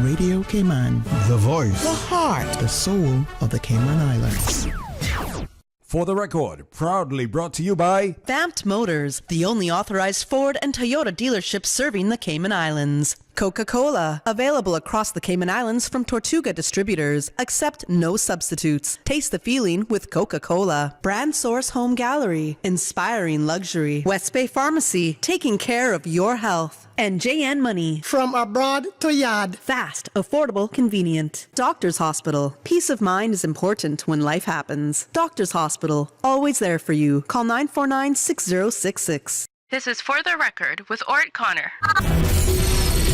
Radio Cayman. The voice. The heart. The soul of the Cayman Islands. For the record, proudly brought to you by Vamped Motors, the only authorized Ford and Toyota dealership serving the Cayman Islands. Coca-Cola, available across the Cayman Islands from Tortuga distributors. Accept no substitutes. Taste the feeling with Coca-Cola. Brand Source Home Gallery, inspiring luxury. West Bay Pharmacy, taking care of your health. And JN Money. From abroad to yard. Fast, affordable, convenient. Doctor's Hospital. Peace of mind is important when life happens. Doctor's Hospital, always there for you. Call 949-6066. This is For the Record with Orrett Connor.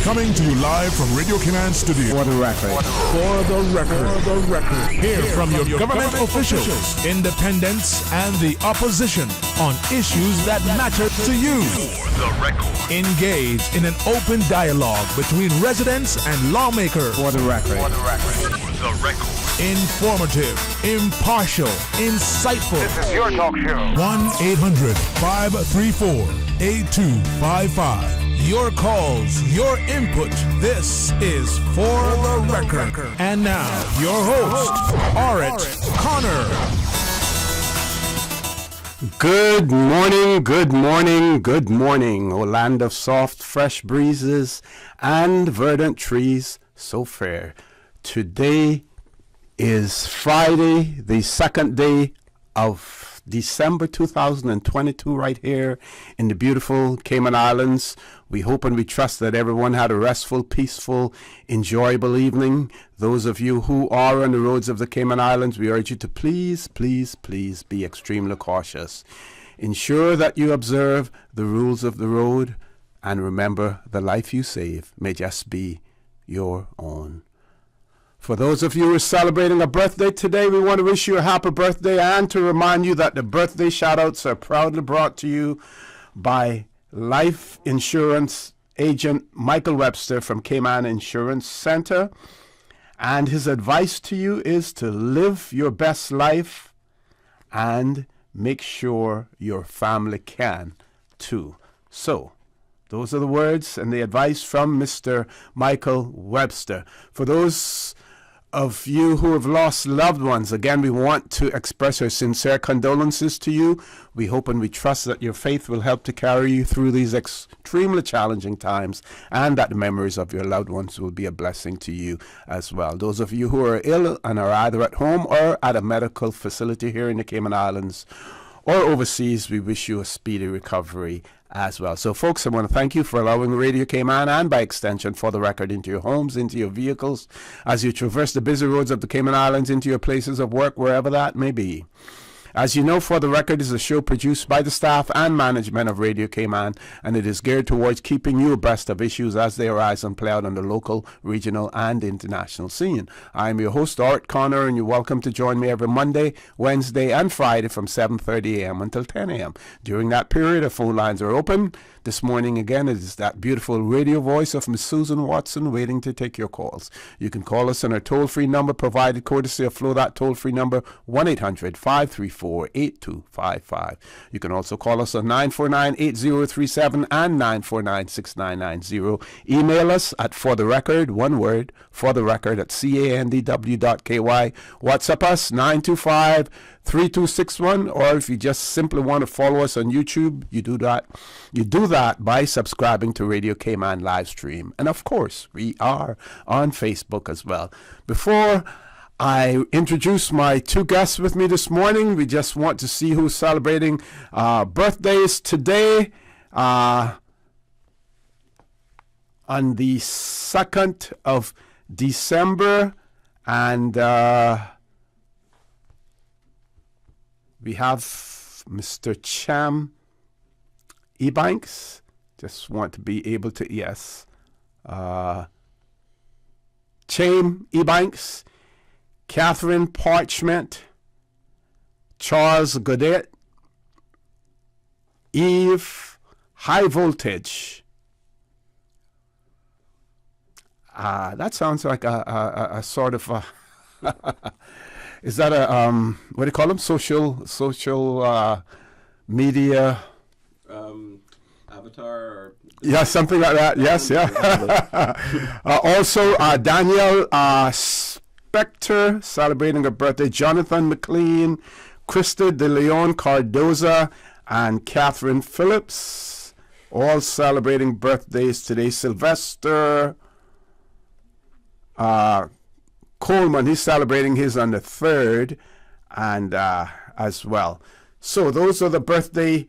Coming to you live from Radio Cayman Studio. For the record. For the record. For the record. Hear from your government officials, independents, and the opposition on issues that matter to you. For the record. Engage in an open dialogue between residents and lawmakers. For the record. For the record. For the record. Informative, impartial, insightful. This is your talk show. 1-800-534-8255. Your calls, your input. This is For the Record. And now, your host, Orrett Connor. Good morning, good morning, good morning, O land of soft, fresh breezes and verdant trees so fair. Today is Friday, the second day of December 2022, right here in the beautiful Cayman Islands. We hope and we trust that everyone had a restful, peaceful, enjoyable evening. Those of you who are on the roads of the Cayman Islands, we urge you to please, please, please be extremely cautious. Ensure that you observe the rules of the road, and remember, the life you save may just be your own. For those of you who are celebrating a birthday today, we want to wish you a happy birthday and to remind you that the birthday shout-outs are proudly brought to you by life insurance agent Michael Webster from Cayman Insurance Center. And his advice to you is to live your best life and make sure your family can too. So, those are the words and the advice from Mr. Michael Webster. For those of you who have lost loved ones, again, we want to express our sincere condolences to you. We hope and we trust that your faith will help to carry you through these extremely challenging times, and that the memories of your loved ones will be a blessing to you as well. Those of you who are ill and are either at home or at a medical facility here in the Cayman Islands or overseas, we wish you a speedy recovery as well. So, folks, I want to thank you for allowing Radio Cayman, and by extension, For the Record, into your homes, into your vehicles, as you traverse the busy roads of the Cayman Islands, into your places of work, wherever that may be. As you know, For the Record is a show produced by the staff and management of Radio Cayman, and it is geared towards keeping you abreast of issues as they arise and play out on the local, regional, and international scene. I am your host, Orrett Connor, and you're welcome to join me every Monday, Wednesday, and Friday from 7:30 a.m. until 10 a.m. During that period, our phone lines are open. This morning, again, it is that beautiful radio voice of Miss Susan Watson waiting to take your calls. You can call us on our toll-free number provided courtesy of Flo. That toll-free number, 1-800-534-8255. You can also call us on 949-8037 and 949-6990. Email us at fortherecord, one word, fortherecord at candw.ky. WhatsApp us, 925-3261, or if you just simply want to follow us on YouTube, you do that by subscribing to Radio Cayman live stream. And of course, we are on Facebook as well. Before I introduce my two guests with me this morning, we just want to see who's celebrating birthdays today. On the 2nd of December, and we have Mr. Cham Ebanks. Just want to be able to, yes. Cham Ebanks, Catherine Parchment, Charles Godet, Eve High Voltage. That sounds like a sort of a is that a what do you call them? Social media avatar, or Yeah, something like that. Yes, yeah. Also, Danielle Spector celebrating her birthday. Jonathan McLean, Krista De Leon Cardoza, and Catherine Phillips, all celebrating birthdays today. Sylvester Coleman, he's celebrating his on the 3rd, and as well. So those are the birthday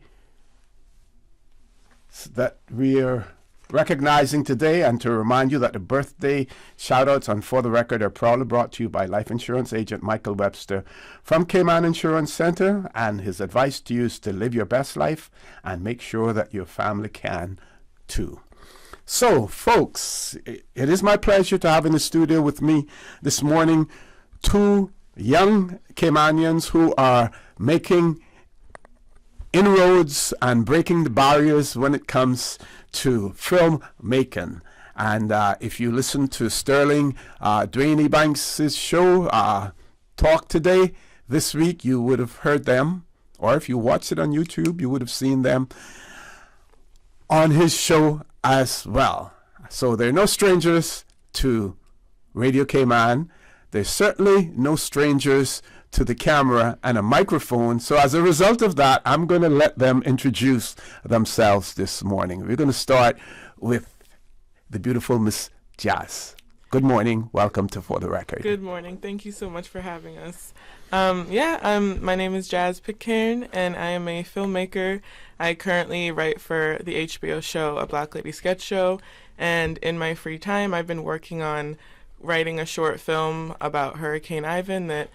that we are recognizing today, and to remind you that the birthday shout-outs on For the Record are proudly brought to you by life insurance agent Michael Webster from Cayman Insurance Center, and his advice to you is to live your best life and make sure that your family can too. So, folks, it is my pleasure to have in the studio with me this morning 2 young Caymanians who are making inroads and breaking the barriers when it comes to filmmaking. And if you listen to Sterling Dwayne Banks' show, Talk Today, this week, you would have heard them, or if you watched it on YouTube, you would have seen them on his show as well. So they're no strangers to Radio Cayman. They're certainly no strangers to the camera and a microphone. So as a result of that, I'm going to let them introduce themselves this morning. We're going to start with the beautiful Miss Jazz. Good morning. Welcome to For the Record. Good morning. Thank you so much for having us. My name is Jazz Pitcairn, and I am a filmmaker. I currently write for the HBO show, A Black Lady Sketch Show, and in my free time, I've been working on writing a short film about Hurricane Ivan that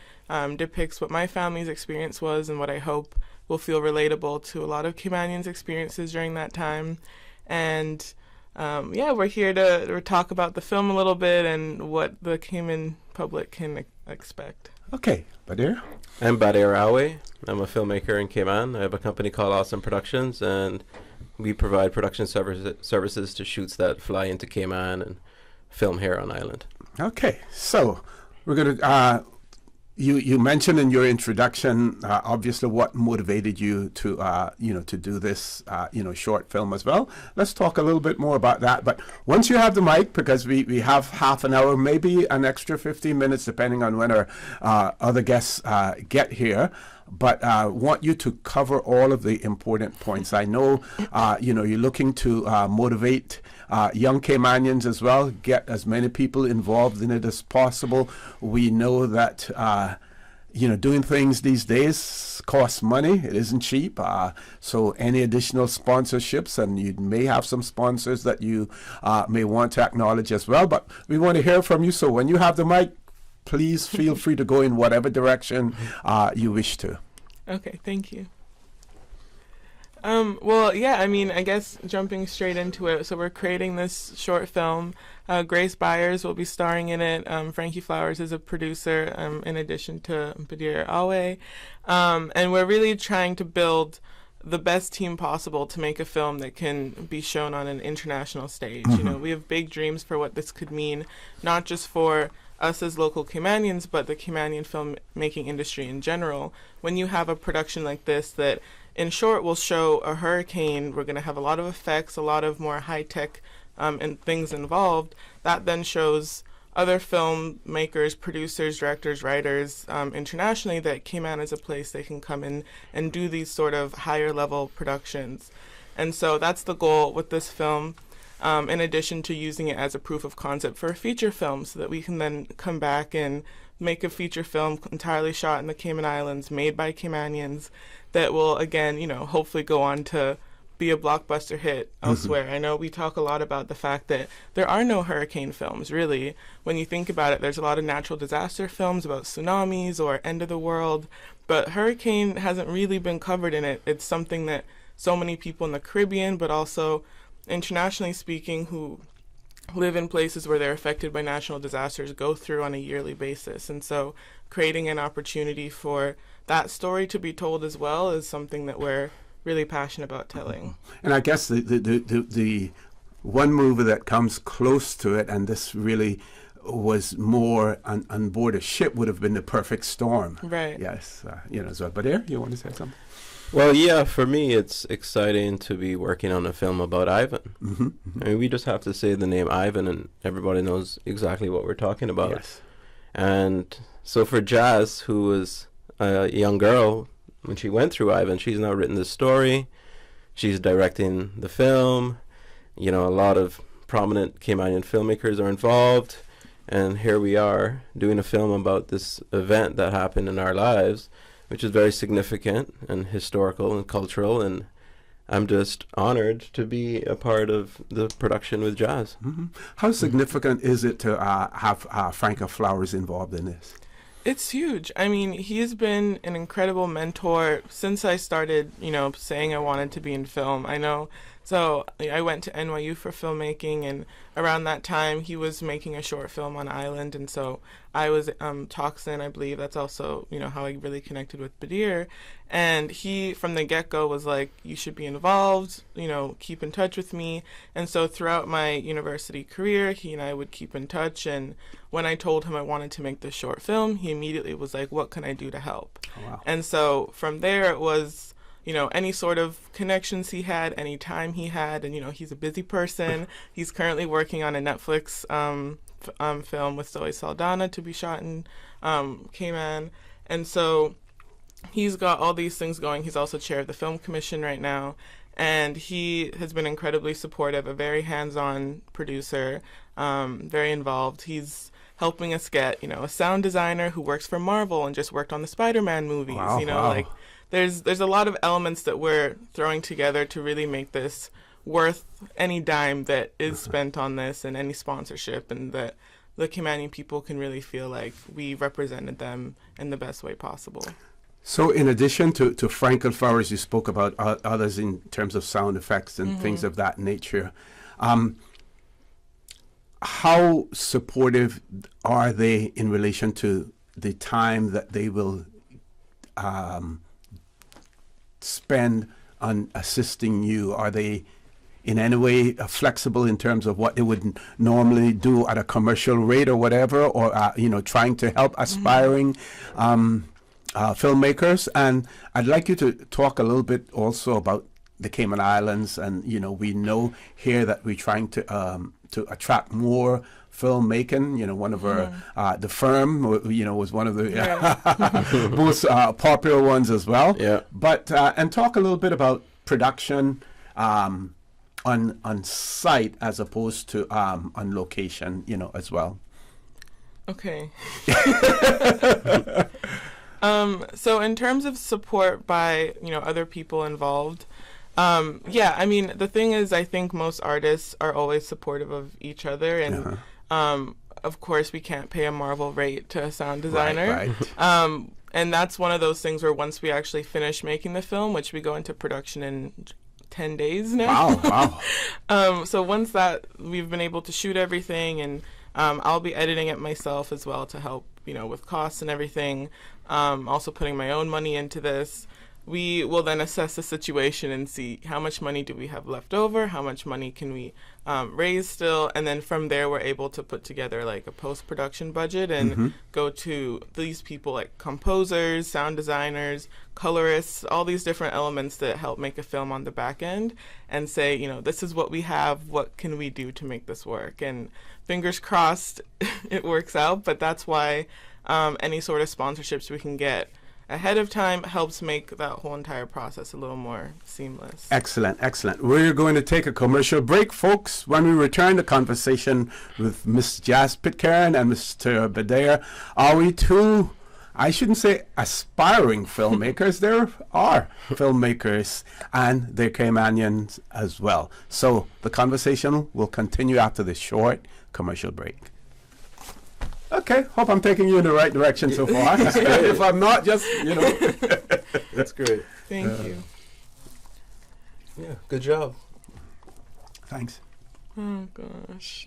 depicts what my family's experience was and what I hope will feel relatable to a lot of Caymanians' experiences during that time. And we're here to talk about the film a little bit and what the Cayman public can expect. Okay, Badir. I'm Badir Awe. I'm a filmmaker in Cayman. I have a company called Awesome Productions, and we provide production services to shoots that fly into Cayman and film here on island. Okay, so we're going to you mentioned in your introduction obviously what motivated you to to do this short film as well. Let's talk a little bit more about that. But once you have the mic, because we have half an hour, maybe an extra 15 minutes, depending on when our other guests get here. But want you to cover all of the important points. I know you're looking to motivate young Caymanians as well, get as many people involved in it as possible. We know that doing things these days costs money. It isn't cheap. So any additional sponsorships, and you may have some sponsors that you may want to acknowledge as well. But we want to hear from you. So when you have the mic, please feel free to go in whatever direction you wish to. Okay, thank you. I guess jumping straight into it. So we're creating this short film. Grace Byers will be starring in it. Frankie Flowers is a producer, in addition to Badir Awe. And we're really trying to build the best team possible to make a film that can be shown on an international stage. Mm-hmm. We have big dreams for what this could mean, not just for us as local Caymanians, but the Caymanian filmmaking industry in general. When you have a production like this that, in short, will show a hurricane, we're going to have a lot of effects, a lot of more high-tech and things involved. That then shows other filmmakers, producers, directors, writers internationally that Cayman is a place they can come in and do these sort of higher-level productions. And so that's the goal with this film. In addition to using it as a proof of concept for a feature film, so that we can then come back and make a feature film entirely shot in the Cayman Islands, made by Caymanians, that will, again, hopefully go on to be a blockbuster hit elsewhere. I know we talk a lot about the fact that there are no hurricane films, really. When you think about it, there's a lot of natural disaster films about tsunamis or end of the world, but hurricane hasn't really been covered in it. It's something that so many people in the Caribbean, but also internationally speaking, who live in places where they're affected by natural disasters, go through on a yearly basis. And so creating an opportunity for that story to be told as well is something that we're really passionate about telling. And I guess the one movie that comes close to it, and this really was more on board a ship, would have been The Perfect Storm. Right. Yes. As well. But there, you want to say something? Well, yeah, for me, it's exciting to be working on a film about Ivan. I mean, we just have to say the name Ivan, and everybody knows exactly what we're talking about. Yes. And so for Jazz, who was a young girl when she went through Ivan, she's now written the story. She's directing the film. You know, a lot of prominent Caymanian filmmakers are involved. And here we are doing a film about this event that happened in our lives, which is very significant and historical and cultural. And I'm just honored to be a part of the production with Jazz. How significant is it to have Franco Flowers involved in this? It's huge. I mean, he's been an incredible mentor since I started, saying I wanted to be in film. So I went to NYU for filmmaking, and around that time he was making a short film on Island, and so I was Toxin, I believe. That's also, how I really connected with Badir. And he, from the get-go, was like, you should be involved, keep in touch with me. And so throughout my university career, he and I would keep in touch. And when I told him I wanted to make this short film, he immediately was like, what can I do to help? Oh, wow. And so from there, it was, any sort of connections he had, any time he had. And, he's a busy person. He's currently working on a Netflix film with Zoe Saldana to be shot in Cayman. And so he's got all these things going. He's also chair of the film commission right now. And he has been incredibly supportive, a very hands-on producer, very involved. He's helping us get, a sound designer who works for Marvel and just worked on the Spider-Man movies. Wow. There's a lot of elements that we're throwing together to really make this worth any dime that is spent on this and any sponsorship, and that the Caymanian people can really feel like we represented them in the best way possible. So in addition to Franco Flowers, you spoke about others in terms of sound effects and things of that nature. How supportive are they in relation to the time that they will spend on assisting you? Are they in any way flexible in terms of what they would normally do at a commercial rate or whatever, or trying to help aspiring filmmakers? And I'd like you to talk a little bit also about the Cayman Islands. And we know here that we're trying to attract more filmmaking. One of our the firm was one of the most popular ones as well. Yeah. But and talk a little bit about production on site as opposed to on location, as well. Okay. So in terms of support by, other people involved, the thing is, I think most artists are always supportive of each other. And of course, we can't pay a Marvel rate to a sound designer. Right. And that's one of those things where once we actually finish making the film, which we go into production in 10 days now. Wow. So once that we've been able to shoot everything, and I'll be editing it myself as well to help, with costs and everything. Also putting my own money into this. We will then assess the situation and see how much money do we have left over, how much money can we raise still, and then from there we're able to put together like a post-production budget and go to these people like composers, sound designers, colorists, all these different elements that help make a film on the back end, and say, this is what we have, what can we do to make this work? And fingers crossed it works out, but that's why any sort of sponsorships we can get ahead of time helps make that whole entire process a little more seamless. Excellent. We're going to take a commercial break, folks. When we return, the conversation with Ms. Jazz Pitcairn and Mr. Badir. Are we two, I shouldn't say aspiring filmmakers, there are filmmakers and they're Caymanians as well. So the conversation will continue after this short commercial break. Okay, hope I'm taking you in the right direction so far. If I'm not, just, That's great. Thank you. Yeah, good job. Thanks. Oh, gosh.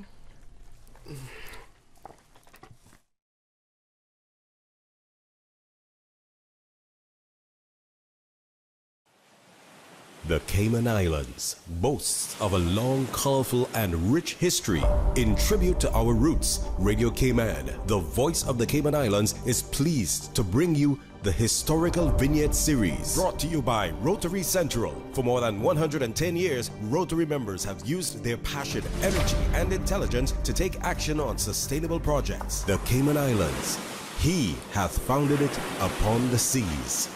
The Cayman Islands boasts of a long, colorful, and rich history. In tribute to our roots, Radio Cayman, the voice of the Cayman Islands, is pleased to bring you the Historical Vignette Series, brought to you by Rotary Central. For more than 110 years, Rotary members have used their passion, energy, and intelligence to take action on sustainable projects. The Cayman Islands, He hath founded it upon the seas.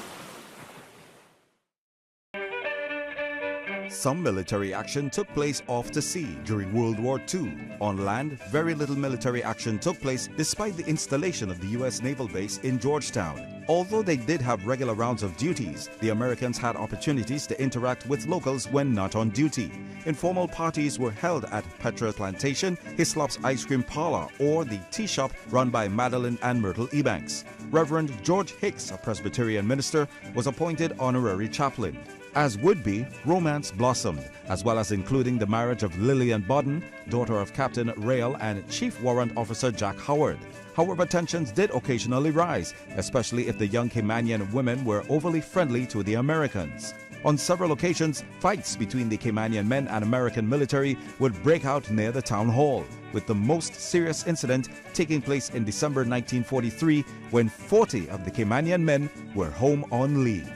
Some military action took place off the sea during World War II. On land, very little military action took place despite the installation of the U.S. Naval Base in Georgetown. Although they did have regular rounds of duties, the Americans had opportunities to interact with locals when not on duty. Informal parties were held at Petra Plantation, Hislop's Ice Cream Parlor, or the Tea Shop run by Madeline and Myrtle Ebanks. Reverend George Hicks, a Presbyterian minister, was appointed honorary chaplain. As would be, romance blossomed, as well as including the marriage of Lillian Bodden, daughter of Captain Rail and Chief Warrant Officer Jack Howard. However, tensions did occasionally rise, especially if the young Caymanian women were overly friendly to the Americans. On several occasions, fights between the Caymanian men and American military would break out near the town hall, with the most serious incident taking place in December 1943 when 40 of the Caymanian men were home on leave.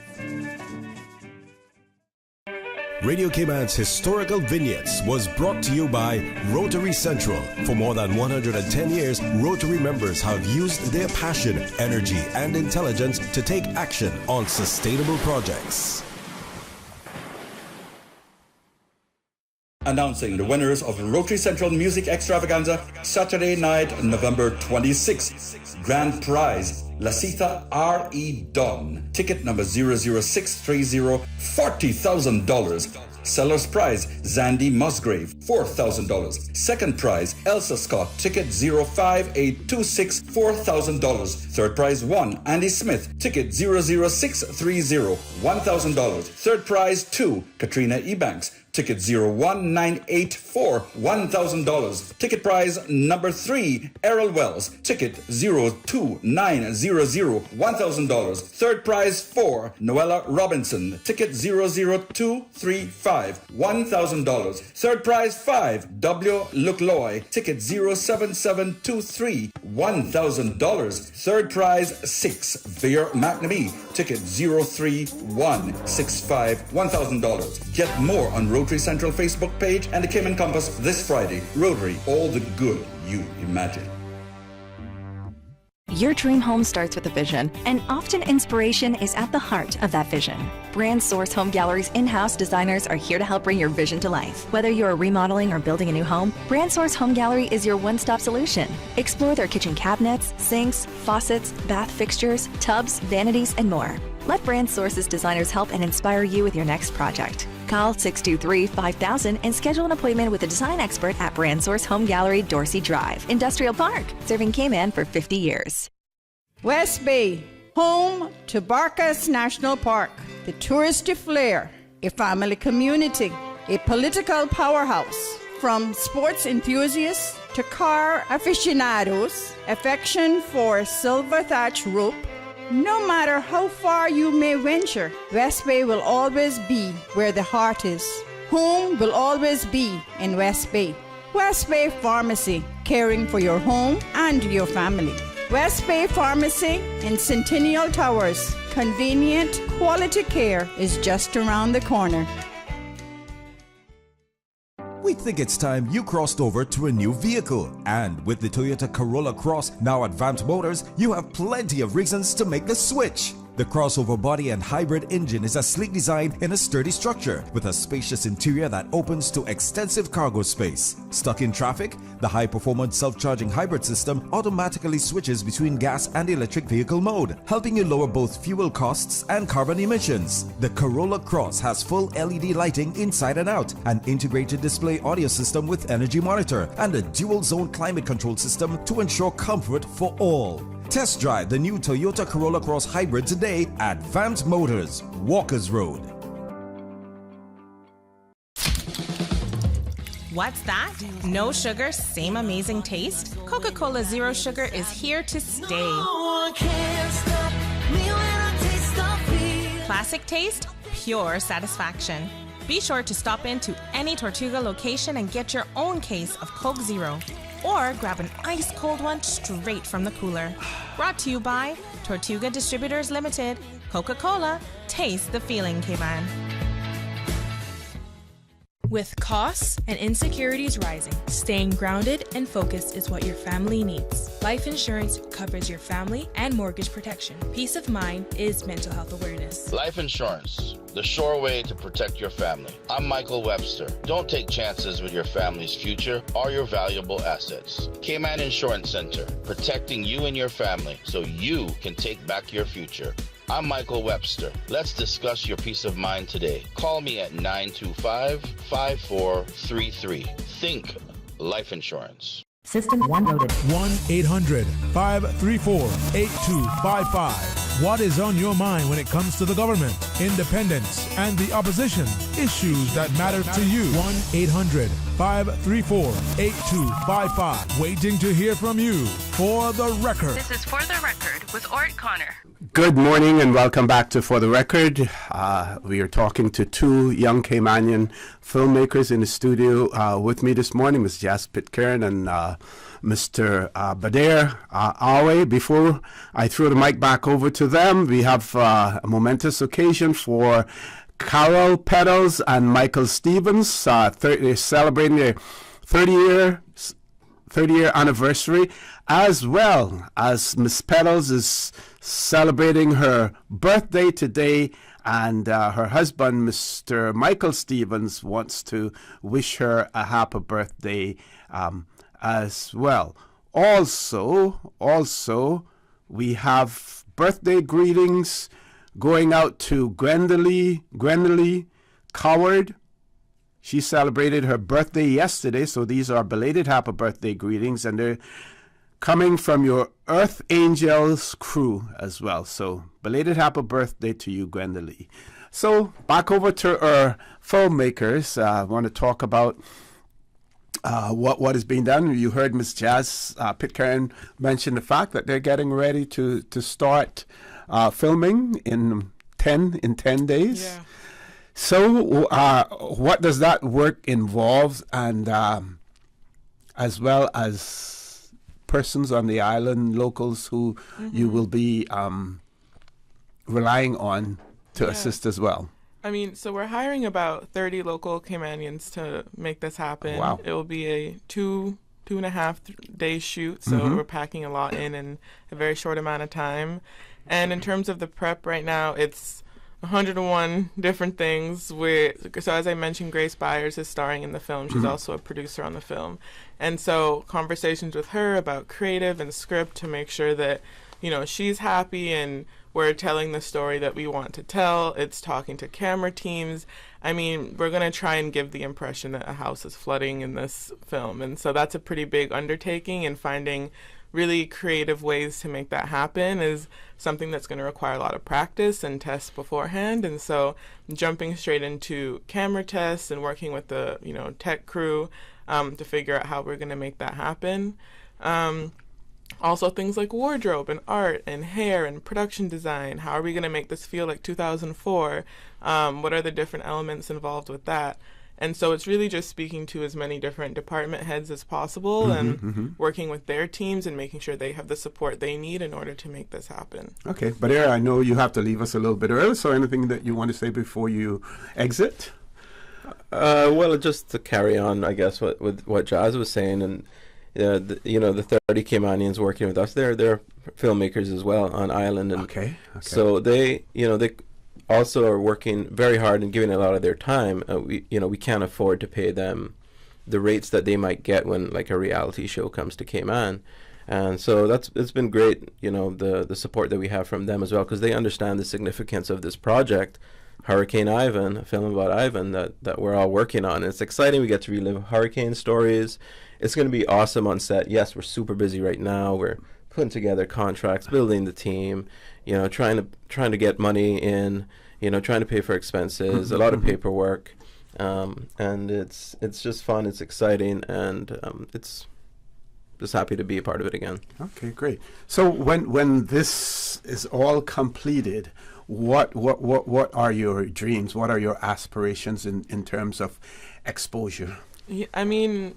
Radio Cayman's Historical Vignettes was brought to you by Rotary Central. For more than 110 years, Rotary members have used their passion, energy, and intelligence to take action on sustainable projects. Announcing the winners of the Rotary Central Music Extravaganza, Saturday night, November 26th. Grand prize, Lasitha R.E. Dunn. Ticket number 00630, $40,000. Seller's prize, Zandy Musgrave, $4,000. Second prize, Elsa Scott, ticket 05826, $4,000. Third prize 1, Andy Smith, ticket 00630, $1,000. Third prize 2, Katrina Ebanks, ticket 01984, $1,000. Ticket prize number 3, Errol Wells, ticket 02900, $1,000. Third prize 4, Noella Robinson, ticket 00235, $1,000. Third prize 5, W. Lucloy, ticket 07723, $1,000. Third prize 6, Veer McNamee, ticket 03165, $1,000. Get more on Rotary Central Facebook page and the Cayman Compass this Friday. Rotary, all the good you imagine. Your dream home starts with a vision, and often inspiration is at the heart of that vision. Brand Source Home Gallery's in-house designers are here to help bring your vision to life. Whether you're remodeling or building a new home, Brand Source Home Gallery is your one-stop solution. Explore their kitchen cabinets, sinks, faucets, bath fixtures, tubs, vanities, and more. Let Brand Source's designers help and inspire you with your next project. Call 623-5000 and schedule an appointment with a design expert at Brand Source Home Gallery, Dorsey Drive, Industrial Park, serving Cayman for 50 years. West Bay, home to Barkas National Park, the touristy flair, a family community, a political powerhouse. From sports enthusiasts to car aficionados, affection for silver thatch rope. No matter how far you may venture, West Bay will always be where the heart is. Home will always be in West Bay. West Bay Pharmacy, caring for your home and your family. West Bay Pharmacy in Centennial Towers. Convenient, quality care is just around the corner. We think it's time you crossed over to a new vehicle. And with the Toyota Corolla Cross now at Vant Motors, you have plenty of reasons to make the switch. The crossover body and hybrid engine is a sleek design in a sturdy structure with a spacious interior that opens to extensive cargo space. Stuck in traffic? The high-performance self-charging hybrid system automatically switches between gas and electric vehicle mode, helping you lower both fuel costs and carbon emissions. The Corolla Cross has full LED lighting inside and out, an integrated display audio system with energy monitor, and a dual-zone climate control system to ensure comfort for all. Test drive the new Toyota Corolla Cross Hybrid today at Vant Motors, Walkers Road. What's that? No sugar, same amazing taste? Coca-Cola Zero Sugar is here to stay. Classic taste, pure satisfaction. Be sure to stop into any Tortuga location and get your own case of Coke Zero. Or grab an ice-cold one straight from the cooler. Brought to you by Tortuga Distributors Limited. Coca-Cola, taste the feeling, Cayman. With costs and insecurities rising, staying grounded and focused is what your family needs. Life insurance covers your family and mortgage protection. Peace of mind is mental health awareness. Life insurance, the sure way to protect your family. I'm Michael Webster. Don't take chances with your family's future or your valuable assets. Cayman Insurance Center, protecting you and your family so you can take back your future. I'm Michael Webster. Let's discuss your peace of mind today. Call me at 925-5433. Think life insurance. System 1 loaded. 1-800-534-8255. What is on your mind when it comes to the government, independence, and the opposition? Issues that matter to you. 1-800-534-8255. Waiting to hear from you. For the Record. This is For the Record with Orrett Connor. Good morning and welcome back to For the Record. We are talking to two young Caymanian filmmakers in the studio with me this morning, Ms. Jas Pitcairn and Mr. Bader Awe. Before I throw the mic back over to them, we have a momentous occasion for Carol Petals and Michael Stevens. They're celebrating their 30-year anniversary, as well as Miss Petals is celebrating her birthday today, and her husband, Mr. Michael Stevens, wants to wish her a happy birthday as well. Also, we have birthday greetings going out to Gwendolee Coward. She celebrated her birthday yesterday, so these are belated happy birthday greetings, and they're coming from your Earth Angels crew as well. So, belated happy birthday to you, Gwendolee. So, back over to our filmmakers. I want to talk about what is being done. You heard Ms. Jas Pitcairn mention the fact that they're getting ready to start filming in 10 days. Yeah. So, what does that work involve, and as well as persons on the island, locals who you will be relying on to assist as well? I mean, so we're hiring about 30 local Caymanians to make this happen. Wow. It will be a two and a half day shoot, so we're packing a lot in a very short amount of time. And in terms of the prep right now, it's 101 different things. So as I mentioned, Grace Byers is starring in the film. She's also a producer on the film. And so conversations with her about creative and script to make sure that, she's happy and we're telling the story that we want to tell. It's talking to camera teams. I mean, we're going to try and give the impression that a house is flooding in this film. And so that's a pretty big undertaking, and finding really creative ways to make that happen is something that's going to require a lot of practice and tests beforehand. And so jumping straight into camera tests and working with the tech crew to figure out how we're going to make that happen. Also things like wardrobe and art and hair and production design. How are we going to make this feel like 2004? What are the different elements involved with that? And so it's really just speaking to as many different department heads as possible and working with their teams and making sure they have the support they need in order to make this happen. Okay, but I know you have to leave us a little bit early, so anything that you want to say before you exit? Well, just to carry on, I guess, with what Jas was saying, and the 30 Caymanians working with us, they're filmmakers as well on island, and okay. So they also are working very hard and giving a lot of their time. We can't afford to pay them the rates that they might get when like a reality show comes to Cayman, and so it's been great. The support that we have from them as well, because they understand the significance of this project, Hurricane Ivan, a film about Ivan that we're all working on. And it's exciting. We get to relive hurricane stories. It's going to be awesome on set. Yes, we're super busy right now. We're putting together contracts, building the team, trying to get money in, trying to pay for expenses, a lot of paperwork, and it's just fun, it's exciting, and it's just happy to be a part of it again. Okay, great. So when this is all completed, what are your dreams? What are your aspirations in terms of exposure? Yeah, I mean,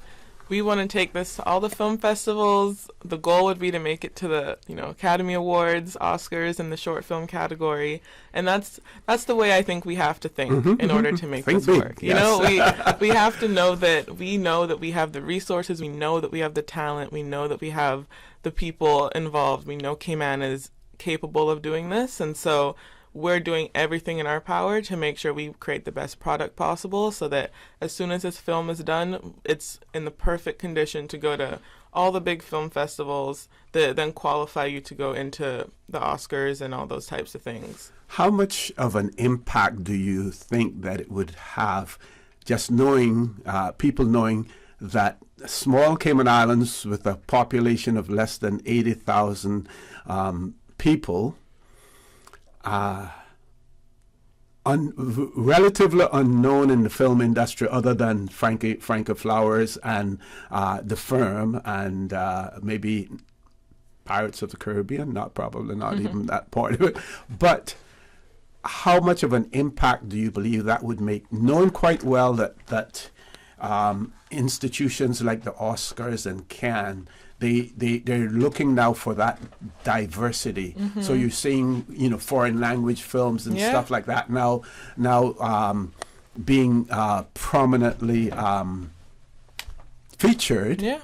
we want to take this to all the film festivals. The goal would be to make it to the, Academy Awards, Oscars in the short film category. And that's the way I think we have to think in order to make this work. Yes. We have to know that we have the resources, we know that we have the talent, we know that we have the people involved. We know Cayman is capable of doing this, and so we're doing everything in our power to make sure we create the best product possible so that as soon as this film is done, it's in the perfect condition to go to all the big film festivals that then qualify you to go into the Oscars and all those types of things. How much of an impact do you think that it would have just knowing, people knowing that small Cayman Islands with a population of less than 80,000 people, relatively unknown in the film industry other than Frankie Flowers and The Firm and maybe Pirates of the Caribbean, not even that part of it. But how much of an impact do you believe that would make, knowing quite well that institutions like the Oscars and Cannes, they're looking now for that diversity. So you're seeing foreign language films and stuff like that now being prominently featured. Yeah.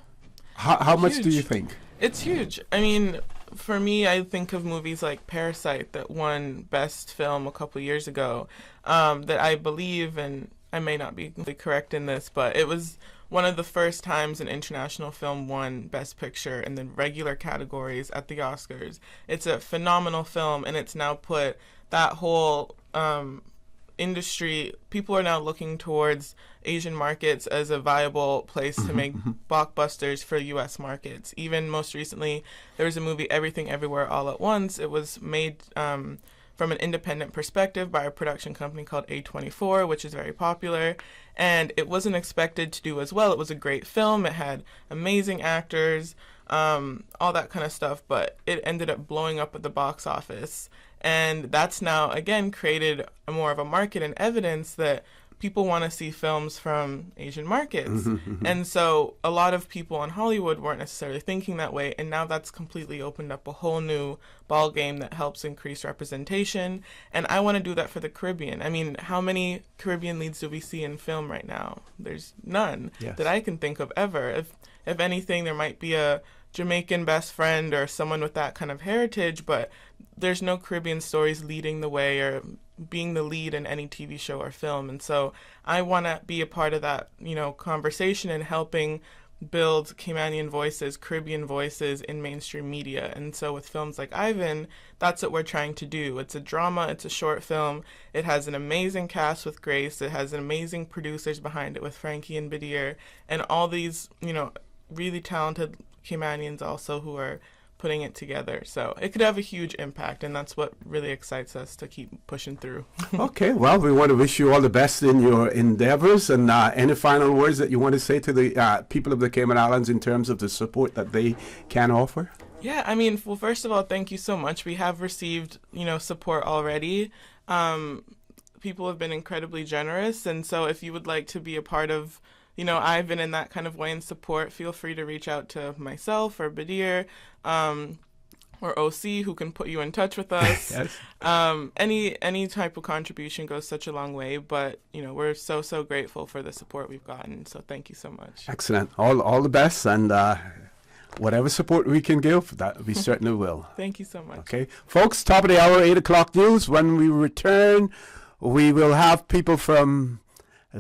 How much do you think? It's huge. I mean, for me, I think of movies like Parasite that won Best Film a couple years ago, that I believe, and I may not be correct in this, but it was one of the first times an international film won Best Picture in the regular categories at the Oscars. It's a phenomenal film, and it's now put that whole industry, people are now looking towards Asian markets as a viable place to make blockbusters for U.S. markets. Even most recently, there was a movie, Everything Everywhere All at Once. It was made from an independent perspective by a production company called A24, which is very popular, and it wasn't expected to do as well. It was a great film. It had amazing actors, all that kind of stuff, but it ended up blowing up at the box office. And that's now, again, created more of a market and evidence that people want to see films from Asian markets. And so a lot of people in Hollywood weren't necessarily thinking that way, and now that's completely opened up a whole new ball game that helps increase representation. And I want to do that for the Caribbean. I mean, how many Caribbean leads do we see in film right now? There's none that I can think of ever. If anything, there might be a Jamaican best friend or someone with that kind of heritage, but there's no Caribbean stories leading the way or being the lead in any TV show or film. And so I want to be a part of that, conversation and helping build Caymanian voices, Caribbean voices in mainstream media. And so with films like Ivan, that's what we're trying to do. It's a drama, it's a short film. It has an amazing cast with Grace. It has amazing producers behind it with Frankie and Badir, and all these, really talented Caymanians also who are putting it together. So it could have a huge impact, and that's what really excites us to keep pushing through. Okay, well, we want to wish you all the best in your endeavors, and any final words that you want to say to the people of the Cayman Islands in terms of the support that they can offer? Yeah, I mean, well, first of all, thank you so much. We have received, support already. People have been incredibly generous, and so if you would like to be a part of I've been in that kind of way in support, feel free to reach out to myself or Badir or OC, who can put you in touch with us. Yes. Any type of contribution goes such a long way, but we're so grateful for the support we've gotten. So thank you so much. Excellent. All the best, and whatever support we can give, that we certainly will. Thank you so much. Okay, folks. Top of the hour, 8 o'clock news. When we return, we will have people from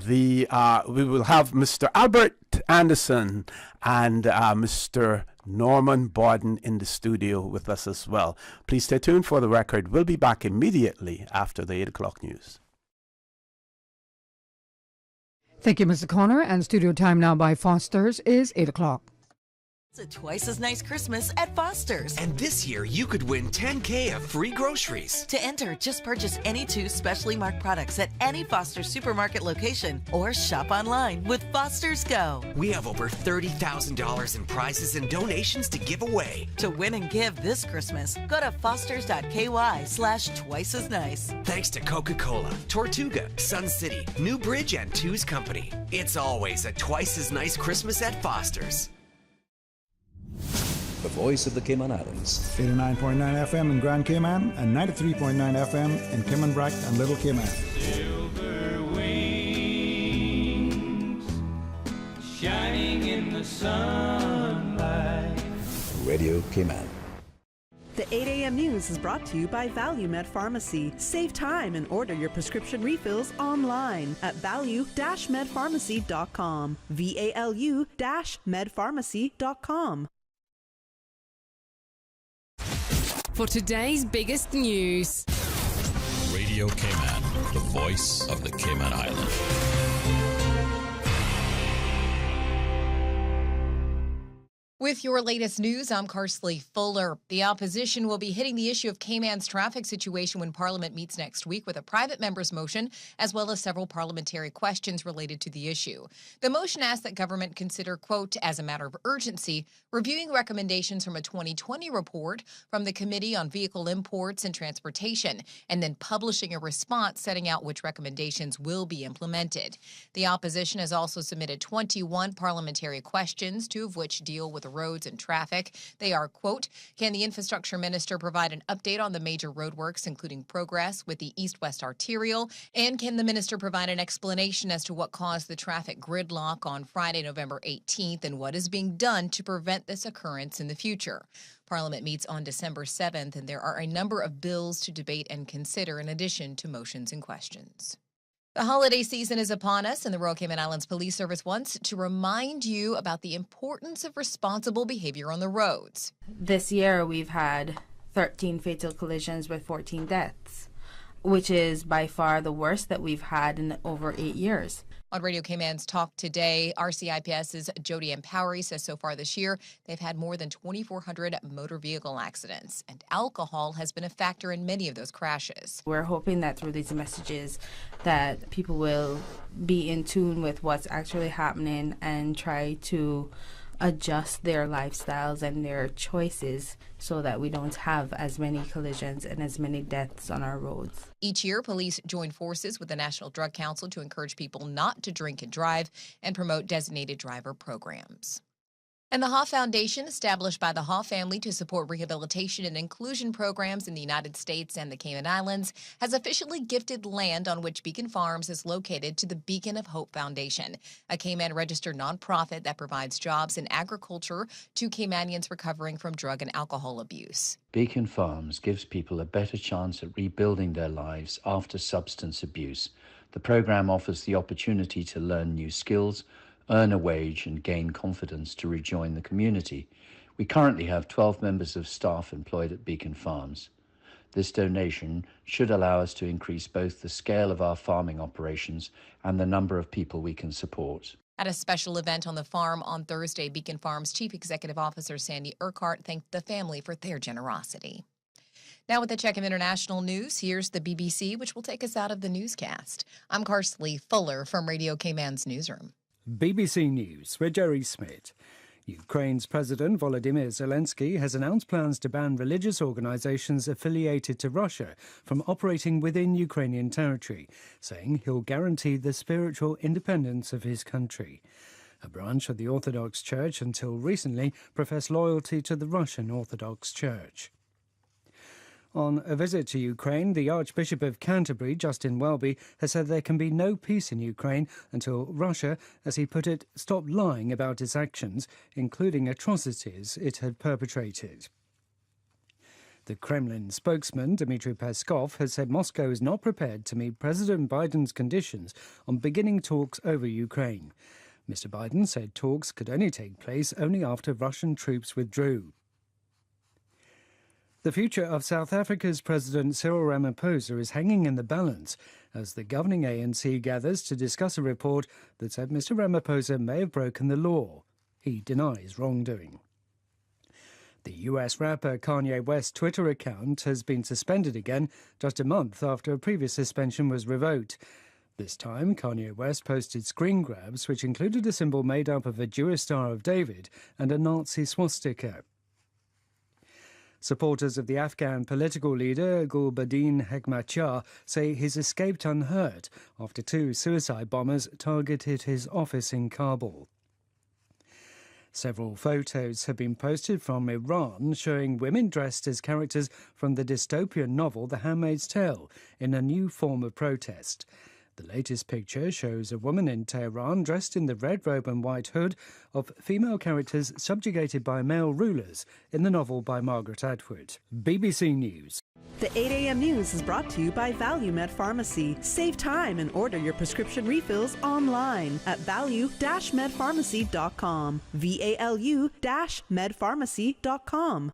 we will have Mr. Albert Anderson and Mr. Norman Borden in the studio with us as well. Please stay tuned for the record. We'll be back immediately after the 8 o'clock news. Thank you, Mr. Connor. And studio time now by Foster's is 8 o'clock. It's a twice as nice Christmas at Foster's. And this year, you could win $10K of free groceries. To enter, just purchase any 2 specially marked products at any Foster's supermarket location or shop online with Foster's Go. We have over $30,000 in prizes and donations to give away. To win and give this Christmas, go to fosters.ky/twice as nice. Thanks to Coca-Cola, Tortuga, Sun City, New Bridge, and Two's Company. It's always a twice as nice Christmas at Foster's. The voice of the Cayman Islands. 89.9 FM in Grand Cayman and 93.9 FM in Cayman Brac and Little Cayman. Silver wings shining in the sunlight. Radio Cayman. The 8 a.m. news is brought to you by ValueMed Pharmacy. Save time and order your prescription refills online at value-medpharmacy.com. VALU-medpharmacy.com. For today's biggest news. Radio Cayman, the voice of the Cayman Islands. With your latest news, I'm Carsley Fuller. The opposition will be hitting the issue of Cayman's traffic situation when Parliament meets next week with a private member's motion, as well as several parliamentary questions related to the issue. The motion asks that government consider, quote, as a matter of urgency, reviewing recommendations from a 2020 report from the Committee on Vehicle Imports and Transportation, and then publishing a response setting out which recommendations will be implemented. The opposition has also submitted 21 parliamentary questions, 2 of which deal with roads and traffic. They are, quote, can the infrastructure minister provide an update on the major roadworks, including progress with the east-west arterial? And can the minister provide an explanation as to what caused the traffic gridlock on Friday, November 18th, and what is being done to prevent this occurrence in the future? Parliament meets on December 7th, and there are a number of bills to debate and consider in addition to motions and questions. The holiday season is upon us, and the Royal Cayman Islands Police Service wants to remind you about the importance of responsible behavior on the roads. This year, we've had 13 fatal collisions with 14 deaths, which is by far the worst that we've had in over 8 years. On Radio Cayman's Talk Today, RCIPS's Jody Empowery says so far this year, they've had more than 2,400 motor vehicle accidents, and alcohol has been a factor in many of those crashes. We're hoping that through these messages that people will be in tune with what's actually happening and try to adjust their lifestyles and their choices so that we don't have as many collisions and as many deaths on our roads. Each year, police join forces with the National Drug Council to encourage people not to drink and drive and promote designated driver programs. And the Haw Foundation, established by the Haw family to support rehabilitation and inclusion programs in the United States and the Cayman Islands, has officially gifted land on which Beacon Farms is located to the Beacon of Hope Foundation, a Cayman-registered nonprofit that provides jobs in agriculture to Caymanians recovering from drug and alcohol abuse. Beacon Farms gives people a better chance at rebuilding their lives after substance abuse. The program offers the opportunity to learn new skills, earn a wage and gain confidence to rejoin the community. We currently have 12 members of staff employed at Beacon Farms. This donation should allow us to increase both the scale of our farming operations and the number of people we can support. At a special event on the farm on Thursday, Beacon Farms Chief Executive Officer Sandy Urquhart thanked the family for their generosity. Now with the check of international news, here's the BBC, which will take us out of the newscast. I'm Carsley Fuller from Radio Cayman's newsroom. BBC News with Jerry Smith. Ukraine's President Volodymyr Zelensky has announced plans to ban religious organizations affiliated to Russia from operating within Ukrainian territory, saying he'll guarantee the spiritual independence of his country. A branch of the Orthodox Church until recently professed loyalty to the Russian Orthodox Church. On a visit to Ukraine, the Archbishop of Canterbury, Justin Welby, has said there can be no peace in Ukraine until Russia, as he put it, stopped lying about its actions, including atrocities it had perpetrated. The Kremlin spokesman, Dmitry Peskov, has said Moscow is not prepared to meet President Biden's conditions on beginning talks over Ukraine. Mr. Biden said talks could only take place only after Russian troops withdrew. The future of South Africa's President Cyril Ramaphosa is hanging in the balance as the governing ANC gathers to discuss a report that said Mr. Ramaphosa may have broken the law. He denies wrongdoing. The US rapper Kanye West's Twitter account has been suspended again just a month after a previous suspension was revoked. This time, Kanye West posted screen grabs which included a symbol made up of a Jewish Star of David and a Nazi swastika. Supporters of the Afghan political leader Gulbuddin Hekmatyar say he's escaped unhurt after 2 suicide bombers targeted his office in Kabul. Several photos have been posted from Iran showing women dressed as characters from the dystopian novel The Handmaid's Tale in a new form of protest. The latest picture shows a woman in Tehran dressed in the red robe and white hood of female characters subjugated by male rulers in the novel by Margaret Atwood. BBC News. The 8 a.m. news is brought to you by ValueMed Pharmacy. Save time and order your prescription refills online at value-medpharmacy.com. VALU-medpharmacy.com.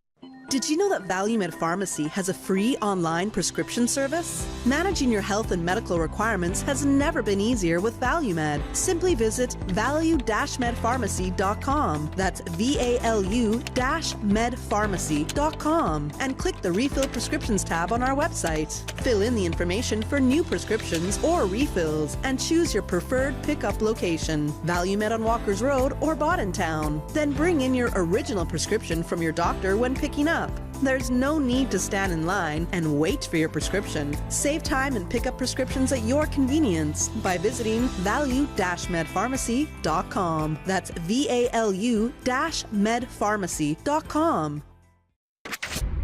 Did you know that ValueMed Pharmacy has a free online prescription service? Managing your health and medical requirements has never been easier with ValueMed. Simply visit value-medpharmacy.com. That's VALU-medpharmacy.com and click the Refill Prescriptions tab on our website. Fill in the information for new prescriptions or refills and choose your preferred pickup location. ValueMed on Walkers Road or Town. Then bring in your original prescription from your doctor when picking up. There's no need to stand in line and wait for your prescription. Save time and pick up prescriptions at your convenience by visiting value-medpharmacy.com. That's VALU-medpharmacy.com.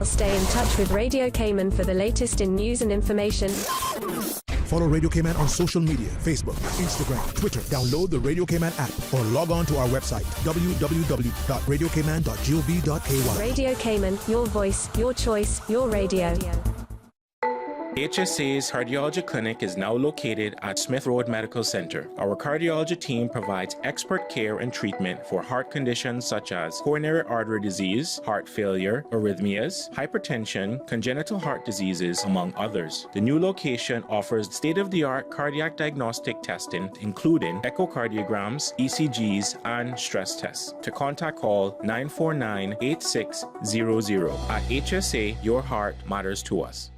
Stay in touch with Radio Cayman for the latest in news and information. Follow Radio Cayman on social media, Facebook, Instagram, Twitter. Download the Radio Cayman app or log on to our website, www.radiocayman.gov.ky. Radio Cayman, your voice, your choice, your radio. HSA's cardiology clinic is now located at Smith Road Medical Center. Our cardiology team provides expert care and treatment for heart conditions such as coronary artery disease, heart failure, arrhythmias, hypertension, congenital heart diseases, among others. The new location offers state-of-the-art cardiac diagnostic testing, including echocardiograms, ECGs, and stress tests. To contact, call 949-8600. At HSA, your heart matters to us.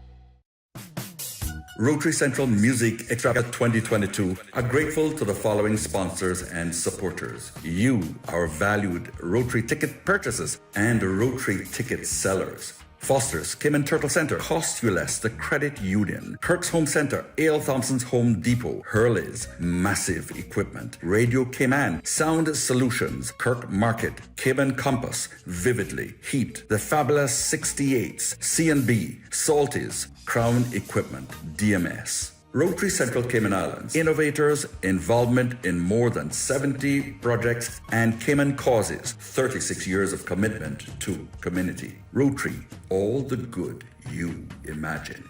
Rotary Central Music Extravaganza 2022 are grateful to the following sponsors and supporters. You, our valued Rotary ticket purchasers and Rotary ticket sellers. Foster's, Cayman Turtle Center, Cost You Less, The Credit Union, Kirk's Home Center, A.L. Thompson's Home Depot, Hurley's, Massive Equipment, Radio Cayman, Sound Solutions, Kirk Market, Cayman Compass, Vividly, Heat, The Fabulous 68s, C&B, Salties, Crown Equipment, DMS. Rotary Central Cayman Islands, innovators, involvement in more than 70 projects and Cayman causes, 36 years of commitment to community. Rotary, all the good you imagine.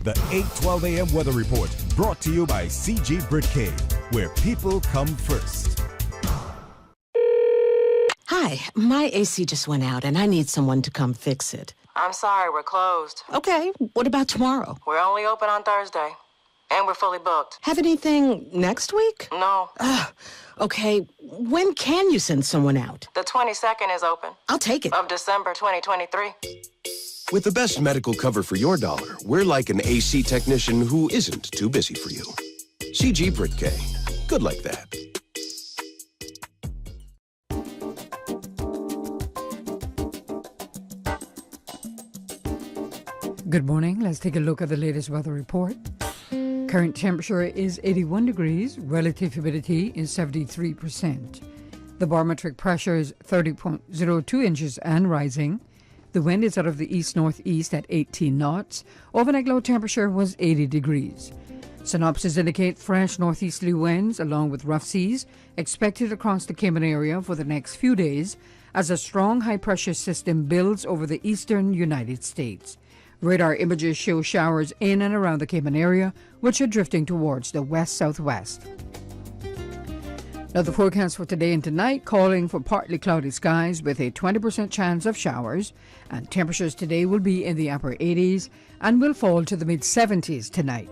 The 8:12 a.m. weather report brought to you by CG Britcay, where people come first. Hi, my AC just went out and I need someone to come fix it. I'm sorry, we're closed. Okay, what about tomorrow? We're only open on Thursday. And we're fully booked. Have anything next week? No. Okay, when can you send someone out? The 22nd is open. I'll take it. Of December 2023. With the best medical cover for your dollar, we're like an AC technician who isn't too busy for you. CG Britcay. Good like that. Good morning. Let's take a look at the latest weather report. Current temperature is 81 degrees. Relative humidity is 73%. The barometric pressure is 30.02 inches and rising. The wind is out of the east-northeast at 18 knots. Overnight low temperature was 80 degrees. Synopsis indicate fresh northeasterly winds along with rough seas expected across the Cayman area for the next few days as a strong high-pressure system builds over the eastern United States. Radar images show showers in and around the Cayman area, which are drifting towards the west-southwest. Now, the forecast for today and tonight calling for partly cloudy skies with a 20% chance of showers, and temperatures today will be in the upper 80s and will fall to the mid-70s tonight.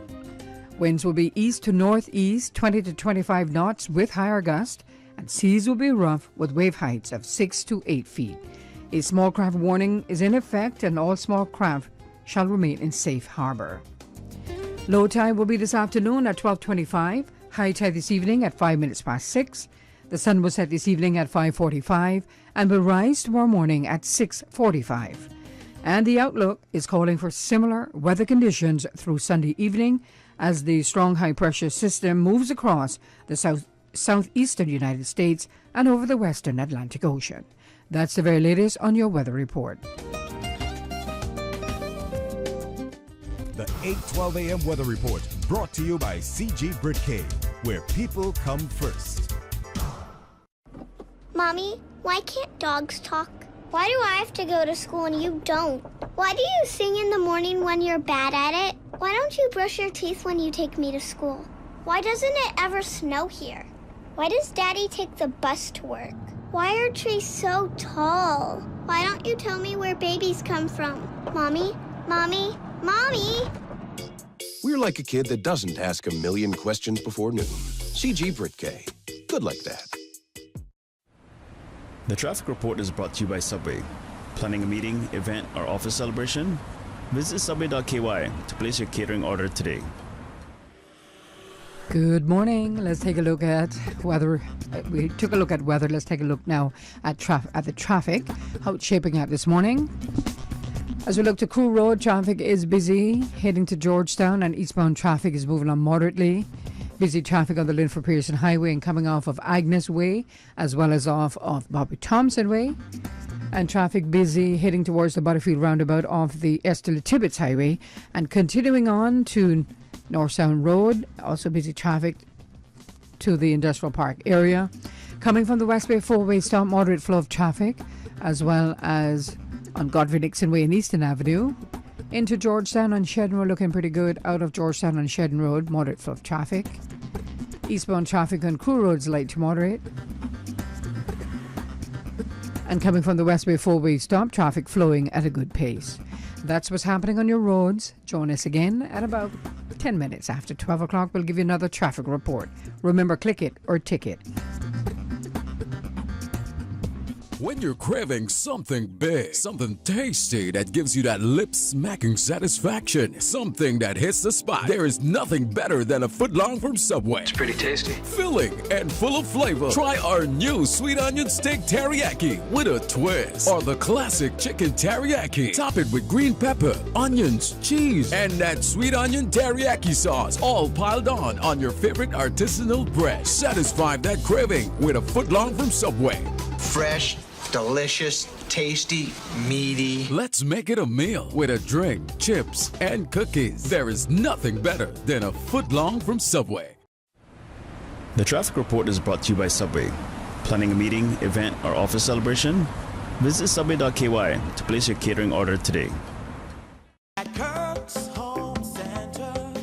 Winds will be east to northeast, 20 to 25 knots with higher gusts, and seas will be rough with wave heights of 6 to 8 feet. A small craft warning is in effect, and all small craft shall remain in safe harbor. Low tide will be this afternoon at 12:25. High tide this evening at 5 minutes past 6. The sun will set this evening at 5:45 and will rise tomorrow morning at 6:45. And the outlook is calling for similar weather conditions through Sunday evening as the strong high-pressure system moves across the southeastern United States and over the western Atlantic Ocean. That's the very latest on your weather report. The 8:12 a.m. weather report brought to you by CG Britcay, where people come first. Mommy, why can't dogs talk? Why do I have to go to school and you don't? Why do you sing in the morning when you're bad at it? Why don't you brush your teeth when you take me to school? Why doesn't it ever snow here? Why does Daddy take the bus to work? Why are trees so tall? Why don't you tell me where babies come from? Mommy, Mommy, Mommy! We're like a kid that doesn't ask a million questions before noon. CG Britcay. Good like that. The traffic report is brought to you by Subway. Planning a meeting, event, or office celebration? Visit subway.ky to place your catering order today. Good morning. Let's take a look at weather. We took a look at weather. Let's take a look now at the traffic, how it's shaping up this morning. As we look to Crew Road, traffic is busy heading to Georgetown, and eastbound traffic is moving on moderately. Busy traffic on the Linford Pearson Highway and coming off of Agnes Way, as well as off of Bobby Thompson Way. And traffic busy heading towards the Butterfield roundabout off the Esther Tibbetts Highway, and continuing on to North Sound Road. Also busy traffic to the Industrial Park area. Coming from the West Bay four-way stop, moderate flow of traffic, as well as on Godfrey Dixon Way and Eastern Avenue. Into Georgetown on Shedden Road, looking pretty good. Out of Georgetown on Shedden Road, moderate flow of traffic. Eastbound traffic on Crew Road is light to moderate. And coming from the West Bay four-way stop, traffic flowing at a good pace. That's what's happening on your roads. Join us again at about 10 minutes after 12 o'clock. We'll give you another traffic report. Remember, click it or ticket. When you're craving something big, something tasty that gives you that lip-smacking satisfaction, something that hits the spot, there is nothing better than a footlong from Subway. It's pretty tasty. Filling and full of flavor. Try our new sweet onion steak teriyaki with a twist, or the classic chicken teriyaki. Top it with green pepper, onions, cheese, and that sweet onion teriyaki sauce, all piled on your favorite artisanal bread. Satisfy that craving with a footlong from Subway. Fresh, delicious, tasty, meaty. Let's make it a meal with a drink, chips, and cookies. There is nothing better than a footlong from Subway. The traffic report is brought to you by Subway. Planning a meeting, event, or office celebration? Visit subway.ky to place your catering order today. At Kirk's Home Center,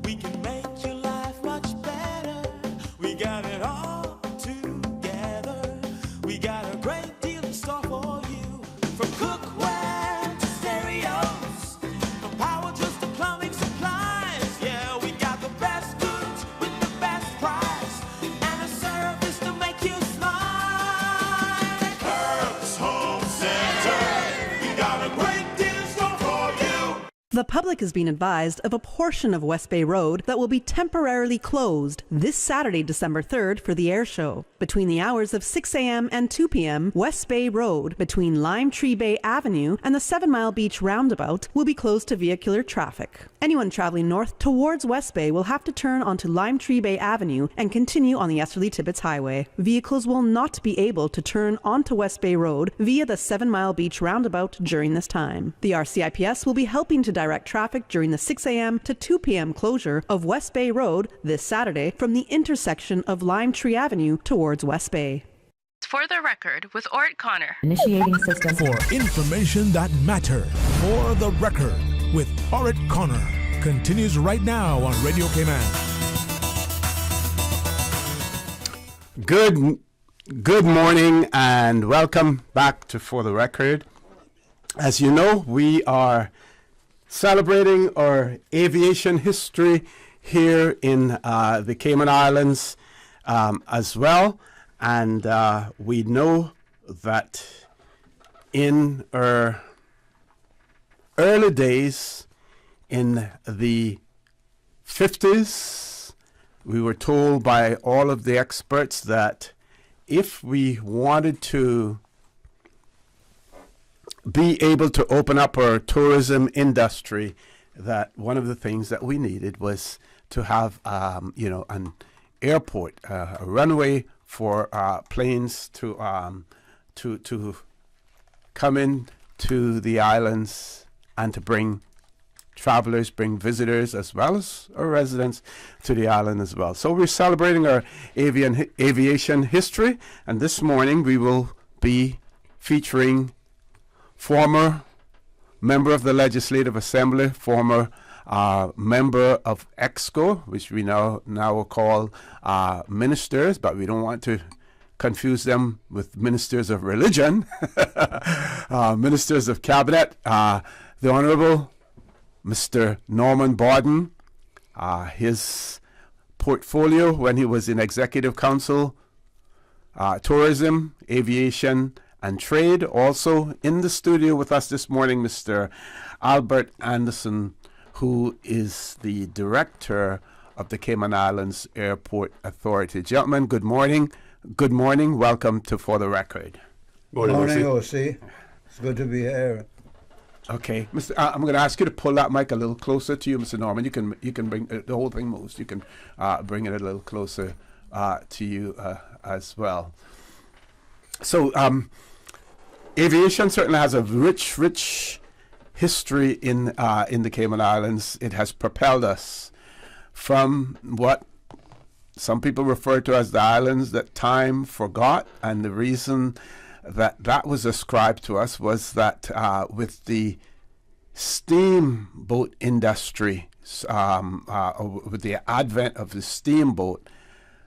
we can make your life much better. We got it all together. We got a great deal in store for you. From cookware to stereos, from power tools to plumbing supplies. Yeah, we got the best goods with the best price and a service to make you smile. Kirk's Home Center, we got a great deal in store for you. The public has been advised of a portion of West Bay Road that will be temporarily closed this Saturday, December 3rd for the air show. Between the hours of 6 a.m. and 2 p.m., West Bay Road between Lime Tree Bay Avenue and the 7 Mile Beach roundabout will be closed to vehicular traffic. Anyone traveling north towards West Bay will have to turn onto Lime Tree Bay Avenue and continue on the Esterly Tibbetts Highway. Vehicles will not be able to turn onto West Bay Road via the 7 Mile Beach roundabout during this time. The RCIPS will be helping to direct traffic during the 6 a.m. to 2 p.m. closure of West Bay Road this Saturday from the intersection of Lime Tree Avenue towards West Bay. For the record, with Orrett Connor. Initiating system. For information that matter. For the record, with Orrett Connor. Continues right now on Radio Cayman. Good morning and welcome back to For the Record. As you know, we are celebrating our aviation history here in the Cayman Islands as well. And we know that in our early days in the 50s, we were told by all of the experts that if we wanted to be able to open up our tourism industry, that one of the things that we needed was to have, an airport, a runway for planes to come in to the islands and to bring travelers, bring visitors, as well as our residents to the island as well. So we're celebrating our aviation history, and this morning we will be featuring former member of the Legislative Assembly, former member of EXCO, which we now will call ministers, but we don't want to confuse them with ministers of religion, ministers of cabinet, the Honorable Mr. Norman Borden. His portfolio when he was in Executive Council, tourism, aviation, and trade. Also in the studio with us this morning, Mr. Albert Anderson, who is the director of the Cayman Islands Airport Authority. Gentlemen, good morning. Good morning. Welcome to For the Record. Morning, OC. It's good to be here. Okay, I'm going to ask you to pull that mic a little closer to you, Mr. Norman. You can bring the whole thing moves. You can bring it a little closer to you as well. So, aviation certainly has a rich history in the Cayman Islands. It has propelled us from what some people refer to as the islands that time forgot, and the reason that was ascribed to us was that with the steamboat industry, with the advent of the steamboat,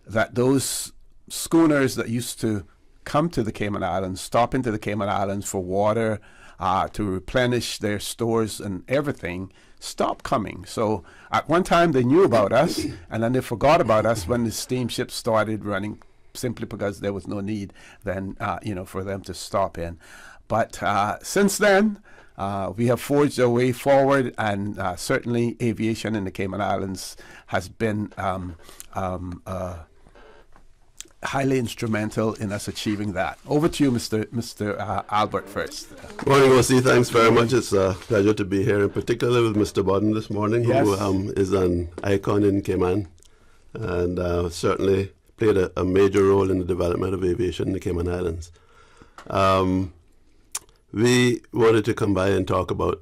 that those schooners that used to come to the Cayman Islands, stop into the Cayman Islands for water, to replenish their stores and everything, stopped coming. So at one time they knew about us, and then they forgot about us when the steamships started running, simply because there was no need then, for them to stop in. But since then, we have forged our way forward, and certainly aviation in the Cayman Islands has been highly instrumental in us achieving that. Over to you, Mr. Albert, first. Morning, OC. Thanks very much. It's a pleasure to be here, in particular with Mr. Borden this morning, yes, who is an icon in Cayman, and certainly played a major role in the development of aviation in the Cayman Islands. We wanted to come by and talk about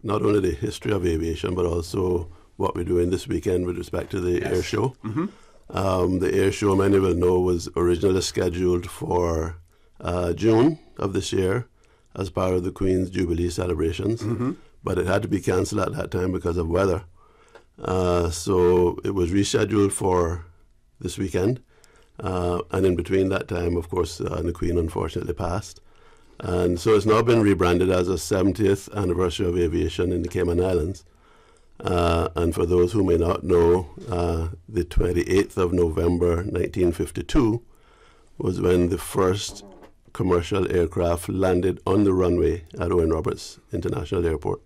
not only the history of aviation, but also what we're doing this weekend with respect to the air show. Mm-hmm. The air show, many will know, was originally scheduled for June of this year as part of the Queen's Jubilee celebrations, mm-hmm, but it had to be cancelled at that time because of weather. So it was rescheduled for this weekend, and in between that time, of course, the Queen unfortunately passed. And so it's now been rebranded as a 70th anniversary of aviation in the Cayman Islands. And for those who may not know, the 28th of November 1952 was when the first commercial aircraft landed on the runway at Owen Roberts International Airport.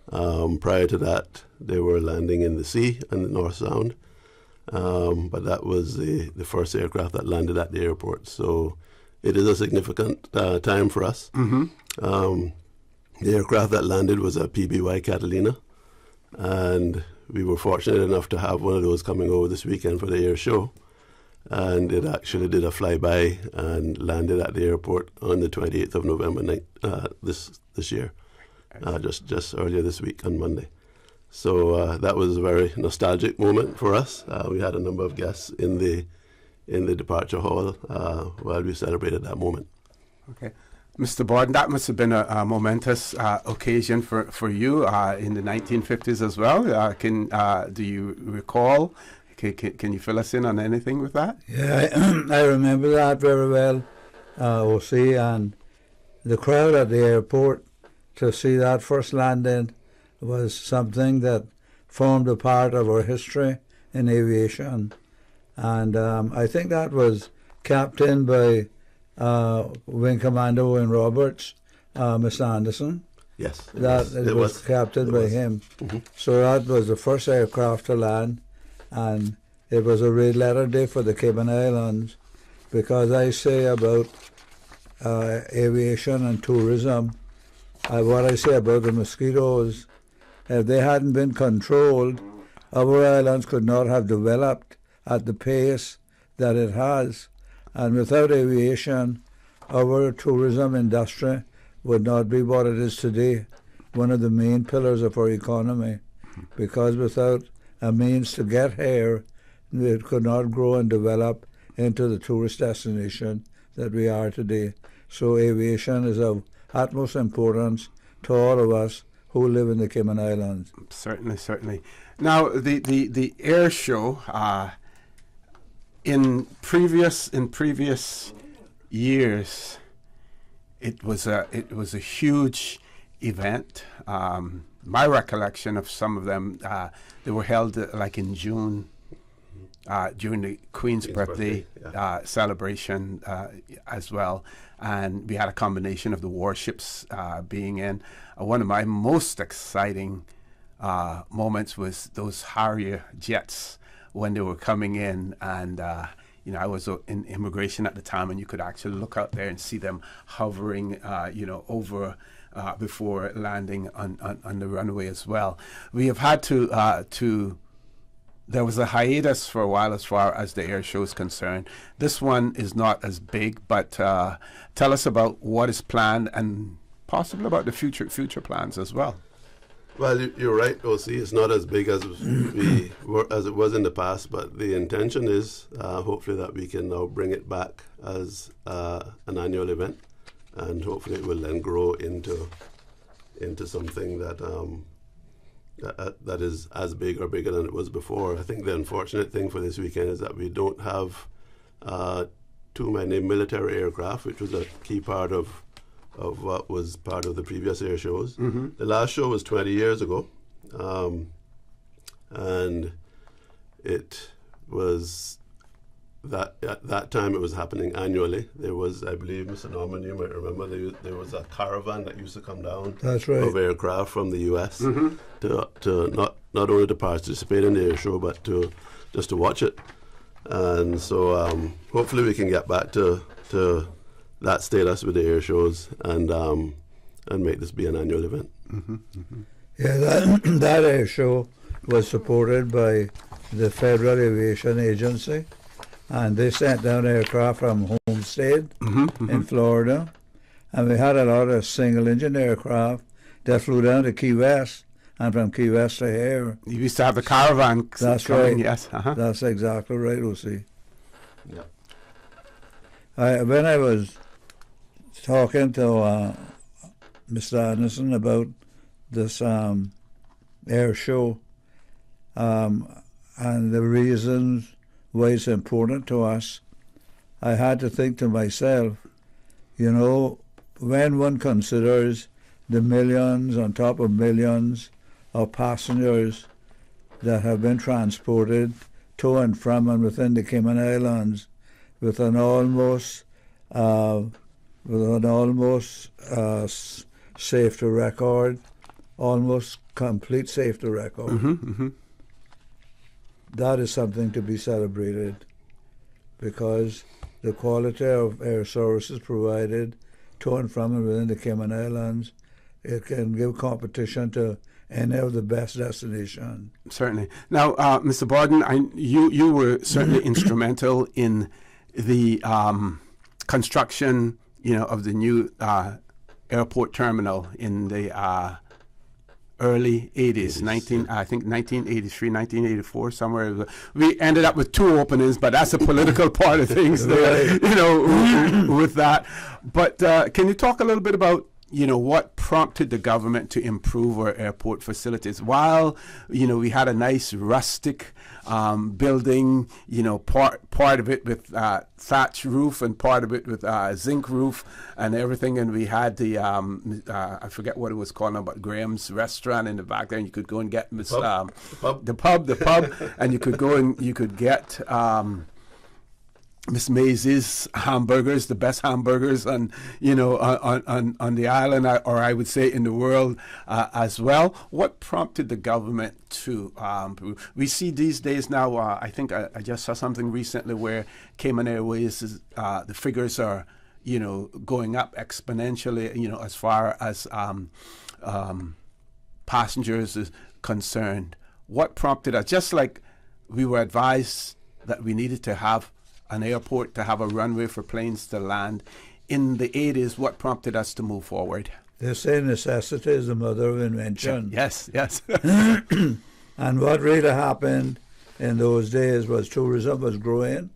Prior to that, they were landing in the sea and the North Sound, but that was the first aircraft that landed at the airport. So it is a significant time for us. Mm-hmm. The aircraft that landed was a PBY Catalina, and we were fortunate enough to have one of those coming over this weekend for the air show, and it actually did a flyby and landed at the airport on the 28th of November this year, just earlier this week on Monday. So that was a very nostalgic moment for us. We had a number of guests in the departure hall while we celebrated that moment. Okay. Mr. Borden, that must have been a momentous occasion for you in the 1950s as well. Do you recall? Can you fill us in on anything with that? Yeah, I remember that very well, OC, and the crowd at the airport to see that first landing was something that formed a part of our history in aviation. And I think that was captained by Wing Commander Wayne Roberts, Miss Anderson. Yes. That it was captained by him. So that was the first aircraft to land, and it was a red letter day for the Cayman Islands, because I say about aviation and tourism, what I say about the mosquitoes, if they hadn't been controlled, our islands could not have developed at the pace that it has. And without aviation, our tourism industry would not be what it is today, one of the main pillars of our economy, because without a means to get here, it could not grow and develop into the tourist destination that we are today. So aviation is of utmost importance to all of us who live in the Cayman Islands. Certainly, certainly. Now, the air show, in previous years, it was a huge event. My recollection of some of them, they were held like in June, during the Queen's birthday celebration as well. And we had a combination of the warships being in. One of my most exciting moments was those Harrier jets when they were coming in, and I was in immigration at the time, and you could actually look out there and see them hovering, over before landing on the runway as well. We have had to. There was a hiatus for a while as far as the air show is concerned. This one is not as big, but tell us about what is planned and possibly about the future plans as well. Well, you're right, OC. It's not as big as it was in the past, but the intention is hopefully that we can now bring it back as an annual event, and hopefully it will then grow into something that that is as big or bigger than it was before. I think the unfortunate thing for this weekend is that we don't have too many military aircraft, which was a key part of what was part of the previous air shows. The last show was 20 years ago, and it was that at that time it was happening annually. There was, I believe, Mr. Norman, you might remember, there was a caravan that used to come down. That's right. Of aircraft from the US to not only to participate in the air show, but to just to watch it. And so hopefully we can get back to that status with the air shows and make this be an annual event. Yeah, that air show was supported by the Federal Aviation Agency, and they sent down aircraft from Homestead in Florida, and we had a lot of single-engine aircraft that flew down to Key West, and from Key West to here. You used to have the caravan. That's coming, right. Yes. That's exactly right, O.C. Yeah. When I was talking to Mr. Anderson about this air show and the reasons why it's important to us, I had to think to myself, when one considers the millions on top of millions of passengers that have been transported to and from and within the Cayman Islands with an almost safety record, almost complete safety record. That is something to be celebrated, because the quality of air services provided to and from and within the Cayman Islands, it can give competition to any of the best destinations. Certainly. Now, Mr. Borden, you were certainly instrumental in the construction, of the new airport terminal in the early 80s, 1983, 1984, somewhere. We ended up with 2 openings, but that's a political part of things there, with that. But can you talk a little bit about, what prompted the government to improve our airport facilities? While, we had a nice rustic building, part of it with thatch roof and part of it with zinc roof and everything. And we had the, I forget what it was called now, but Graham's Restaurant in the back there. And you could go and get the pub, and you could go and you could get Miss Maisie's hamburgers, the best hamburgers on the island, or I would say in the world as well. What prompted the government to? We see these days now. I think I just saw something recently where Cayman Airways the figures are going up exponentially. As far as passengers is concerned. What prompted us? Just like we were advised that we needed to have an airport to have a runway for planes to land. In the 80s, what prompted us to move forward? They say necessity is the mother of invention. Yes. And what really happened in those days was tourism was growing,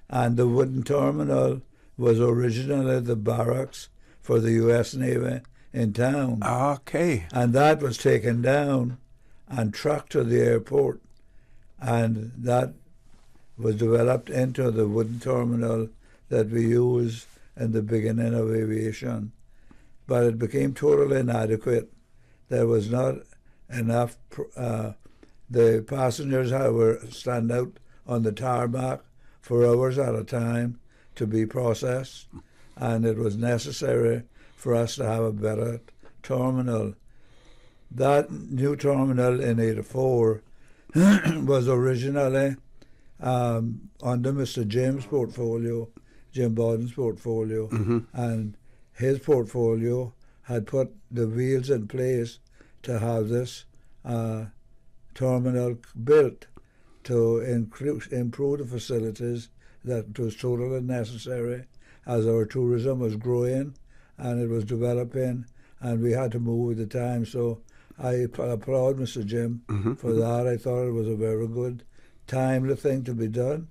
and the wooden terminal was originally the barracks for the U.S. Navy in town. Okay. And that was taken down and trucked to the airport, and that was developed into the wooden terminal that we use in the beginning of aviation. But it became totally inadequate. There was not enough. The passengers were stand out on the tarmac for hours at a time to be processed, and it was necessary for us to have a better terminal. That new terminal in 84 was originally under Mr. Jim's portfolio, Jim Bowden's portfolio, and his portfolio had put the wheels in place to have this terminal built to improve the facilities that was totally necessary as our tourism was growing and it was developing, and we had to move with the time. So I applaud Mr. Jim for that. I thought it was a very good, timely thing to be done.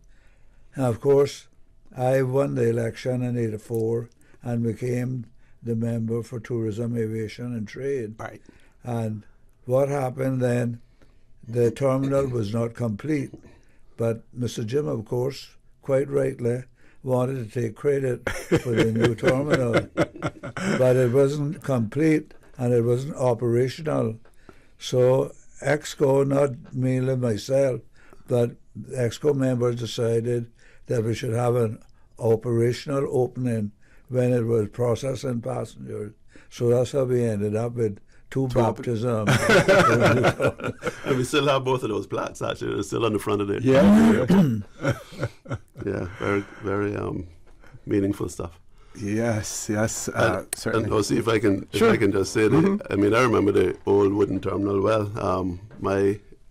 And of course, I won the election in 84 and became the member for Tourism, Aviation and Trade. Right. And what happened then, the terminal was not complete, but Mr. Jim, of course, quite rightly, wanted to take credit for the new terminal. But it wasn't complete and it wasn't operational. So EXCO, not merely myself, but EXCO members decided that we should have an operational opening when it was processing passengers. So that's how we ended up with two baptisms. And we still have both of those plaques, actually. They're still on the front of it. Yeah. Yeah, very, very meaningful stuff. Yes, certainly. And I'll see if I can just say Mm-hmm. that. I mean, I remember the old wooden terminal well.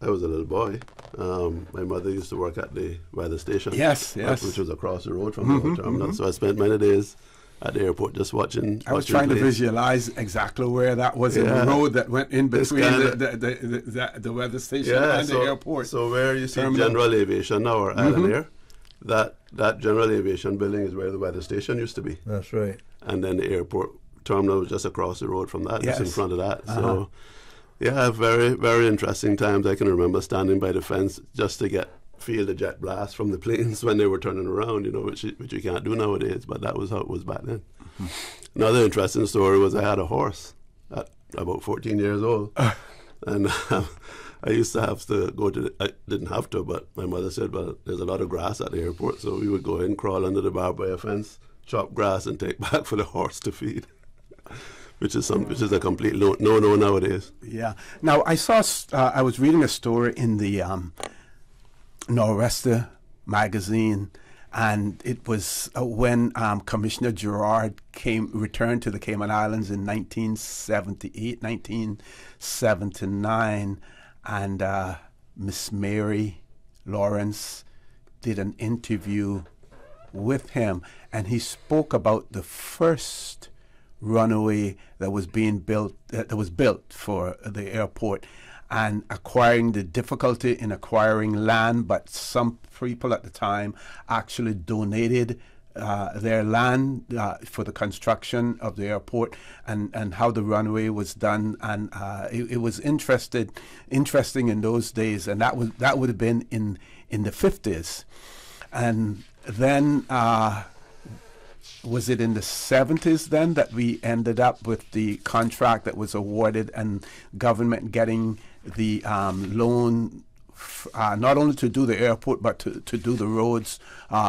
I was a little boy. My mother used to work at the weather station. Yes. Which was across the road from the old terminal. So I spent many days at the airport just watching. I was trying to visualize exactly where that was in the road that went in between the weather station and the airport. So where you see General Aviation now, or Island Air, that General Aviation building is where the weather station used to be. That's right. And then the airport terminal was just across the road from that, just in front of that. So, yeah, very, very interesting times. I can remember standing by the fence just to feel the jet blast from the planes when they were turning around, which you can't do nowadays, but that was how it was back then. Another interesting story was I had a horse at about 14 years old. And I used to have to go I didn't have to, but my mother said, well, there's a lot of grass at the airport, so we would go in, crawl under the barbed wire fence, chop grass, and take back for the horse to feed. Which is a complete no-no nowadays. Yeah. Now, I saw, I was reading a story in the Nor'wester magazine, and it was when Commissioner Gerard returned to the Cayman Islands in 1978, 1979, and Miss Mary Lawrence did an interview with him, and he spoke about the first runway that was being built, for the airport, and the difficulty in acquiring land, but some people at the time actually donated their land for the construction of the airport, and how the runway was done, and it was interesting in those days, and that would have been in the 50s, and then was it in the 70s then that we ended up with the contract that was awarded and government getting the loan not only to do the airport, but to do the roads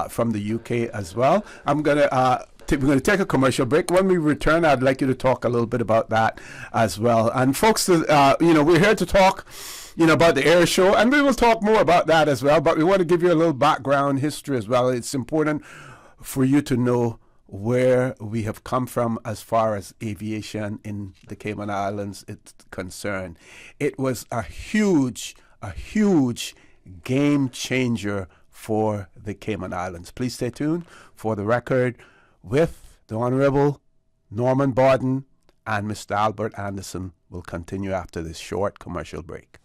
from the UK as well. I'm going to we're going to take a commercial break. When we return, I'd like you to talk a little bit about that as well. And folks, we're here to talk, about the air show, and we will talk more about that as well. But we want to give you a little background history as well. It's important for you to know where we have come from as far as aviation in the Cayman Islands is concerned. It was a huge game changer for the Cayman Islands. Please stay tuned for the record with the Honorable Norman Borden, and Mr. Albert Anderson will continue after this short commercial break.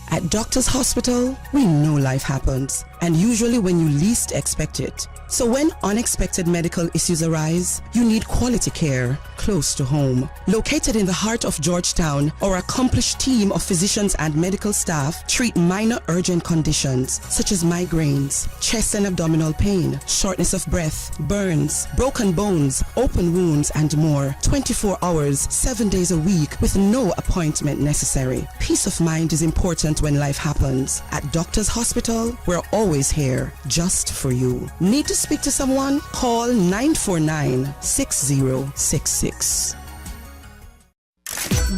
At Doctor's Hospital, we know life happens, and usually when you least expect it. So when unexpected medical issues arise, you need quality care close to home. Located in the heart of Georgetown, our accomplished team of physicians and medical staff treat minor urgent conditions such as migraines, chest and abdominal pain, shortness of breath, burns, broken bones, open wounds, and more. 24 hours, 7 days a week with no appointment necessary. Peace of mind is important when life happens. At Doctor's Hospital, we're always here just for you. Need to speak to someone? Call 949-6066.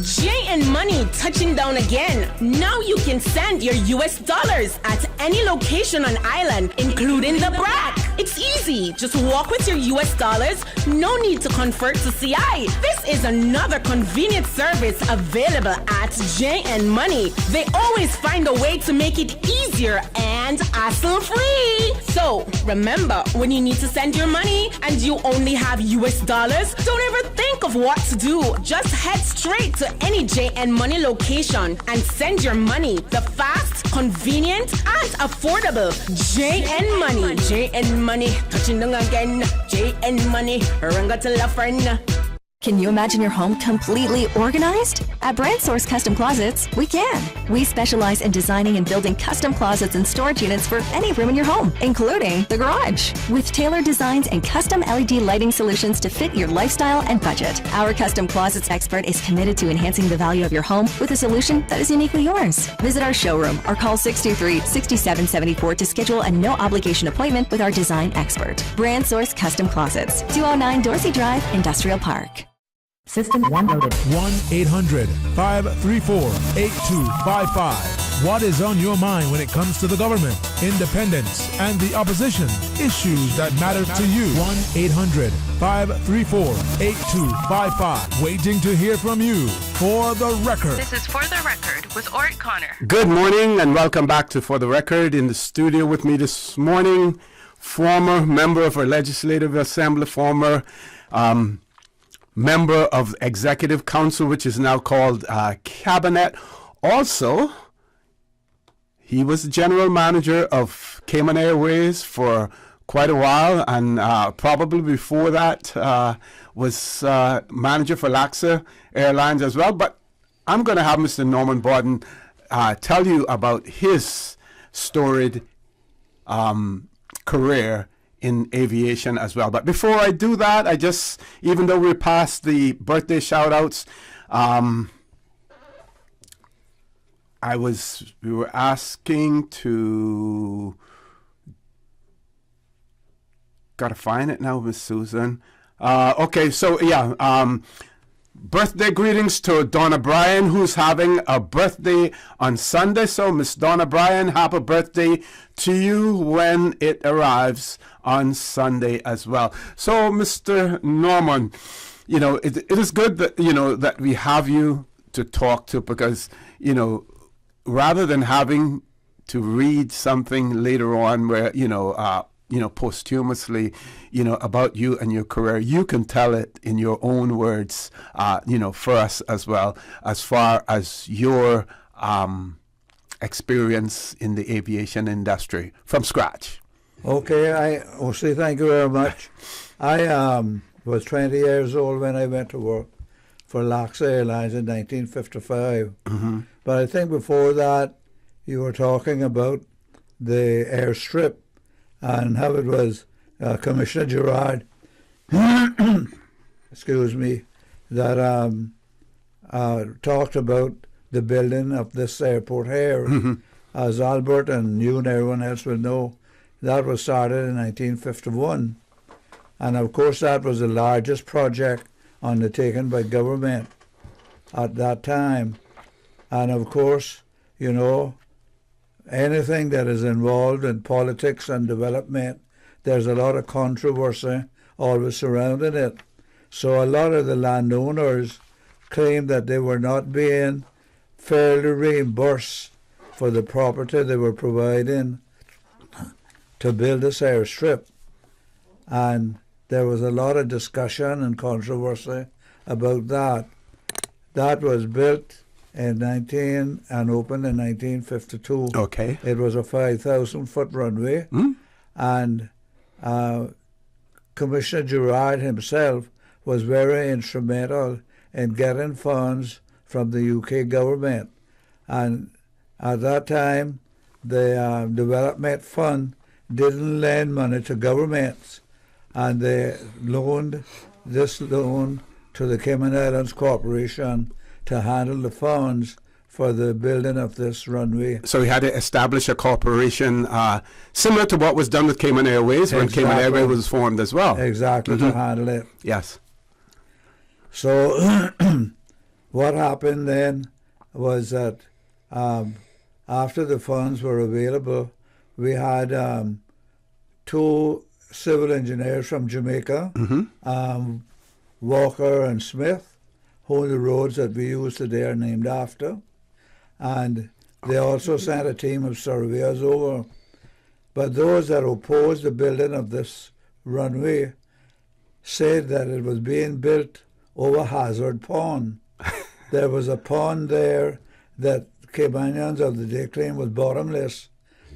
J&M Money touching down again. Now you can send your US dollars at any location on island, including the BRAC. It's easy. Just walk with your US dollars. No need to convert to CI. This is another convenient service available at J&M Money. They always find a way to make it easier and hassle-free. So remember, when you need to send your money and you only have US dollars, don't ever think of what to do. Just head straight to any J&M Money location and send your money the fast, convenient, and affordable J&M Money. J&M Money, touching down again. J&M Money, ranga to la friend. Can you imagine your home completely organized? At Brand Source Custom Closets, we can. We specialize in designing and building custom closets and storage units for any room in your home, including the garage. With tailored designs and custom LED lighting solutions to fit your lifestyle and budget. Our custom closets expert is committed to enhancing the value of your home with a solution that is uniquely yours. Visit our showroom or call 623-6774 to schedule a no-obligation appointment with our design expert. Brand Source Custom Closets, 209 Dorsey Drive, Industrial Park. System 1 loaded. 1-800-534-8255. What is on your mind when it comes to the government, independence, and the opposition? Issues that matter to you. 1-800-534-8255. Waiting to hear from you. For the Record. This is For the Record with Orrett Connor. Good morning and welcome back to For the Record. In the studio with me this morning, former member of our Legislative Assembly, former member of Executive Council, which is now called Cabinet. Also, he was the general manager of Cayman Airways for quite a while, and probably before that was manager for LAXA Airlines as well. But I'm going to have Mr. Norman Borden tell you about his storied career in aviation as well. But before I do that, even though we're past the birthday shout-outs, we were asking to, gotta find it now, Miss Susan. Okay, so yeah, birthday greetings to Donna Bryan, who's having a birthday on Sunday. So, Miss Donna Bryan, happy birthday to you when it arrives on Sunday as well. So, Mr. Norman, it is good that, that we have you to talk to, because, rather than having to read something later on where, posthumously, about you and your career, you can tell it in your own words, for us as well, as far as your experience in the aviation industry from scratch. Okay, I will say thank you very much. I was 20 years old when I went to work for LAXA Airlines in 1955. Mm-hmm. But I think before that, you were talking about the airstrip and how it was Commissioner Gerard, excuse me, that talked about the building of this airport here. Mm-hmm. as Albert and you and everyone else will know, that was started in 1951. And of course that was the largest project undertaken by government at that time. And of course, you know, anything that is involved in politics and development, there's a lot of controversy always surrounding it. So a lot of the landowners claimed that they were not being fairly reimbursed for the property they were providing to build this airstrip. And there was a lot of discussion and controversy about that. That was built in and opened in 1952. Okay. It was a 5,000-foot runway. And Commissioner Gerard himself was very instrumental in getting funds from the UK government. And at that time, the Development Fund didn't lend money to governments, and they loaned this loan to the Cayman Islands Corporation to handle the funds for the building of this runway. So he had to establish a corporation similar to what was done with Cayman Airways when Cayman Airways was formed as well. Exactly, to handle it. Yes. So what happened then was that after the funds were available, we had 2 civil engineers from Jamaica, Walker and Smith, who the roads that we use today are named after. And they also sent a team of surveyors over. But those that opposed the building of this runway said that it was being built over Hazard Pond. There was a pond there that Caymanians of the day claimed was bottomless.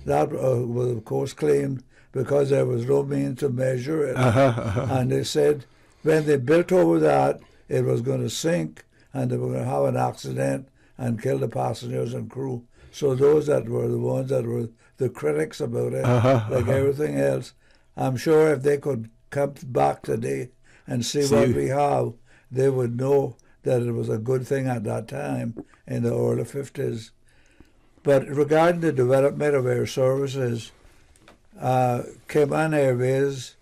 That was, of course, claimed because there was no means to measure it. And they said when they built over that, it was going to sink and they were going to have an accident and kill the passengers and crew. So those that were the ones that were the critics about it, like everything else, I'm sure if they could come back today and see what we have, they would know that it was a good thing at that time in the early 50s. But regarding the development of air services, Cayman Airways,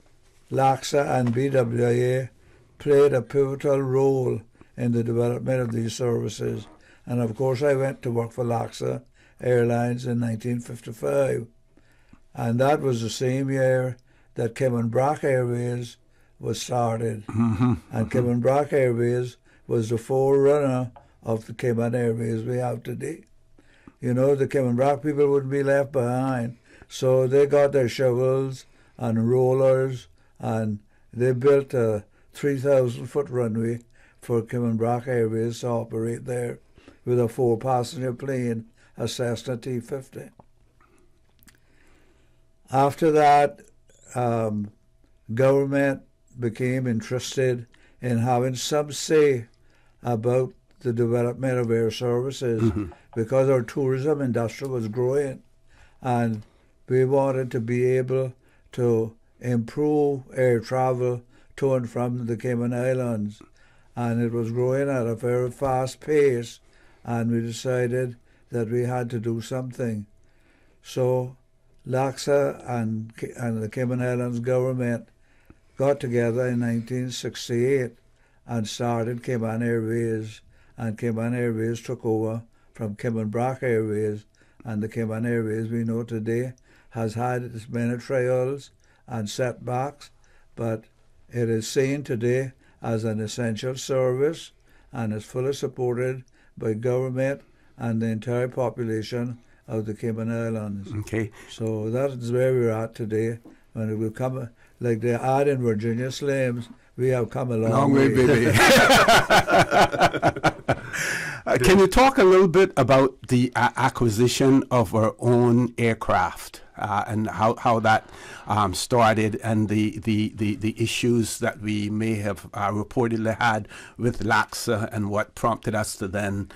LACSA and BWA played a pivotal role in the development of these services. And of course I went to work for LACSA Airlines in 1955. And that was the same year that Cayman Brac Airways was started. And Cayman Brac Airways was the forerunner of the Cayman Airways we have today. You know, the Cayman Brac people wouldn't be left behind. So they got their shovels and rollers and they built a 3,000-foot runway for Cayman Brac Airways to operate there with a 4-passenger plane, a Cessna T-50. After that, government became interested in having some say about the development of air services because our tourism industry was growing and we wanted to be able to improve air travel to and from the Cayman Islands. And it was growing at a very fast pace and we decided that we had to do something. So LACSA and the Cayman Islands government got together in 1968 and started Cayman Airways, and Cayman Airways took over from Cayman Brac Airways, and the Cayman Airways we know today has had its many trials and setbacks, but it is seen today as an essential service and is fully supported by government and the entire population of the Cayman Islands. Okay. So that is where we're at today. When it will come, like they add in Virginia Slims, we have come a long way. Baby. Can you talk a little bit about the acquisition of our own aircraft and how that started and the issues that we may have reportedly had with LACSA and what prompted us to then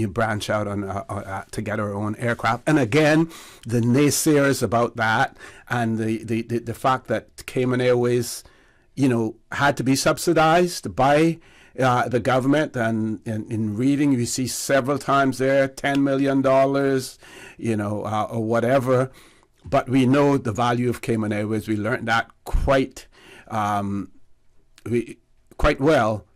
branch out on to get our own aircraft, and again the naysayers about that and the fact that Cayman Airways, had to be subsidized by the government, and in reading, you see several times there, $10 million, or whatever. But we know the value of Cayman Airways. We learned that quite well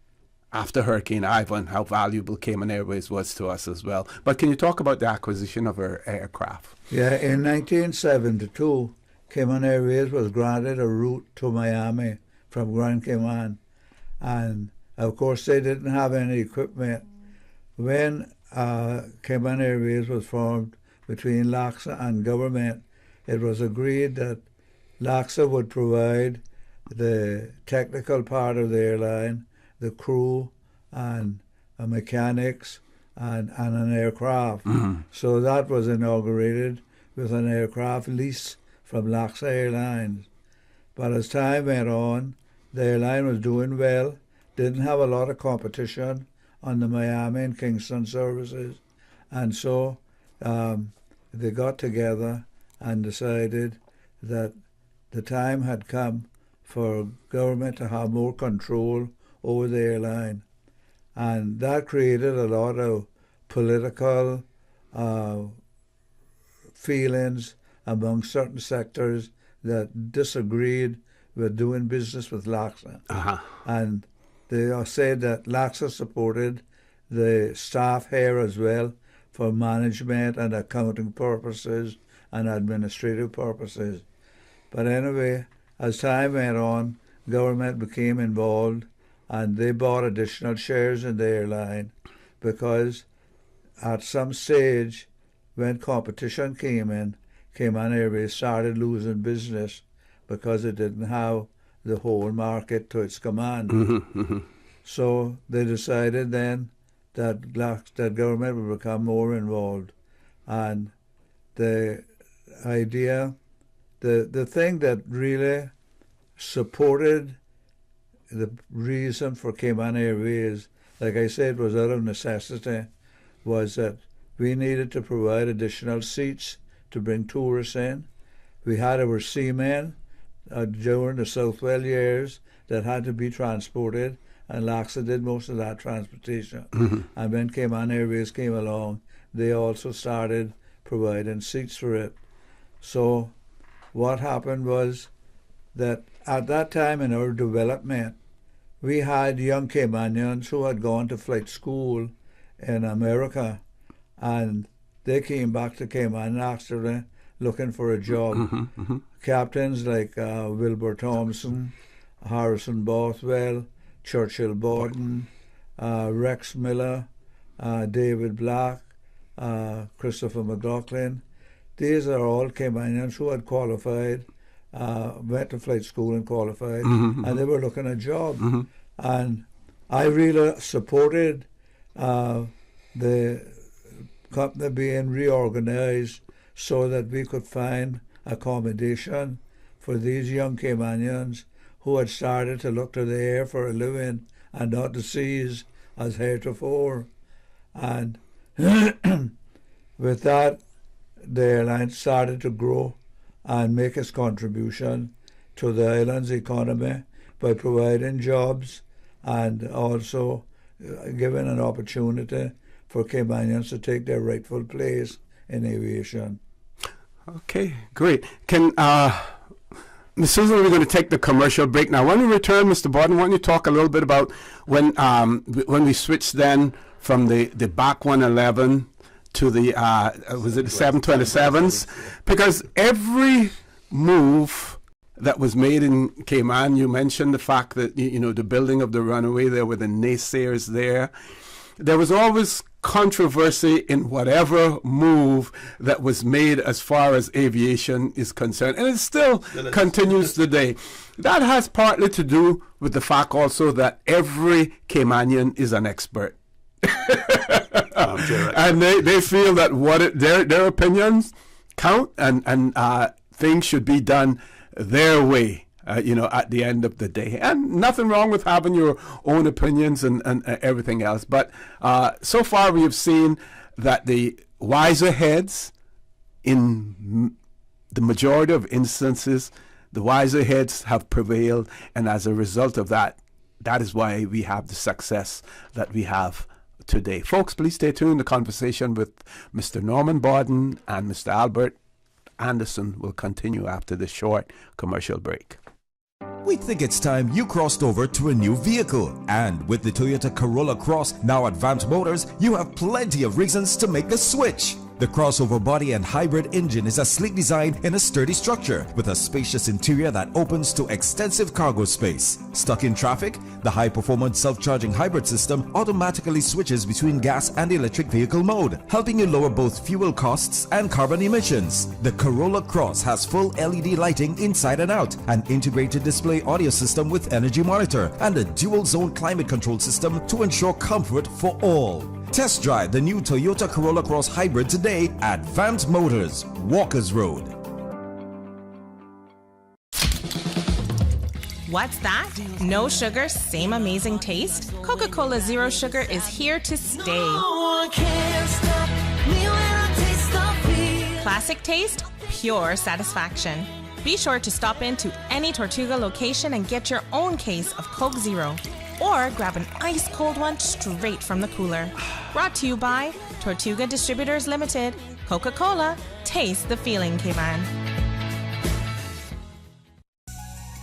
after Hurricane Ivan, how valuable Cayman Airways was to us as well. But can you talk about the acquisition of our aircraft? Yeah, in 1972, Cayman Airways was granted a route to Miami from Grand Cayman. And, of course, they didn't have any equipment. When Cayman Airways was formed between LACSA and government, it was agreed that LACSA would provide the technical part of the airline, the crew and mechanics and an aircraft. Mm-hmm. So that was inaugurated with an aircraft lease from LACSA Airlines. But as time went on, the airline was doing well, didn't have a lot of competition on the Miami and Kingston services, and so they got together and decided that the time had come for government to have more control over the airline. And that created a lot of political feelings among certain sectors that disagreed with doing business with LACSA. Uh-huh. And they said that LACSA supported the staff here as well for management and accounting purposes and administrative purposes. But anyway, as time went on, government became involved and they bought additional shares in the airline because at some stage when competition came in, Cayman Airways started losing business because it didn't have the whole market to its command. Mm-hmm, mm-hmm. So they decided then that government would become more involved. And the idea, the thing that really supported the reason for Cayman Airways, like I said, was out of necessity, was that we needed to provide additional seats to bring tourists in. We had our seamen during the Southwell years that had to be transported, and LACSA did most of that transportation. Mm-hmm. And when Cayman Airways came along, they also started providing seats for it. So what happened was that at that time in our development, we had young Caymanians who had gone to flight school in America, and they came back to Cayman actually looking for a job. Mm-hmm, mm-hmm. Captains like Wilbur Thompson, Harrison Bothwell, Churchill Borden, Rex Miller, David Black, Christopher McLaughlin. These are all Caymanians who had qualified, went to flight school and qualified, mm-hmm, and they were looking at a job. Mm-hmm. And I really supported the company being reorganized so that we could find accommodation for these young Caymanians who had started to look to the air for a living and not the seas as heretofore. And with that, the airline started to grow and make its contribution to the island's economy by providing jobs and also giving an opportunity for Caymanians to take their rightful place in aviation. Okay, great. Can Ms. Susan, we're going to take the commercial break now. When we return, Mr. Borden, why don't you talk a little bit about when we switched then from the Bach 111 to the was it the 727s? Because every move that was made in Cayman, you mentioned the fact that the building of the runway, there were the naysayers there. There was always controversy in whatever move that was made as far as aviation is concerned, and it still continues today. That has partly to do with the fact also that every Caymanian is an expert. And they feel that their opinions count, and things should be done their way, at the end of the day. And nothing wrong with having your own opinions and everything else. But so far we have seen that the wiser heads, in the majority of instances, the wiser heads have prevailed. And as a result of that, that is why we have the success that we have today. Folks, please stay tuned. The conversation with Mr. Norman Borden and Mr. Albert Anderson will continue after this short commercial break. We think it's time you crossed over to a new vehicle. And with the Toyota Corolla Cross, now at Vamp Motors, you have plenty of reasons to make the switch. The crossover body and hybrid engine is a sleek design in a sturdy structure with a spacious interior that opens to extensive cargo space. Stuck in traffic? The high-performance self-charging hybrid system automatically switches between gas and electric vehicle mode, helping you lower both fuel costs and carbon emissions. The Corolla Cross has full LED lighting inside and out, an integrated display audio system with energy monitor, and a dual-zone climate control system to ensure comfort for all. Test drive the new Toyota Corolla Cross Hybrid today at Vamp Motors, Walkers Road. What's that? No sugar, same amazing taste? Coca-Cola Zero Sugar is here to stay. Classic taste, pure satisfaction. Be sure to stop into any Tortuga location and get your own case of Coke Zero. Or grab an ice-cold one straight from the cooler. Brought to you by Tortuga Distributors Limited. Coca-Cola, taste the feeling, K-Man.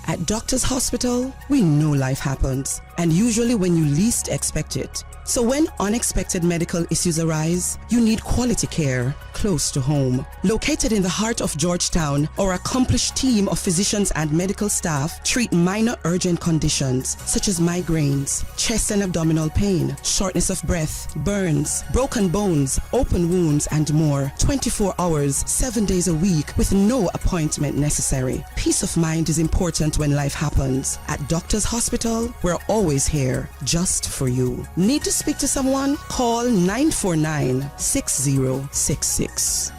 At Doctor's Hospital, we know life happens, and usually when you least expect it. So when unexpected medical issues arise, you need quality care close to home. Located in the heart of Georgetown, our accomplished team of physicians and medical staff treat minor urgent conditions such as migraines, chest and abdominal pain, shortness of breath, burns, broken bones, open wounds, and more. 24 hours, 7 days a week with no appointment necessary. Peace of mind is important when life happens. At Doctor's Hospital, we're always here just for you. Need to speak to someone? Call 949-6066.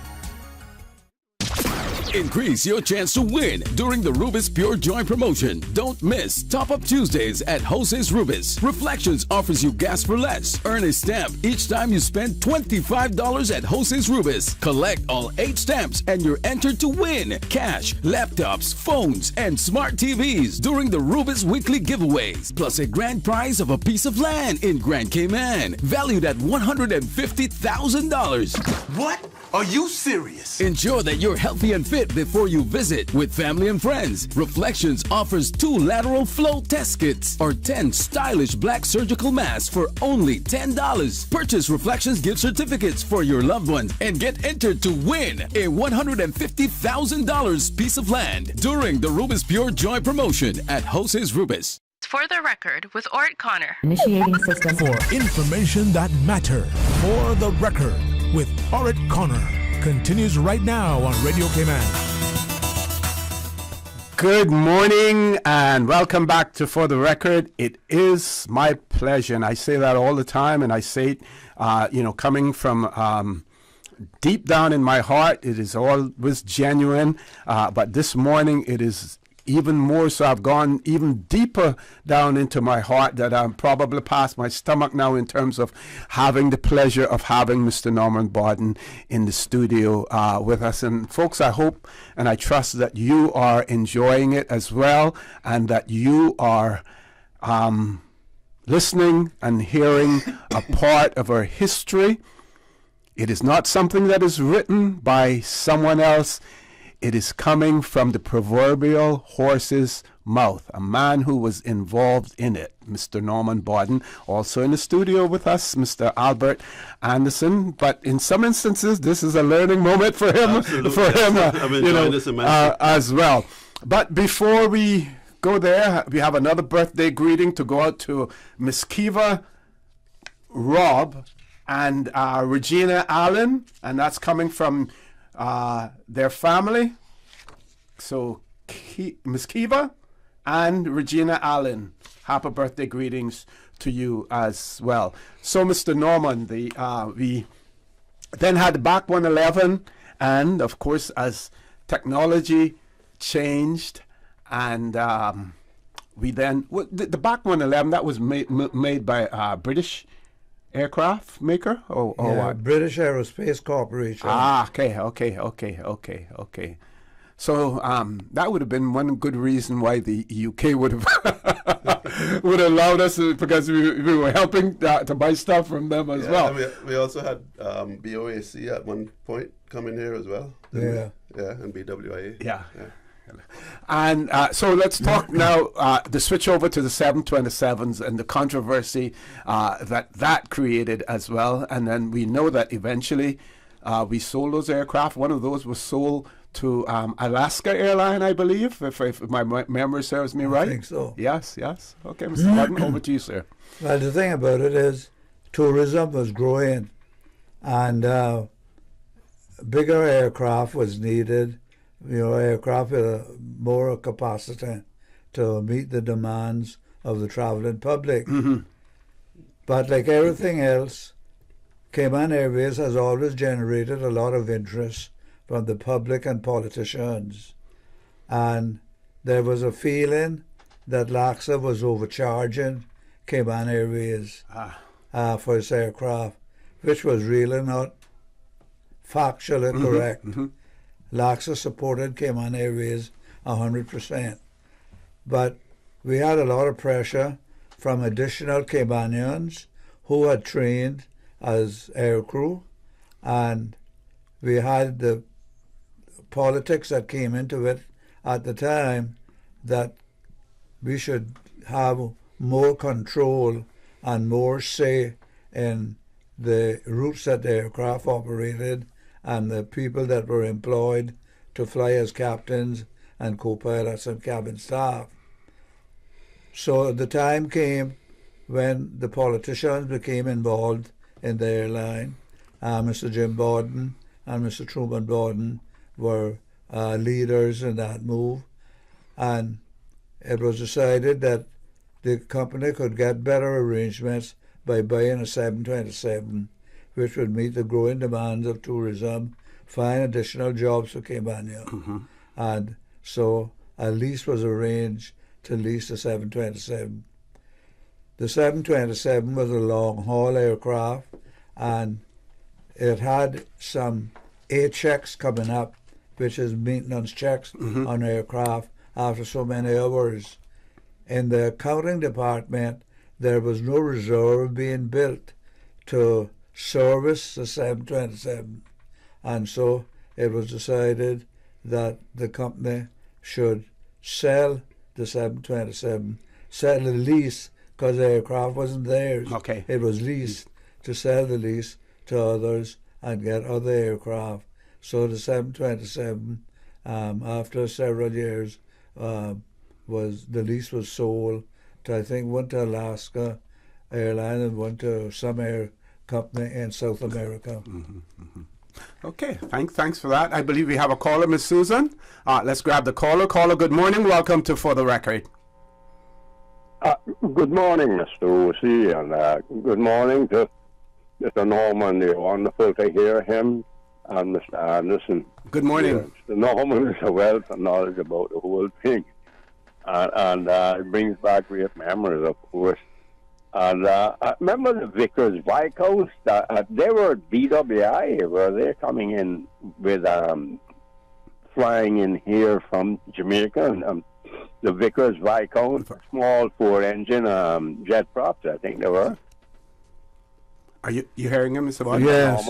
Increase your chance to win during the Rubis Pure Joy promotion. Don't miss Top Up Tuesdays at Jose's Rubis. Reflections offers you gas for less. Earn a stamp each time you spend $25 at Jose's Rubis. Collect all 8 stamps and you're entered to win cash, laptops, phones, and smart TVs during the Rubis weekly giveaways. Plus a grand prize of a piece of land in Grand Cayman, valued at $150,000. What? Are you serious? Ensure that you're healthy and fit before you visit with family and friends. Reflections offers 2 lateral flow test kits or 10 stylish black surgical masks for only $10. Purchase Reflections gift certificates for your loved ones and get entered to win a $150,000 piece of land during the Rubis Pure Joy promotion at Jose's Rubis. For the record, with Orrett Connor. Initiating system. For information that matter. For the record, with Orrett Connor. Continues right now on Radio Cayman. Good morning and welcome back to For the Record. It is my pleasure, and I say that all the time, and I say it, coming from deep down in my heart. It is always genuine, but this morning it is even more so. I've gone even deeper down into my heart that I'm probably past my stomach now in terms of having the pleasure of having Mr. Norman Borden in the studio with us. And folks, I hope and I trust that you are enjoying it as well, and that you are listening and hearing a part of our history. It is not something that is written by someone else. It is coming from the proverbial horse's mouth, a man who was involved in it, Mr. Norman Borden. Also in the studio with us, Mr. Albert Anderson. But in some instances, this is a learning moment for him, as well. But before we go there, we have another birthday greeting to go out to Miss Kiva Robb and Regina Allen, and that's coming from their family. So Miss Kiva and Regina Allen, happy birthday greetings to you as well. So Mr. Norman, we then had the Back 111, and of course as technology changed, and we then the Back 111 that was made by British aircraft maker or what? British Aerospace Corporation. Okay. So that would have been one good reason why the UK would have would have allowed us because we were helping to buy stuff from them as well. We also had BOAC at one point come in here as well. Yeah. Yeah, and BWIA. Yeah. And so let's talk now, the switch over to the 727s and the controversy that created as well. And then we know that eventually we sold those aircraft. One of those was sold to Alaska Airline, I believe, if my memory serves me right. I think so. Yes. Okay, Mr. Martin, over to you, sir. Well, the thing about it is tourism was growing and bigger aircraft was needed, aircraft with more capacity to meet the demands of the traveling public. Mm-hmm. But like everything else, Cayman Airways has always generated a lot of interest from the public and politicians. And there was a feeling that LACSA was overcharging Cayman Airways for its aircraft, which was really not factually correct. Mm-hmm. LACSA supported Cayman Airways 100%. But we had a lot of pressure from additional Caymanians who had trained as aircrew, and we had the politics that came into it at the time that we should have more control and more say in the routes that the aircraft operated and the people that were employed to fly as captains and co-pilots and cabin staff. So the time came when the politicians became involved in the airline. Mr. Jim Borden and Mr. Truman Borden were leaders in that move, and it was decided that the company could get better arrangements by buying a 727, which would meet the growing demands of tourism, find additional jobs for Caymanians. Mm-hmm. And so a lease was arranged to lease the 727. The 727 was a long-haul aircraft, and it had some A checks coming up, which is maintenance checks on aircraft after so many hours. In the accounting department, there was no reserve being built to service the 727. And so it was decided that the company should sell the 727, sell the lease, because the aircraft wasn't theirs. Okay. It was leased, to sell the lease to others and get other aircraft. So the 727, after several years, the lease was sold to, I think, one to Alaska Airline and one to some air company in South America. Mm-hmm, mm-hmm. Okay, thanks for that. I believe we have a caller, Miss Susan. Let's grab the caller. Caller, good morning. Welcome to For the Record. Good morning, Mr. O.C., and good morning to Mr. Norman. It's wonderful to hear him, and Mr. Anderson. Good morning. Mr. Norman is a wealth of knowledge about the whole thing, and it brings back great memories, of course. And I remember the Vickers Viscounts, they were at BWI, were they coming in with flying in here from Jamaica, and the Vickers Viscount, small 4-engine jet props, I think they were. Are you hearing him, Mr. Bond? Yes.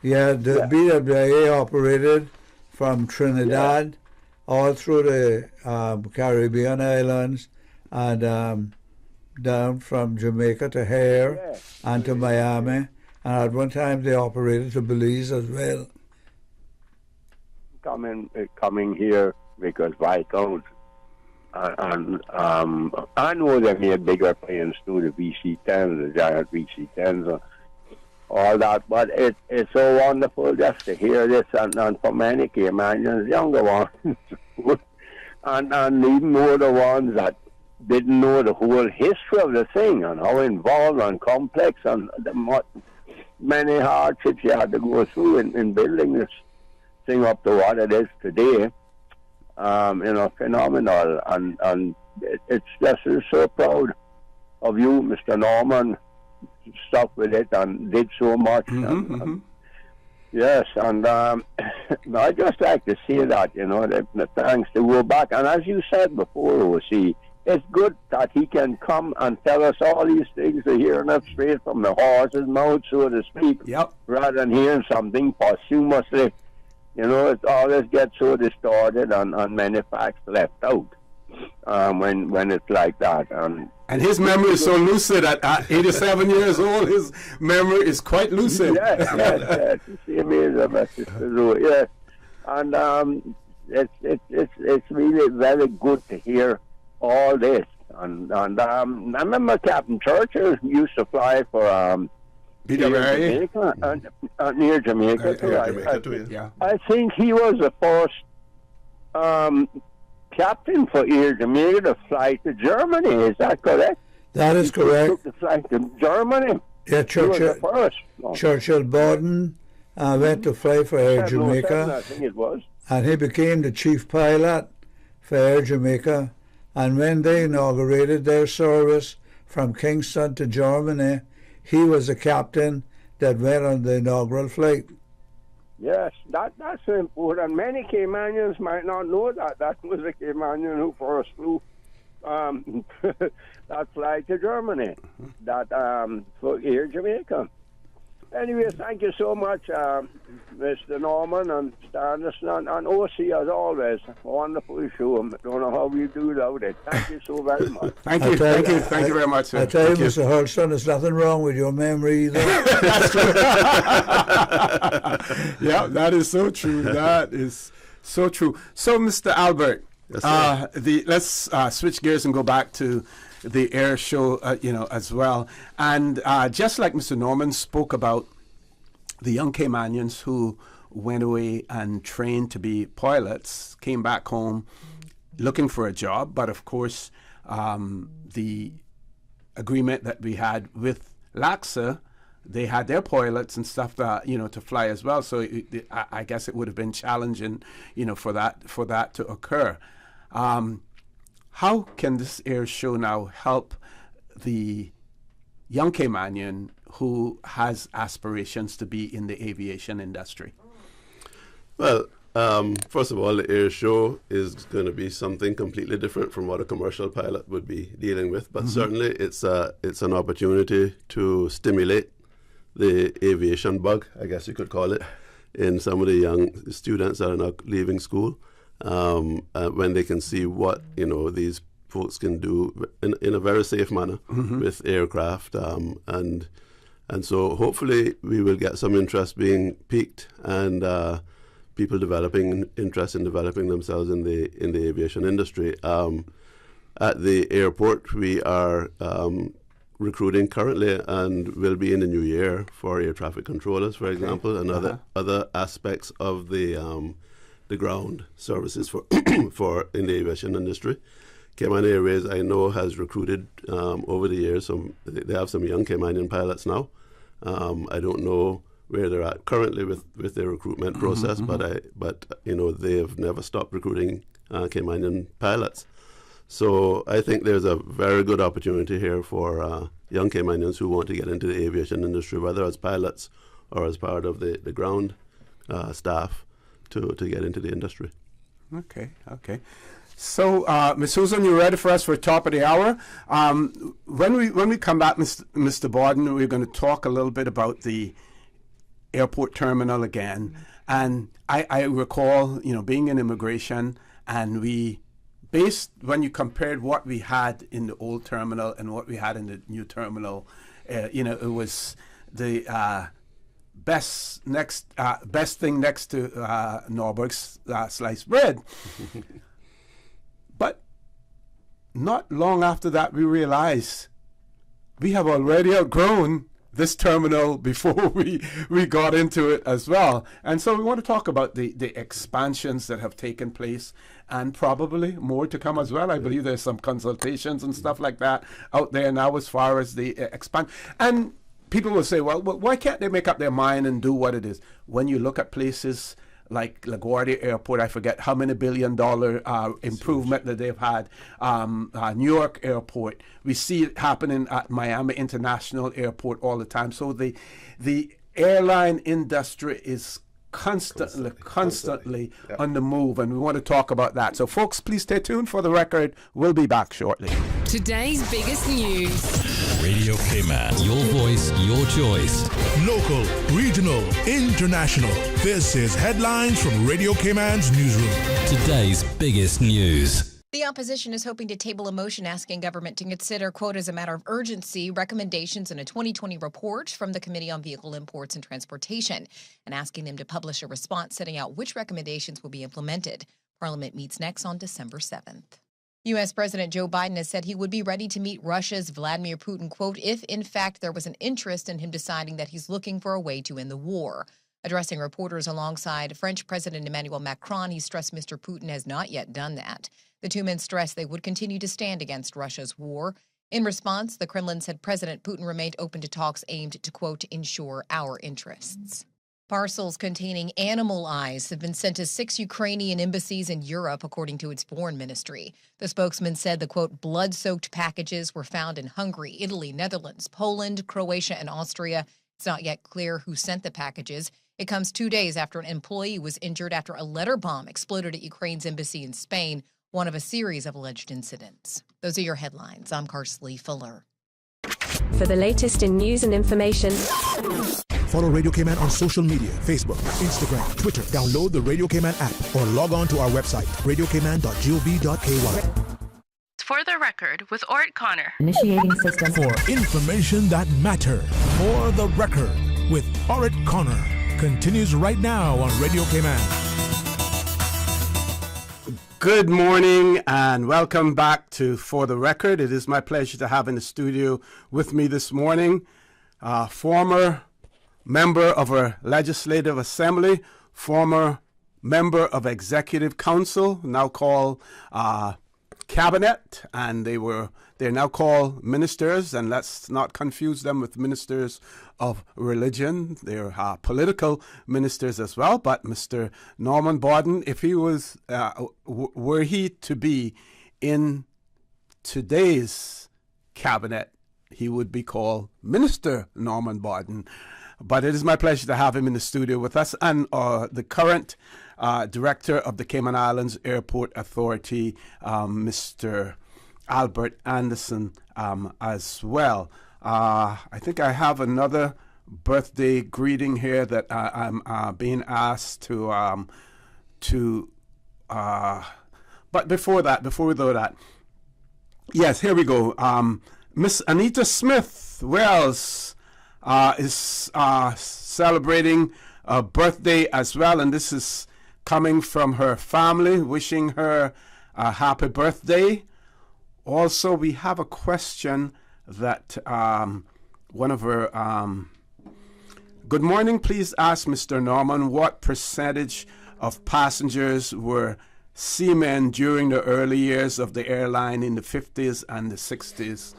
Yeah, the BWI operated from Trinidad all through the Caribbean islands and down from Jamaica to Hare and to Miami. And at one time they operated to Belize as well. Coming here because Viscount. And I know they made bigger planes too, the VC-10s, the giant VC-10s, all that. But it's so wonderful just to hear this, and for many Caymanians, younger ones, and even more the ones that didn't know the whole history of the thing and how involved and complex and many hardships you had to go through in building this thing up to what it is today. Phenomenal, and it's just so proud of you, Mr. Norman, stuck with it and did so much. Yes, and I just like to see that, that thanks to go back. And as you said before, O.C., it's good that he can come and tell us all these things, to hearing it straight from the horse's mouth, so to speak, rather than hearing something posthumously. It always gets so distorted and many facts left out when it's like that. And his memory is so lucid at 87 years old. His memory is quite lucid. Yes. Same age of us, yes. And it's really very good to hear all this. And I remember Captain Churchill used to fly for Jamaica, near Jamaica too. I think he was the first captain for Air Jamaica to fly to Germany. Is that correct? That is correct. Took the flight to Germany. Yeah, Churchill Borden went to fly for Air Jamaica. I think it was. And he became the chief pilot for Air Jamaica. And when they inaugurated their service from Kingston to Germany, he was the captain that went on the inaugural flight. Yes, that's important. Many Caymanians might not know that. That was the Caymanian who first flew that flight to Germany, for Air Jamaica. Anyway, thank you so much, Mr. Norman and Standerson and O.C. as always. Wonderful show. I don't know how we do without it. Thank you so very much. Thank you very much, sir. I tell you, Mr. Hurlstone, there's nothing wrong with your memory either. That's true. Yeah, that is so true. That is so true. So, Mr. Albert, let's switch gears and go back to the air show, as well. And just like Mr. Norman spoke about the young Caymanians who went away and trained to be pilots, came back home looking for a job. But of course, the agreement that we had with LACSA, they had their pilots and stuff, to fly as well. So I guess it would have been challenging, for that to occur. How can this air show now help the young Caymanian who has aspirations to be in the aviation industry? Well, first of all, the air show is going to be something completely different from what a commercial pilot would be dealing with. But certainly, it's an opportunity to stimulate the aviation bug, I guess you could call it, in some of the young students that are now leaving school. When they can see what these folks can do in a very safe manner with aircraft, and so hopefully we will get some interest being piqued and people developing interest in developing themselves in the aviation industry. At the airport, we are recruiting currently and will be in the new year for air traffic controllers, for example, and other aspects of the ground services for in the aviation industry. Cayman Airways, I know, has recruited over the years. They have some young Caymanian pilots now. I don't know where they're at currently with their recruitment process, but they have never stopped recruiting Caymanian pilots. So I think there's a very good opportunity here for young Caymanians who want to get into the aviation industry, whether as pilots or as part of the ground staff, to get into the industry. Okay. So, Ms. Susan, you ready for us for top of the hour? When we come back, Mr. Borden, we're going to talk a little bit about the airport terminal again. And I recall, being in immigration, and when you compared what we had in the old terminal and what we had in the new terminal, it was the best thing next to Norberg's sliced bread. But not long after that, we realized we have already outgrown this terminal before we got into it as well. And so we want to talk about the expansions that have taken place, and probably more to come as well. I believe there's some consultations and stuff like that out there now as far as the expand. And people will say, well, why can't they make up their mind and do what it is? When you look at places like LaGuardia Airport, I forget how many $1 billion improvement that they've had. New York Airport, we see it happening at Miami International Airport all the time. So the airline industry is constantly on the move, and we want to talk about that. So, folks, please stay tuned. For the record, we'll be back shortly. Today's biggest news. Radio Cayman, your voice, your choice. Local, regional, international. This is Headlines from Radio Cayman's newsroom. Today's biggest news. The opposition is hoping to table a motion asking government to consider, quote, as a matter of urgency, recommendations in a 2020 report from the Committee on Vehicle Imports and Transportation, and asking them to publish a response setting out which recommendations will be implemented. Parliament meets next on December 7th. U.S. President Joe Biden has said he would be ready to meet Russia's Vladimir Putin, quote, if in fact there was an interest in him deciding that he's looking for a way to end the war. Addressing reporters alongside French President Emmanuel Macron, he stressed Mr. Putin has not yet done that. The two men stressed they would continue to stand against Russia's war. In response, the Kremlin said President Putin remained open to talks aimed to, quote, ensure our interests. Parcels containing animal eyes have been sent to 6 Ukrainian embassies in Europe, according to its foreign ministry. The spokesman said the, quote, blood-soaked packages were found in Hungary, Italy, Netherlands, Poland, Croatia, and Austria. It's not yet clear who sent the packages. It comes 2 days after an employee was injured after a letter bomb exploded at Ukraine's embassy in Spain, one of a series of alleged incidents. Those are your headlines. I'm Karsley Fuller. For the latest in news and information, follow Radio Cayman on social media, Facebook, Instagram, Twitter. Download the Radio Cayman app or log on to our website, radiocayman.gov.ky. For the record, with Orrett Connor. Initiating system. For information that matters. For the record, with Orrett Connor. Continues right now on Radio Cayman. Good morning and welcome back to For the Record. It is my pleasure to have in the studio with me this morning former member of our Legislative Assembly, former member of Executive Council, now called Cabinet, and they're now called ministers, and let's not confuse them with ministers of religion. They're political ministers as well. But Mr. Norman Borden, if he was, were he to be in today's cabinet, he would be called Minister Norman Borden. But it is my pleasure to have him in the studio with us, and the current director of the Cayman Islands Airport Authority, Mr. Albert Anderson, as well. I think I have another birthday greeting here that I'm being asked to. But before we do that, yes, here we go. Miss Anita Smith Wells is celebrating a birthday as well, and this is coming from her family, wishing her a happy birthday. Also, we have a question that one of her... Good morning. Please ask Mr. Norman what percentage of passengers were seamen during the early years of the airline in the 50s and the 60s.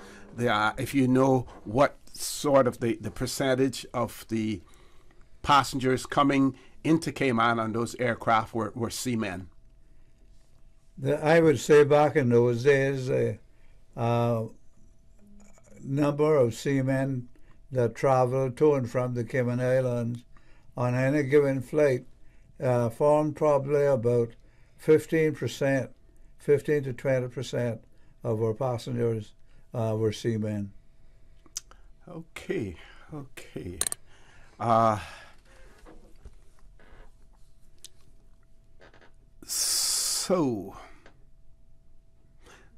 If you know what sort of the percentage of the passengers coming into Cayman on those aircraft were seamen. I would say back in those days, number of seamen that traveled to and from the Cayman Islands on any given flight formed probably about 15%, 15 to 20% of our passengers were seamen. Okay. So,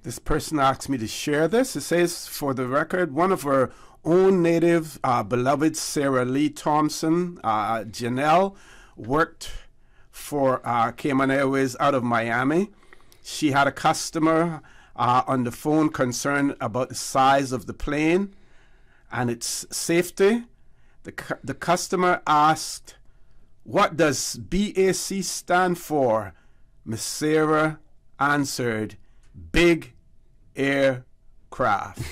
this person asked me to share this. It says, for the record, one of our own native beloved Sarah Lee Thompson, Janelle, worked for Cayman Airways out of Miami. She had a customer on the phone concerned about the size of the plane and its safety. The customer asked, what does BAC stand for? Miss Sarah answered, Big Aircraft.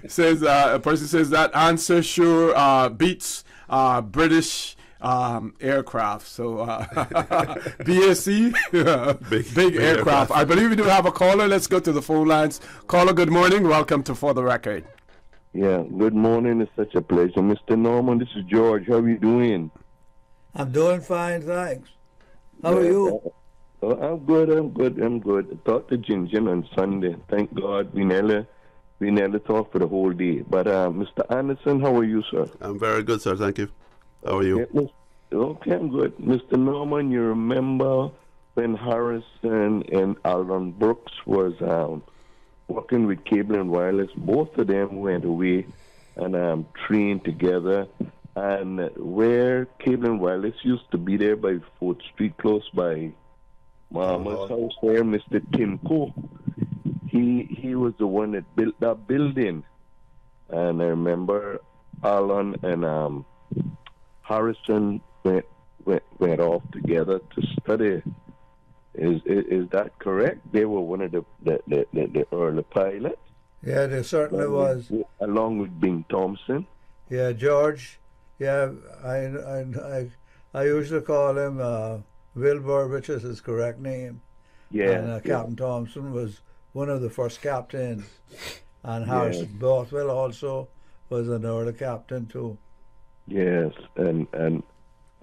Says a person says that answer sure beats British aircraft. So BAC, big aircraft. I believe we do have a caller. Let's go to the phone lines. Caller, good morning. Welcome to For the Record. Yeah, good morning. It's such a pleasure. Mr. Norman, this is George. How are you doing? I'm doing fine, thanks. How are you? I'm good. I talked to Ginger on Sunday. Thank God we nearly talked for the whole day. But Mr. Anderson, how are you, sir? I'm very good, sir. Thank you. How are you? Okay, I'm good. Mr. Norman, you remember when Harrison and Alden Brooks was working with Cable and Wireless? Both of them went away and trained together. And where Cable and Wireless used to be there by 4th Street, close by Mama's house there, Mr. Timko, he was the one that built that building. And I remember Alan and Harrison went off together to study. Is that correct? They were one of the early pilots. Yeah, they certainly was. Along with Bing Thompson. Yeah, George. Yeah, I usually call him Wilbur, which is his correct name. Yeah. And Captain Thompson was one of the first captains, and Harrison Bothwell also was an early captain too. Yes, and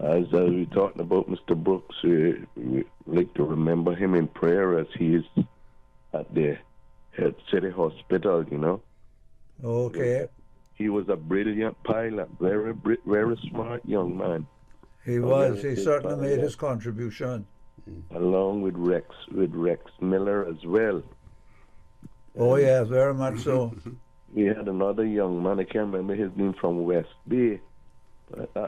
as we're talking about Mr. Brooks, we like to remember him in prayer as he is at the Head City Hospital, you know. Okay. He was a brilliant pilot, very smart young man. He was. He certainly made his contribution. Along with Rex Miller as well. Oh yeah, very much so. We had another young man, I can't remember his name, from West Bay.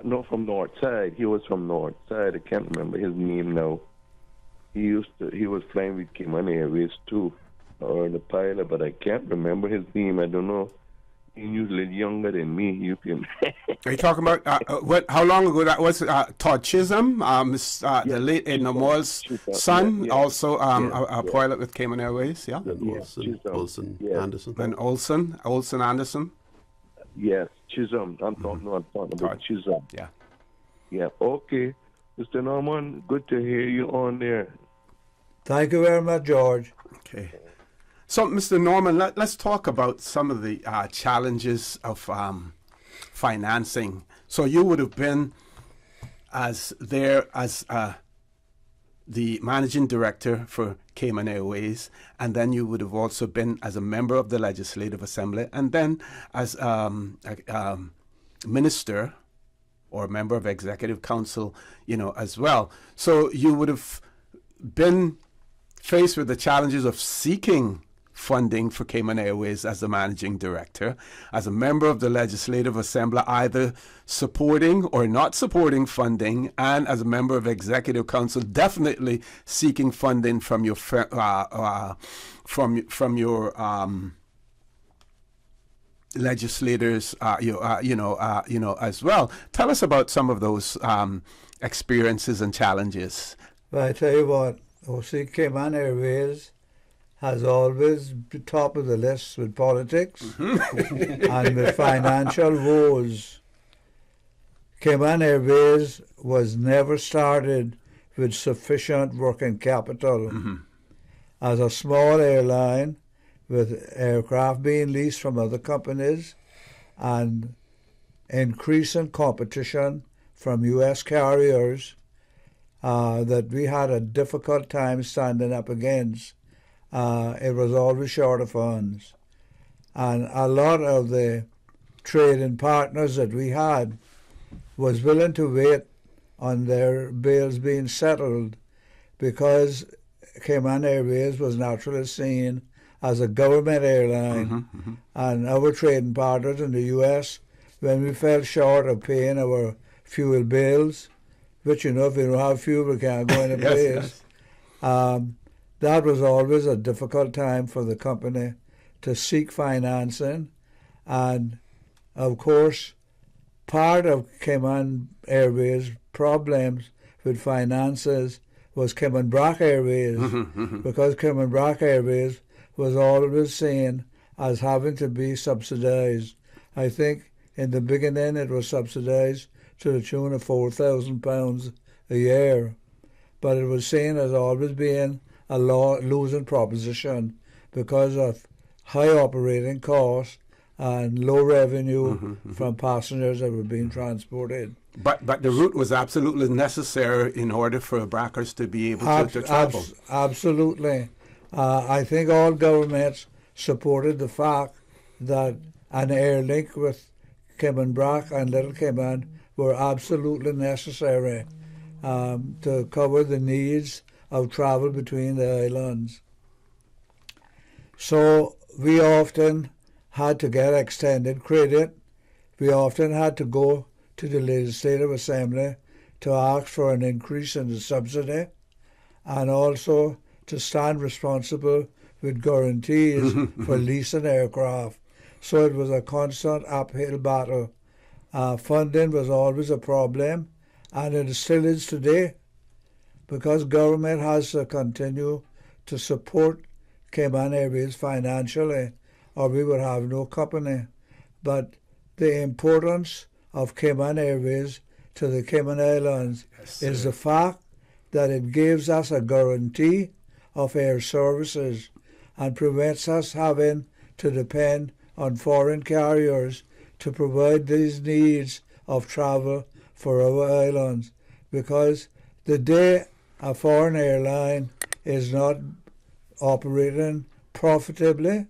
No, from North Side. He was from North Side. I can't remember his name now. He was flying with Cayman Airways too, or the pilot, but I can't remember his name. I don't know. He's usually younger than me. You can. Are you talking about what? How long ago that was? Todd Chisholm, the late Edna Moore's son, also a pilot with Cayman Airways. Yeah. And Olson Anderson. And Olson Anderson. Yes, Chisholm. I'm talking about Chisholm. Yeah. Yeah. Okay, Mr. Norman. Good to hear you on there. Thank you very much, George. Okay. So, Mr. Norman, let's talk about some of the challenges of financing. So you would have been as the managing director for Cayman Airways, and then you would have also been as a member of the Legislative Assembly, and then as a minister or member of Executive Council, as well. So you would have been faced with the challenges of seeking funding for Cayman Airways as the managing director, as a member of the Legislative Assembly, either supporting or not supporting funding, and as a member of Executive Council, definitely seeking funding from your legislators, as well. Tell us about some of those experiences and challenges. Well, I tell you what, Cayman Airways has always been top of the list with politics and with financial woes. Cayman Airways was never started with sufficient working capital. As a small airline with aircraft being leased from other companies and increasing competition from U.S. carriers that we had a difficult time standing up against. It was always short of funds. And a lot of the trading partners that we had was willing to wait on their bills being settled because Cayman Airways was naturally seen as a government airline. And our trading partners in the U.S., when we fell short of paying our fuel bills, which, if we don't have fuel, we can't go any place. That was always a difficult time for the company to seek financing. And, of course, part of Cayman Airways' problems with finances was Cayman Brac Airways, because Cayman Brac Airways was always seen as having to be subsidized. I think in the beginning it was subsidized to the tune of £4,000 a year, but it was seen as always being a losing proposition because of high operating costs and low revenue from passengers that were being transported. But the route was absolutely necessary in order for Brackers to be able to travel. Absolutely. I think all governments supported the fact that an air link with Caymanbrac and Little Cayman were absolutely necessary to cover the needs of travel between the islands. So we often had to get extended credit. We often had to go to the Legislative Assembly to ask for an increase in the subsidy and also to stand responsible with guarantees for leasing aircraft. So it was a constant uphill battle. Funding was always a problem, and it still is today, because government has to continue to support Cayman Airways financially, or we would have no company. But the importance of Cayman Airways to the Cayman Islands is the fact that it gives us a guarantee of air services and prevents us having to depend on foreign carriers to provide these needs of travel for our islands. Because the day a foreign airline is not operating profitably,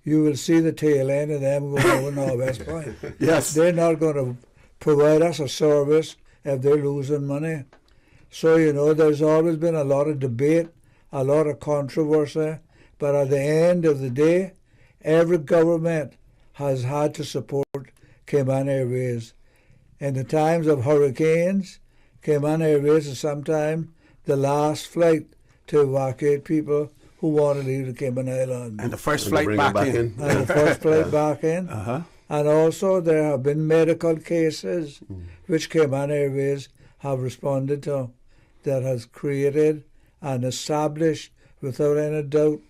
you will see the tail end of them going over Northwest Point. Yes. They're not going to provide us a service if they're losing money. So, there's always been a lot of debate, a lot of controversy, but at the end of the day, every government has had to support Cayman Airways. In the times of hurricanes, Cayman Airways is sometimes the last flight to evacuate people who want to leave the Cayman Islands. And the first flight back in. And the first flight back in. And also there have been medical cases which Cayman Airways have responded to that has created and established without any doubt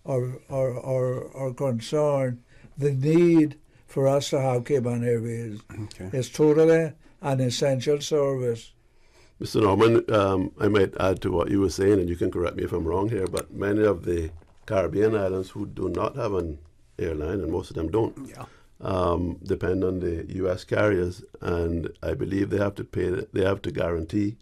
or concern the need for us to have Cayman Airways. It's totally an essential service. Mr. Norman, I might add to what you were saying, and you can correct me if I'm wrong here, but many of the Caribbean islands who do not have an airline, and most of them don't, depend on the U.S. carriers, and I believe they have to guarantee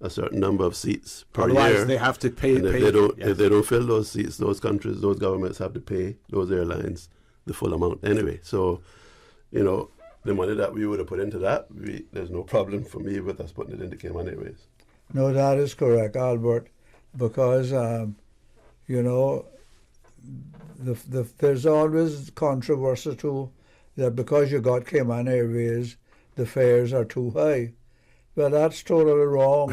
a certain number of seats per Otherwise year. They have to pay. And if they don't fill those seats, those countries, those governments have to pay those airlines the full amount anyway. So, the money that we would have put into that, there's no problem for me with us putting it into Cayman Airways. No, that is correct, Albert, because, there's always controversy too, that because you got Cayman Airways, the fares are too high. Well, that's totally wrong,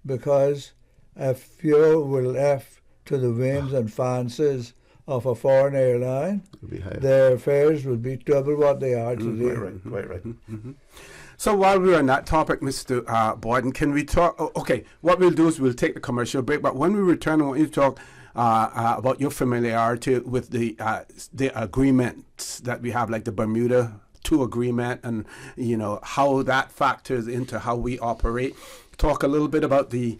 because if you were left to the whims and fancies of a foreign airline, their fares would be double what they are today. Quite right. So while we're on that topic, Mr. Borden, can we talk? Okay, what we'll do is we'll take the commercial break, but when we return, I want you to talk about your familiarity with the agreements that we have, like the Bermuda II agreement, and how that factors into how we operate. Talk a little bit about the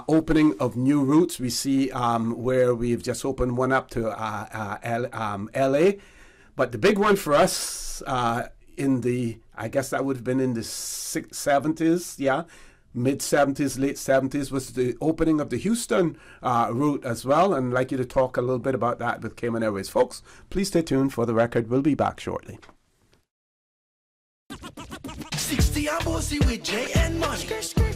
opening of new routes. We see where we've just opened one up to LA, but the big one for us I guess that would have been in the 70s, mid-70s, late 70s, was the opening of the Houston route as well, and I'd like you to talk a little bit about that with Cayman Airways. Folks, please stay tuned for the record. We'll be back shortly. 60 and bossy with J and money.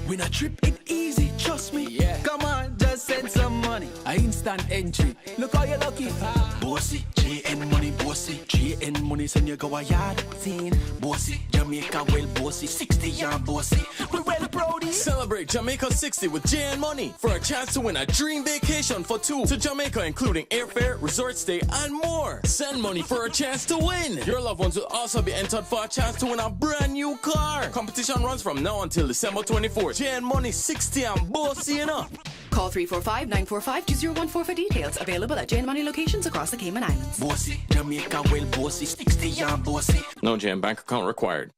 When a trip it easy, trust me. Yeah. Come on, just send some money. A instant entry. Look how you lucky. Bossy, J and money, bossy. J and money, send you go a yard. Scene, bossy. Jamaica well bossy. 60 and bossy. We well proudy. Celebrate Jamaica 60 with J and money for a chance to win a dream vacation for two to Jamaica, including airfare, resort stay, and more. Send money for a chance to win. Your loved ones will also be entered for a chance to win a brand new car. Competition runs from now until December 24th. J and money 60 and bossy enough. Call 345-945-2014 for details. Available at J and Money locations across the Cayman Islands. Bossy, Jamaica well bossy. 60 and bossy. No J&M bank account required.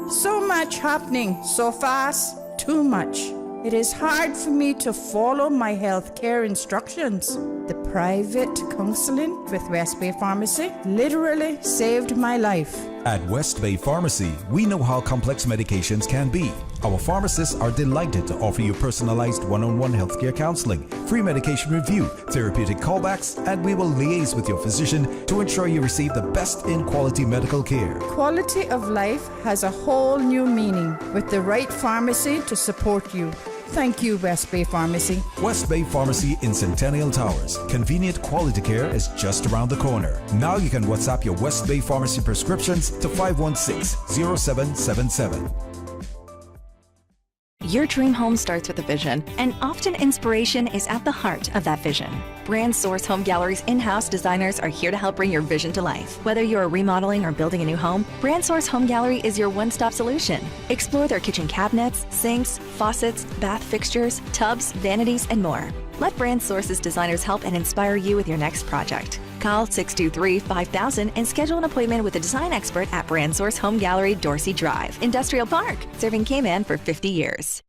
So much happening, so fast, too much. It is hard for me to follow my health care instructions. The private counselling with West Bay Pharmacy literally saved my life. At West Bay Pharmacy, we know how complex medications can be. Our pharmacists are delighted to offer you personalized one-on-one healthcare counseling, free medication review, therapeutic callbacks, and we will liaise with your physician to ensure you receive the best in quality medical care. Quality of life has a whole new meaning with the right pharmacy to support you. Thank you, West Bay Pharmacy. West Bay Pharmacy in Centennial Towers. Convenient quality care is just around the corner. Now you can WhatsApp your West Bay Pharmacy prescriptions to 516-0777. Your dream home starts with a vision, and often inspiration is at the heart of that vision. Brand Source Home Gallery's in-house designers are here to help bring your vision to life. Whether you're remodeling or building a new home, Brand Source Home Gallery is your one-stop solution. Explore their kitchen cabinets, sinks, faucets, bath fixtures, tubs, vanities, and more. Let Brand Source's designers help and inspire you with your next project. Call 623-5000 and schedule an appointment with a design expert at Brand Source Home Gallery, Dorsey Drive, Industrial Park, serving Cayman for 50 years.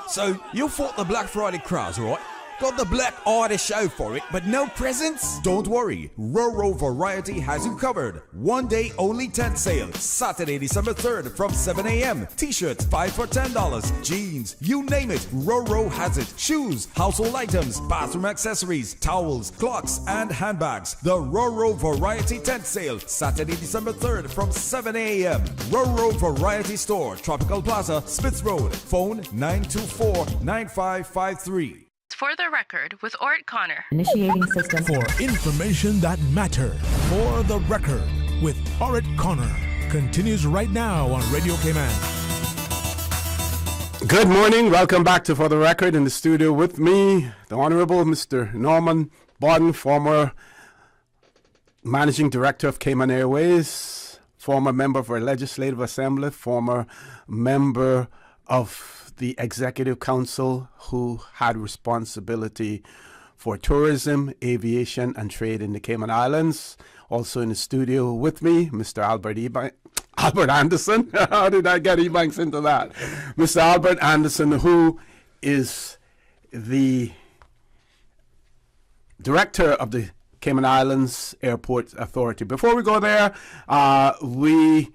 So, you fought the Black Friday crowds, right? Got the Black Artist show for it, but no presents? Don't worry, Roro Variety has you covered. One day only tent sale, Saturday, December 3rd from 7 a.m. T-shirts, 5 for $10. Jeans, you name it, Roro has it. Shoes, household items, bathroom accessories, towels, clocks, and handbags. The Roro Variety tent sale, Saturday, December 3rd from 7 a.m. Roro Variety Store, Tropical Plaza, Spitz Road. Phone 924-9553. For the record, with Orrett Connor. Initiating system. For information that matter. For the record, with Orrett Connor. Continues right now on Radio Cayman. Good morning. Welcome back to For the Record. In the studio with me, the Honorable Mr. Norman Bodden, former Managing Director of Cayman Airways, former member of our Legislative Assembly, former member of the Executive Council who had responsibility for tourism, aviation, and trade in the Cayman Islands. Also in the studio with me, Mr. Albert Anderson. How did I get Ebanks into that? Mr. Albert Anderson, who is the director of the Cayman Islands Airport Authority. Before we go there, we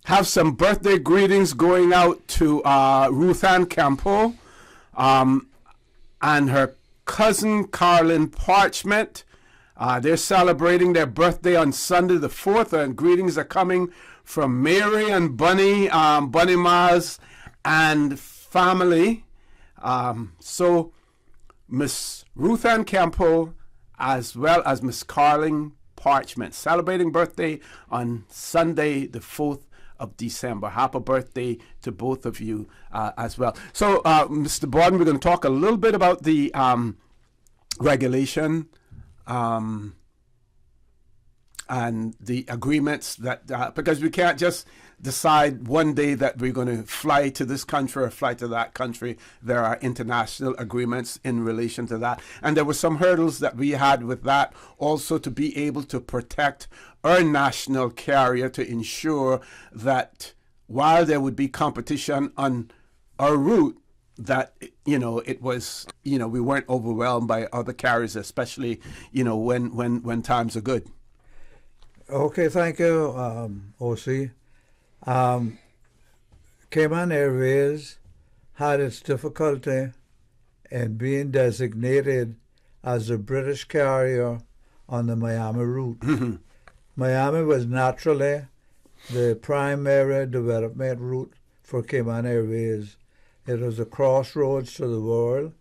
have some birthday greetings going out to Ruth Ann Campo and her cousin Carlin Parchment. They're celebrating their birthday on Sunday the 4th, and greetings are coming from Mary and Bunny, Bunny Mars and family. So Miss Ruth Ann Campo as well as Miss Carlin Parchment celebrating birthday on Sunday the 4th of December. Happy birthday to both of you as well. So, Mr. Borden, we're going to talk a little bit about the regulation and the agreements that, because we can't just decide one day that we're going to fly to this country or fly to that country. There are international agreements in relation to that. And there were some hurdles that we had with that also to be able to protect our national carrier to ensure that while there would be competition on our route, that, it was, we weren't overwhelmed by other carriers, especially, when times are good. Okay, thank you, O.C. Cayman Airways had its difficulty in being designated as a British carrier on the Miami route. Miami was naturally the primary development route for Cayman Airways. It was a crossroads to the world.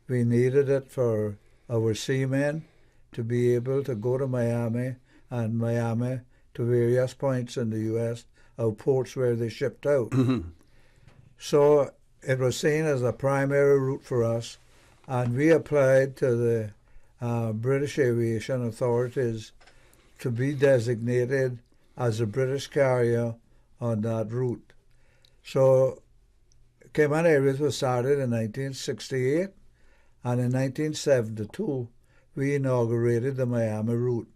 We needed it for our seamen to be able to go to Miami and Miami to various points in the U.S. of ports where they shipped out. So it was seen as a primary route for us, and we applied to the British aviation authorities to be designated as a British carrier on that route. So Cayman Airways was started in 1968, and in 1972 we inaugurated the Miami route.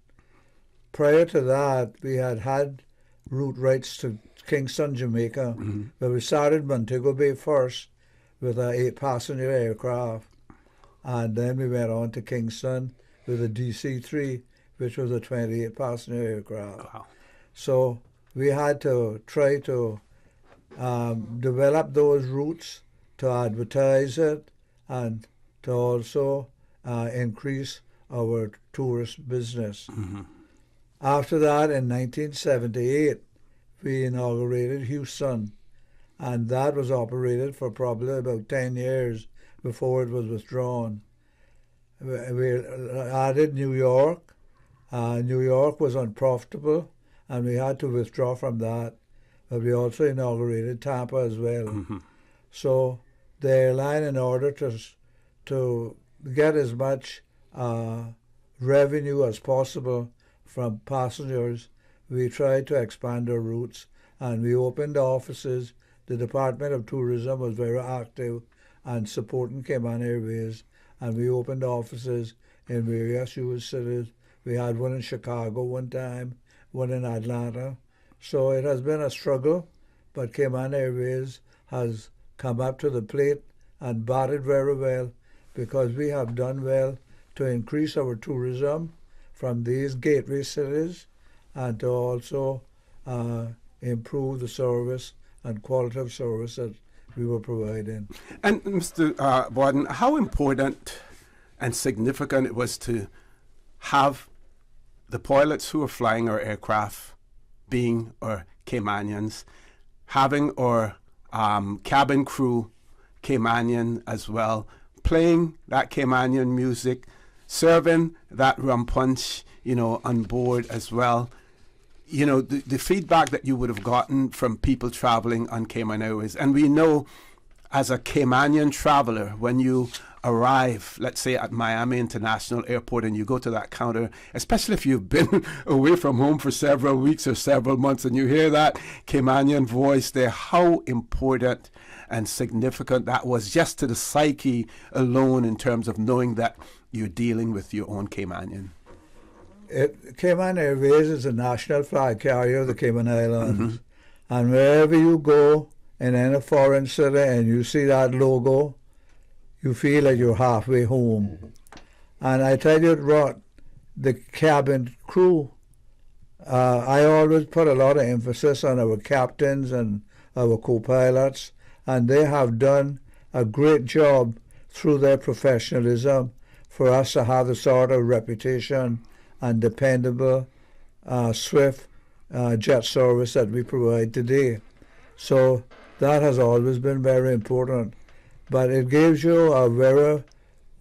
Prior to that, we had route rights to Kingston, Jamaica, where we started Montego Bay first. with a 8-passenger aircraft, and then we went on to Kingston with a DC-3, which was a 28-passenger aircraft. Wow. So we had to try to develop those routes, to advertise it, and to also increase our tourist business. Mm-hmm. After that, in 1978, we inaugurated Houston, and that was operated for probably about 10 years before it was withdrawn. We added New York. New York was unprofitable, and we had to withdraw from that. But we also inaugurated Tampa as well. Mm-hmm. So the airline, in order to get as much revenue as possible from passengers, we tried to expand our routes, and we opened offices. The Department of Tourism was very active and supporting Cayman Airways, and we opened offices in various U.S. cities. We had one in Chicago one time, one in Atlanta. So it has been a struggle, but Cayman Airways has come up to the plate and batted very well, because we have done well to increase our tourism from these gateway cities, and to also improve the service and quality of service that we were providing. And Mr. Borden, how important and significant it was to have the pilots who are flying our aircraft being our Caymanians, having our cabin crew Caymanian as well, playing that Caymanian music, serving that rum punch, on board as well. The feedback that you would have gotten from people traveling on Cayman Airways. And we know, as a Caymanian traveler, when you arrive, let's say at Miami International Airport, and you go to that counter, especially if you've been away from home for several weeks or several months, and you hear that Caymanian voice there, how important and significant that was just to the psyche alone, in terms of knowing that you're dealing with your own Caymanian. Cayman Airways is a national flag carrier of the Cayman Islands. Mm-hmm. And wherever you go in any foreign city and you see that logo, you feel like you're halfway home. Mm-hmm. And I tell you what, the cabin crew, I always put a lot of emphasis on our captains and our co-pilots, and they have done a great job through their professionalism for us to have the sort of reputation and dependable, swift jet service that we provide today. So that has always been very important. But it gives you a very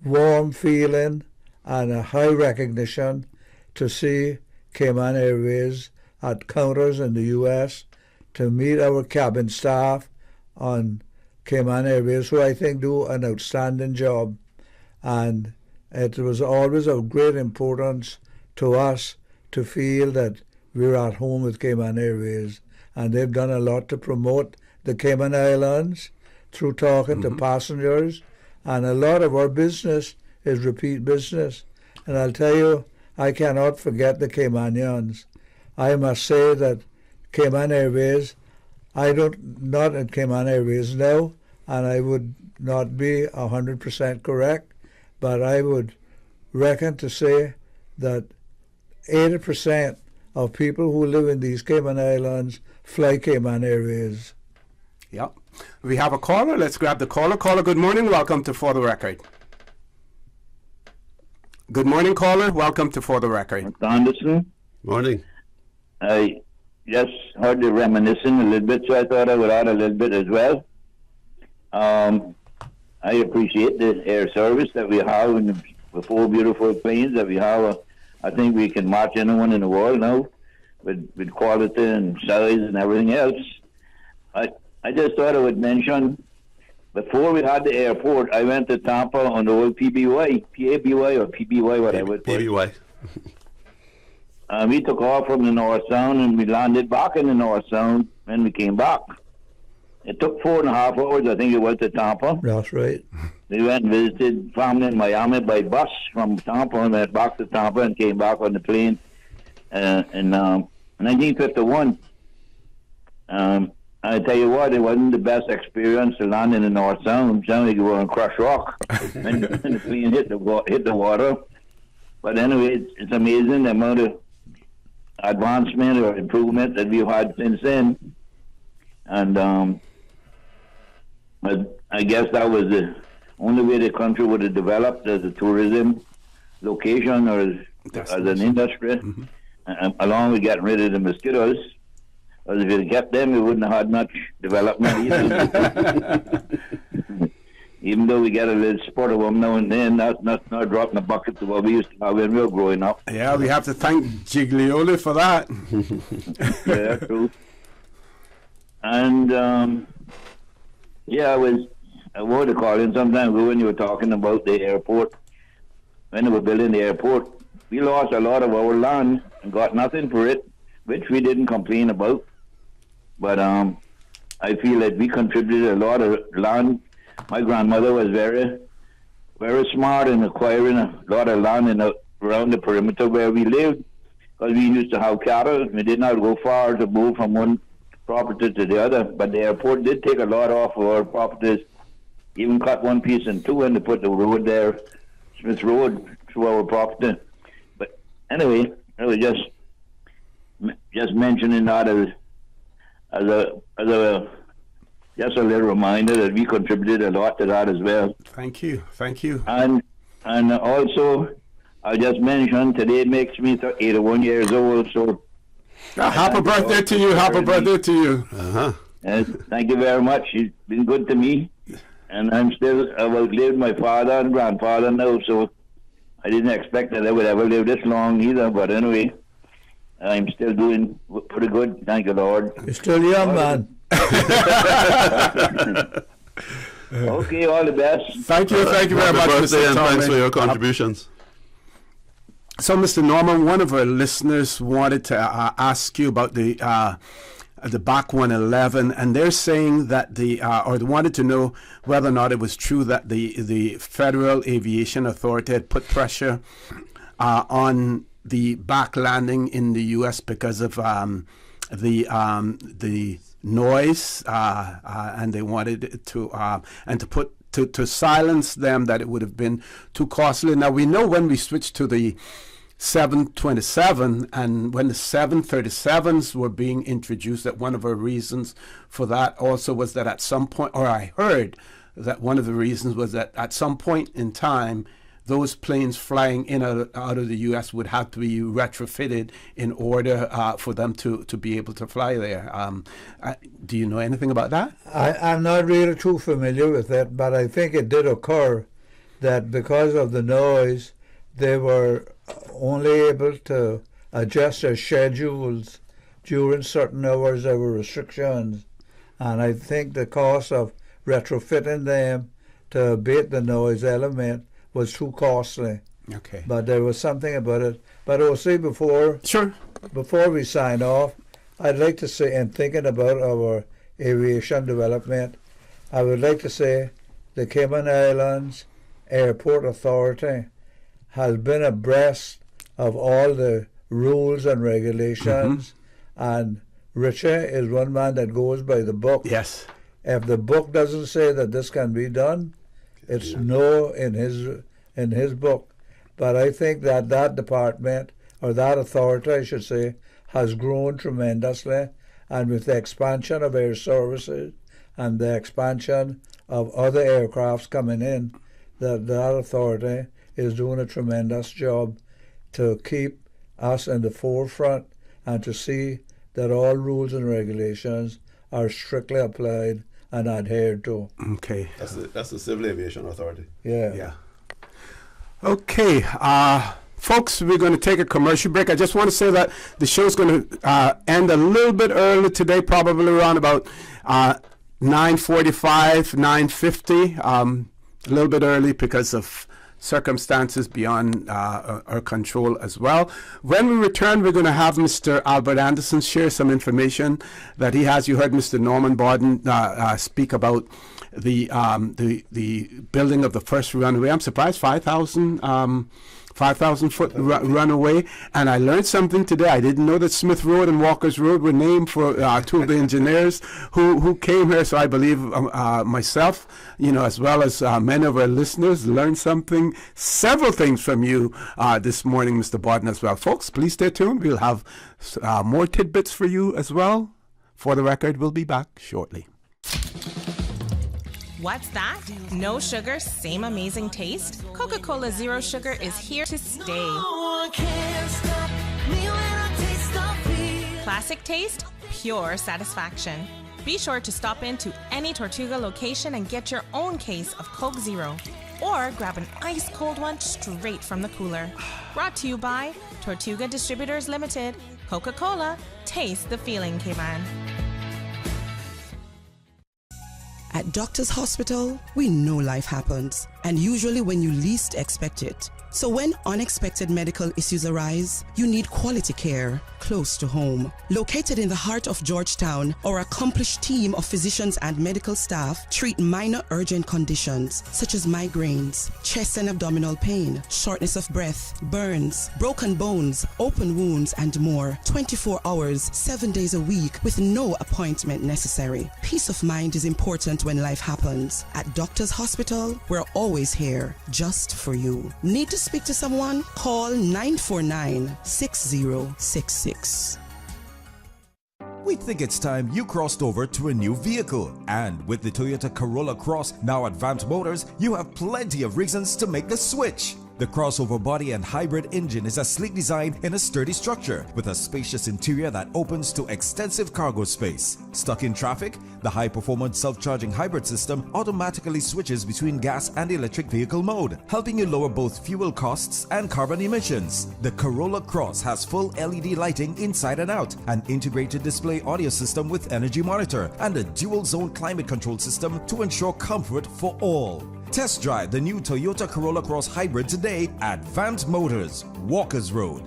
warm feeling and a high recognition to see Cayman Airways at counters in the U.S., to meet our cabin staff on Cayman Airways, who I think do an outstanding job. And it was always of great importance to us to feel that we're at home with Cayman Airways. And they've done a lot to promote the Cayman Islands through talking to passengers. And a lot of our business is repeat business. And I'll tell you, I cannot forget the Caymanians. I must say that Cayman Airways, not at Cayman Airways now, and I would not be 100% correct, but I would reckon to say that 80% of people who live in these Cayman Islands fly Cayman Airways. Yeah. We have a caller. Let's grab the caller. Caller, good morning. Welcome to For the Record. Good morning, caller. Welcome to For the Record. Mr. Anderson. Morning. I just heard you reminiscing a little bit, so I thought I would add a little bit as well. I appreciate the air service that we have and the 4 beautiful planes that we have. I think we can match anyone in the world now with quality and size and everything else. I just thought I would mention, before we had the airport, I went to Tampa on the old PBY, PABY or PBY, whatever. PBY. We took off from the North Sound and we landed back in the North Sound and we came back. It took 4.5 hours, I think it was, to Tampa. That's right. We went and visited family in Miami by bus from Tampa and went back to Tampa and came back on the plane in 1951. I tell you what, it wasn't the best experience to land in the North Sound. Sounded like you were on Crush Rock when the plane hit the water. But anyway, it's amazing the amount of advancement or improvement that we've had since then. And I guess that was the only way the country would have developed as a tourism location or as an industry, along with getting rid of the mosquitoes. Because if you'd kept them, we wouldn't have had much development either. Even though we get a little sport of them now and then, that's not dropping the bucket to what we used to have when we were growing up. Yeah, we have to thank Giglioli for that. Yeah, true. And, I wanted to call in some time ago when you were talking about the airport. When they were building the airport, we lost a lot of our land and got nothing for it, which we didn't complain about. But I feel that we contributed a lot of land. My grandmother was very, very smart in acquiring a lot of land around the perimeter where we lived, because we used to have cattle. We did not go far to move from one property to the other. But the airport did take a lot off of our properties, even cut one piece in two and to put the road there, Smith Road, through our property. But anyway, I was just mentioning that as a just a little reminder that we contributed a lot to that as well. Thank you. And also, I just mentioned today makes me 81 years old. So happy birthday to you! Happy birthday to you! Thank you very much. You've been good to me, and I've outlived my father and grandfather now. So I didn't expect that I would ever live this long either. But anyway, I'm still doing pretty good. Thank you, Lord. You're still young, man. Okay, all the best. Thank you very much, Mr. And Tommy. thanks for your contributions. So, Mr. Norman, one of our listeners wanted to ask you about the back 111, and they're saying that they wanted to know whether or not it was true that the Federal Aviation Authority had put pressure on the back landing in the U.S. because of the noise, and they wanted to silence them, that it would have been too costly. Now, we know when we switched to the 727 and when the 737s were being introduced, that one of our reasons for that also was that at some point, or I heard that one of the reasons was that at some point in time, those planes flying in out of the U.S. would have to be retrofitted in order for them to be able to fly there. Do you know anything about that? I'm not really too familiar with it, but I think it did occur that because of the noise, they were only able to adjust their schedules during certain hours. There were restrictions, and I think the cost of retrofitting them to abate the noise element was too costly. Okay. But there was something about it. But I'll say before we sign off, I'd like to say, in thinking about our aviation development, I would like to say the Cayman Islands Airport Authority has been abreast of all the rules and regulations, and Richard is one man that goes by the book. Yes. If the book doesn't say that this can be done, it's no in his book. But I think that department, or that authority, I should say, has grown tremendously, and with the expansion of air services and the expansion of other aircrafts coming in, that authority is doing a tremendous job to keep us in the forefront and to see that all rules and regulations are strictly applied and adhered to. Okay. That's the Civil Aviation Authority. Yeah. Okay. Folks, we're going to take a commercial break. I just want to say that the show's going to end a little bit early today, probably around about 9:45, 9:50. A little bit early because of circumstances beyond our control as well. When we return, we're going to have Mr. Albert Anderson share some information that he has. You heard Mr. Norman Borden speak about the building of the first runway. I'm surprised 5,000 5,000 foot runaway. And I learned something today. I didn't know that Smith Road and Walker's Road were named for two of the engineers who came here. So I believe myself, as well as many of our listeners, learned several things from you this morning, Mr. Barton, as well. Folks, please stay tuned. We'll have more tidbits for you as well. For the record, we'll be back shortly. What's that? No sugar, same amazing taste? Coca-Cola Zero Sugar is here to stay. Classic taste, pure satisfaction. Be sure to stop into any Tortuga location and get your own case of Coke Zero. Or grab an ice cold one straight from the cooler. Brought to you by Tortuga Distributors Limited. Coca-Cola, taste the feeling, K-Man. At Doctors Hospital, we know life happens, and usually when you least expect it. So when unexpected medical issues arise, you need quality care close to home. Located in the heart of Georgetown, our accomplished team of physicians and medical staff treat minor urgent conditions such as migraines, chest and abdominal pain, shortness of breath, burns, broken bones, open wounds, and more. 24 hours, 7 days a week with no appointment necessary. Peace of mind is important when life happens. At Doctors Hospital, we're always here just for you. Need to speak to someone? Call 949-6066. We think it's time you crossed over to a new vehicle. And with the Toyota Corolla Cross, now Advanced Motors, you have plenty of reasons to make the switch. The crossover body and hybrid engine is a sleek design in a sturdy structure with a spacious interior that opens to extensive cargo space. Stuck in traffic? The high-performance self-charging hybrid system automatically switches between gas and electric vehicle mode, helping you lower both fuel costs and carbon emissions. The Corolla Cross has full LED lighting inside and out, an integrated display audio system with energy monitor, and a dual-zone climate control system to ensure comfort for all. Test drive the new Toyota Corolla Cross Hybrid today at Advanced Motors, Walker's Road.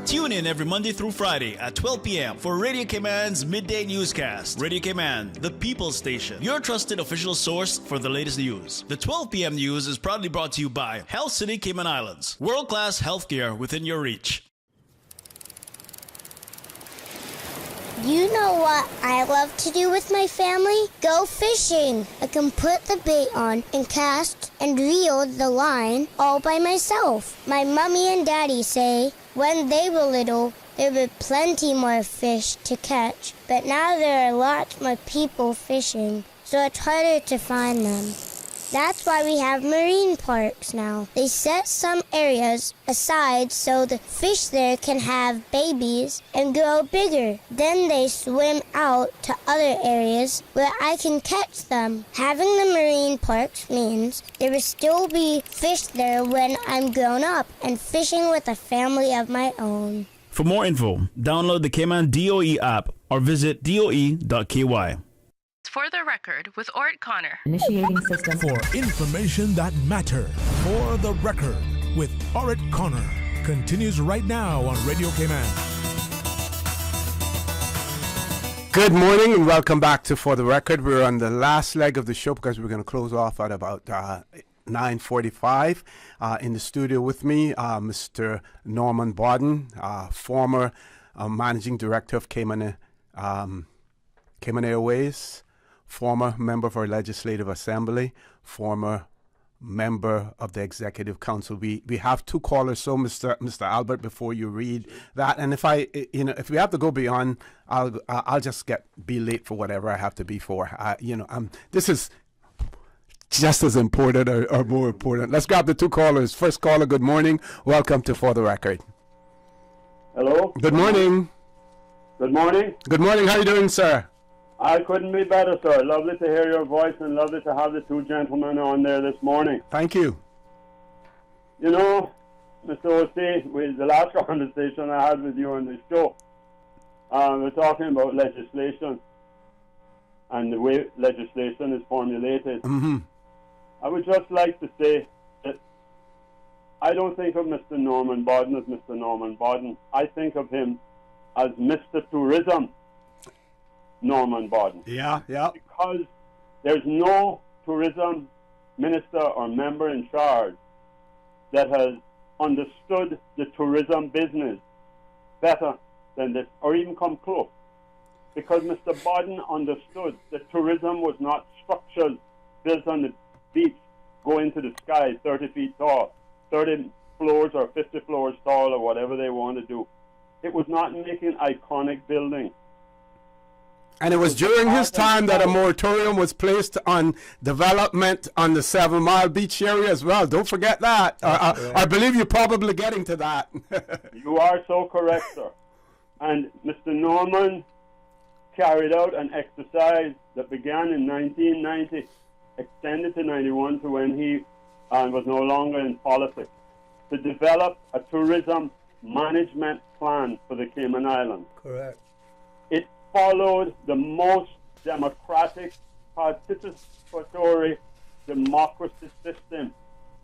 Tune in every Monday through Friday at 12 p.m. for Radio Cayman's Midday Newscast. Radio Cayman, the People's Station, your trusted official source for the latest news. The 12 p.m. news is proudly brought to you by Health City Cayman Islands. World-class healthcare within your reach. You know what I love to do with my family? Go fishing. I can put the bait on and cast and reel the line all by myself. My mommy and daddy say when they were little, there were plenty more fish to catch, but now there are lots more people fishing, so it's harder to find them. That's why we have marine parks now. They set some areas aside so the fish there can have babies and grow bigger. Then they swim out to other areas where I can catch them. Having the marine parks means there will still be fish there when I'm grown up and fishing with a family of my own. For more info, download the Cayman DOE app or visit doe.ky. For the record, with Orrett Connor. Initiating system. For information that matters. For the record, with Orrett Connor. Continues right now on Radio Cayman. Good morning and welcome back to For the Record. We're on the last leg of the show because we're going to close off at about 9:45. In the studio with me, Mr. Norman Barton, former managing director of Cayman Airways, former member of our Legislative Assembly, former member of the Executive Council. We have two callers, so Mr. Albert, before you read that, and if we have to go beyond, I'll just be late for whatever I have to be for. This is just as important or more important. Let's grab the two callers. First caller, good morning. Welcome to For the Record. Hello. Good morning. Good morning. Good morning. How are you doing, sir? I couldn't be better, sir. Lovely to hear your voice and lovely to have the two gentlemen on there this morning. Thank you. You know, Mr. O.C., the last conversation I had with you on the show, we're talking about legislation and the way legislation is formulated. Mm-hmm. I would just like to say that I don't think of Mr. Norman Barton as Mr. Norman Barton. I think of him as Mr. Tourism Norman Barton. Yeah. Because there's no tourism minister or member in charge that has understood the tourism business better than this, or even come close. Because Mr. Bodden understood that tourism was not structures built on the beach, go into the sky 30 feet tall, 30 floors or 50 floors tall or whatever they want to do. It was not making iconic buildings. And it was during his time that a moratorium was placed on development on the 7 Mile Beach area as well. Don't forget that. I believe you're probably getting to that. You are so correct, sir. And Mr. Norman carried out an exercise that began in 1990, extended to 91 to when he was no longer in politics, to develop a tourism management plan for the Cayman Islands. Correct. It followed the most democratic, participatory democracy system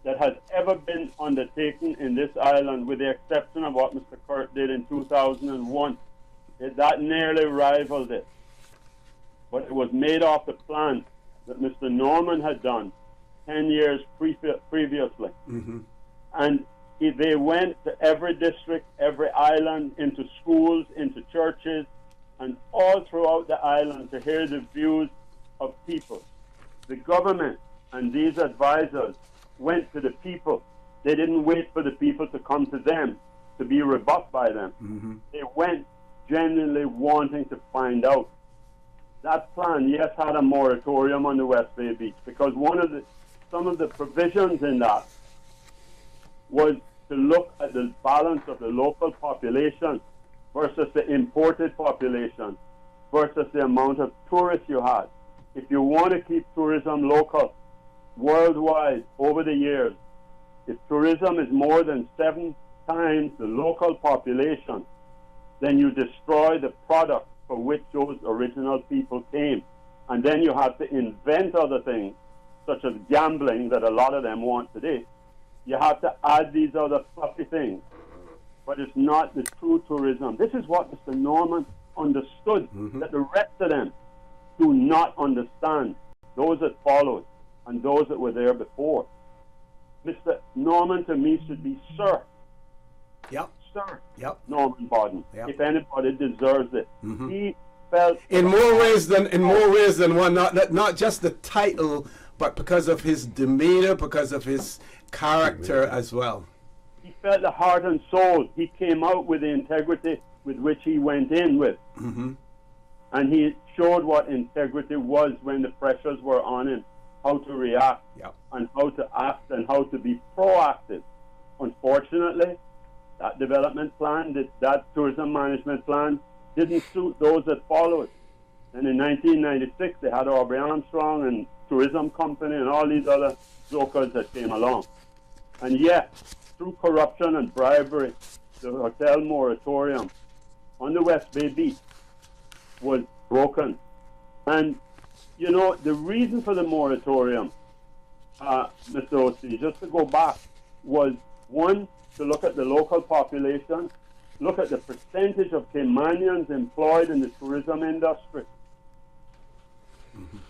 that has ever been undertaken in this island, with the exception of what Mr. Kurt did in 2001. That nearly rivaled it. But it was made off the plan that Mr. Norman had done 10 years previously. Mm-hmm. And they went to every district, every island, into schools, into churches, and all throughout the island to hear the views of people. The government and these advisors went to the people. They didn't wait for the people to come to them to be rebuffed by them. Mm-hmm. They went genuinely wanting to find out. That plan, yes, had a moratorium on the West Bay Beach, because some of the provisions in that was to look at the balance of the local population versus the imported population versus the amount of tourists you had. If you want to keep tourism local worldwide over the years, if tourism is more than 7 times the local population, then you destroy the product for which those original people came. And then you have to invent other things, such as gambling, that a lot of them want today. You have to add these other fluffy things. But it's not the true tourism. This is what Mr. Norman understood, that the rest of them do not understand, those that followed and those that were there before. Mr. Norman, to me, should be Sir. Yep. Sir. Yep. Norman Bodden. Yep. If anybody deserves it. Mm-hmm. He felt in more ways than one, not just the title, but because of his demeanor, because of his character as well. He felt the heart and soul. He came out with the integrity with which he went in with. Mm-hmm. And he showed what integrity was when the pressures were on him, how to react, and how to act, and how to be proactive. Unfortunately, that development plan, that tourism management plan, didn't suit those that followed. And in 1996, they had Aubrey Armstrong and Tourism Company and all these other jokers that came along. And yet, through corruption and bribery, the hotel moratorium on the West Bay Beach was broken. And, you know, the reason for the moratorium, Mr. O.C., just to go back, was, one, to look at the local population, look at the percentage of Caymanians employed in the tourism industry,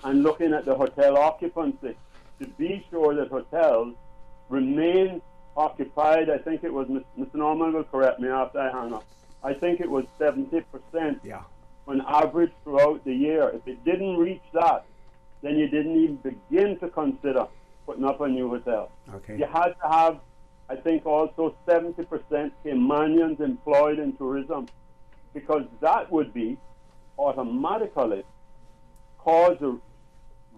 and looking at the hotel occupancy, to be sure that hotels remain occupied. I think it was, Mr. Norman will correct me after I hang up, I think it was 70% on average throughout the year. If it didn't reach that, then you didn't even begin to consider putting up a new hotel. Okay. You had to have, I think, also 70% Caymanians employed in tourism, because that would be automatically cause the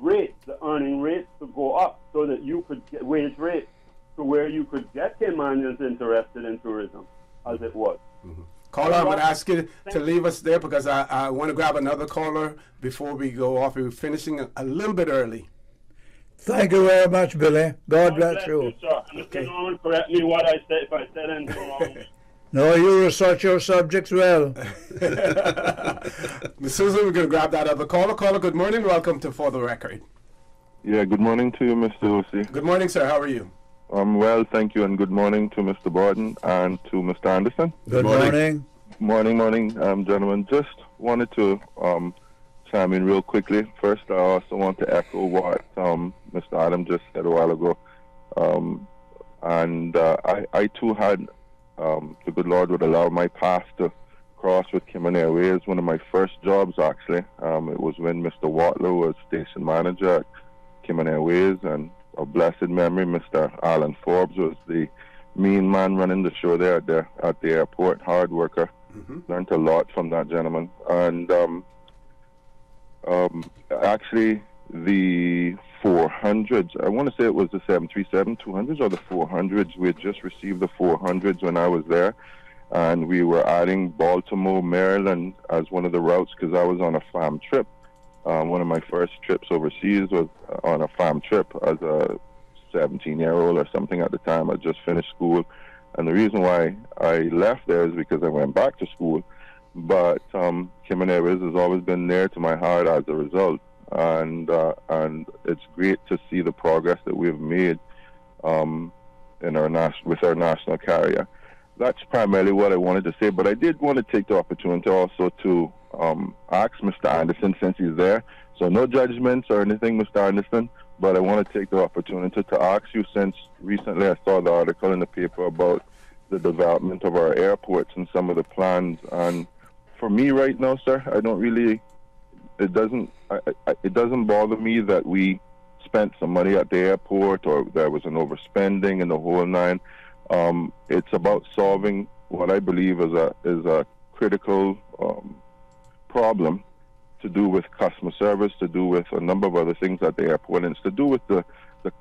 rate, the earning rates, to go up, so that you could get wage rates to where you could get Caymanians interested in tourism, as it was. Mm-hmm. Caller, I'm going to ask you to leave us there, because I want to grab another caller before we go off. We're finishing a little bit early. Thank you very much, Billy. God bless you. Sir. Mr. Norman, correct me what I said if I said anything wrong. No, you research your subjects well. Ms. Susan, we're going to grab that other caller. Caller, good morning. Welcome to For the Record. Yeah, good morning to you, Mr. O.C. Good morning, sir. How are you? I'm well, thank you, and good morning to Mr. Bodden and to Mr. Anderson. Good morning. Morning, gentlemen. Just wanted to chime in real quickly. First, I also want to echo what Mr. Adam just said a while ago. I too had, the good Lord would allow my path to cross with Cayman Airways. One of my first jobs, actually. It was when Mr. Watlow was station manager at Cayman Airways, and of blessed memory, Mr. Alan Forbes was the mean man running the show there at the airport, hard worker. Learned a lot from that gentleman. And actually, the 400s, I want to say it was the 737-200s or the 400s. We had just received the 400s when I was there, and we were adding Baltimore, Maryland as one of the routes because I was on a farm trip. One of my first trips overseas was on a farm trip as a 17-year-old or something at the time. I just finished school. And the reason why I left there is because I went back to school. But Cayman Airways has always been near to my heart as a result. And it's great to see the progress that we've made with our national carrier. That's primarily what I wanted to say. But I did want to take the opportunity also to ask Mr. Anderson, since he's there. So no judgments or anything, Mr. Anderson. But I want to take the opportunity to ask you, since recently I saw the article in the paper about the development of our airports and some of the plans. And for me right now, sir, I don't really, it doesn't bother me that we spent some money at the airport or there was an overspending and the whole nine. It's about solving what I believe is a critical problem to do with customer service, to do with a number of other things at the airport, and it's to do with the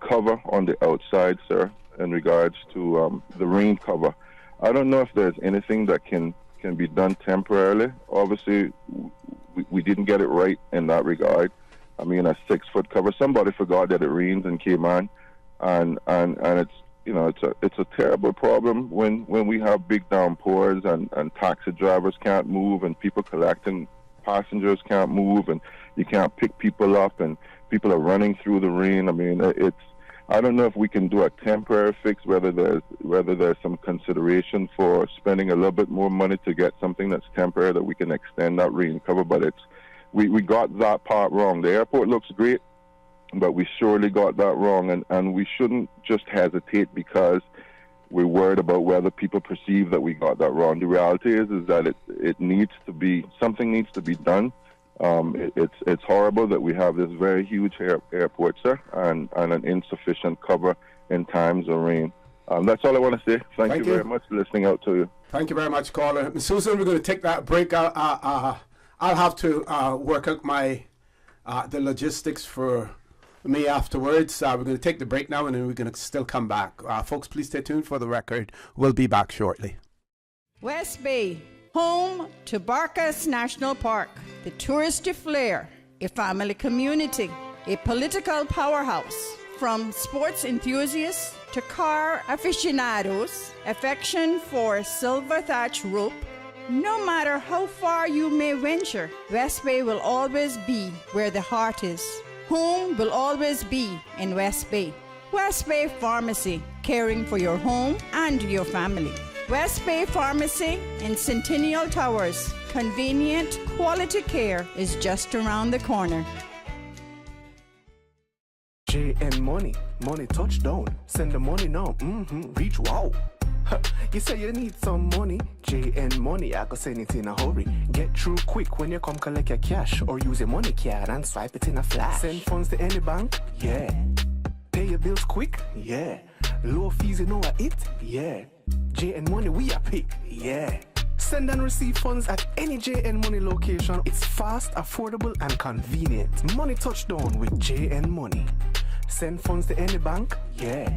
cover on the outside, sir, in regards to the rain cover. I don't know if there's anything that can be done temporarily. Obviously, we didn't get it right in that regard. I mean, a 6-foot cover. Somebody forgot that it rains in Cayman, and it's, you know, it's a terrible problem when we have big downpours and taxi drivers can't move and people collecting passengers can't move and you can't pick people up and people are running through the rain. I mean, I don't know if we can do a temporary fix, whether there's some consideration for spending a little bit more money to get something that's temporary that we can extend that rain cover. But we got that part wrong. The airport looks great, but we surely got that wrong, and we shouldn't just hesitate because we're worried about whether people perceive that we got that wrong. The reality is that it needs to be, something needs to be done. It's horrible that we have this very huge airport, sir, and an insufficient cover in times of rain. That's all I want to say. Thank you very much for listening out to you. Thank you very much, caller. Ms. Susan, we're going to take that break. I'll have to work out the logistics for me afterwards. We're going to take the break now, and then we're going to still come back. Folks, please stay tuned for the record. We'll be back shortly. West Bay, home to Barkas National Park, the touristy flair, a family community, a political powerhouse. From sports enthusiasts to car aficionados, affection for silver thatch rope. No matter how far you may venture, West Bay will always be where the heart is. Home will always be in West Bay. West Bay Pharmacy, caring for your home and your family. West Bay Pharmacy in Centennial Towers. Convenient, quality care is just around the corner. JN Money, money touchdown. Send the money now. Reach wow. You say you need some money. JN Money, I can send it in a hurry. Get through quick when you come collect your cash, or use a money card and swipe it in a flash. Send funds to any bank, yeah. Pay your bills quick, yeah. Low fees, you know what it, yeah. JN Money, we are pick, yeah. Send and receive funds at any JN Money location. It's fast, affordable, and convenient. Money touchdown with JN Money. Send funds to any bank, yeah.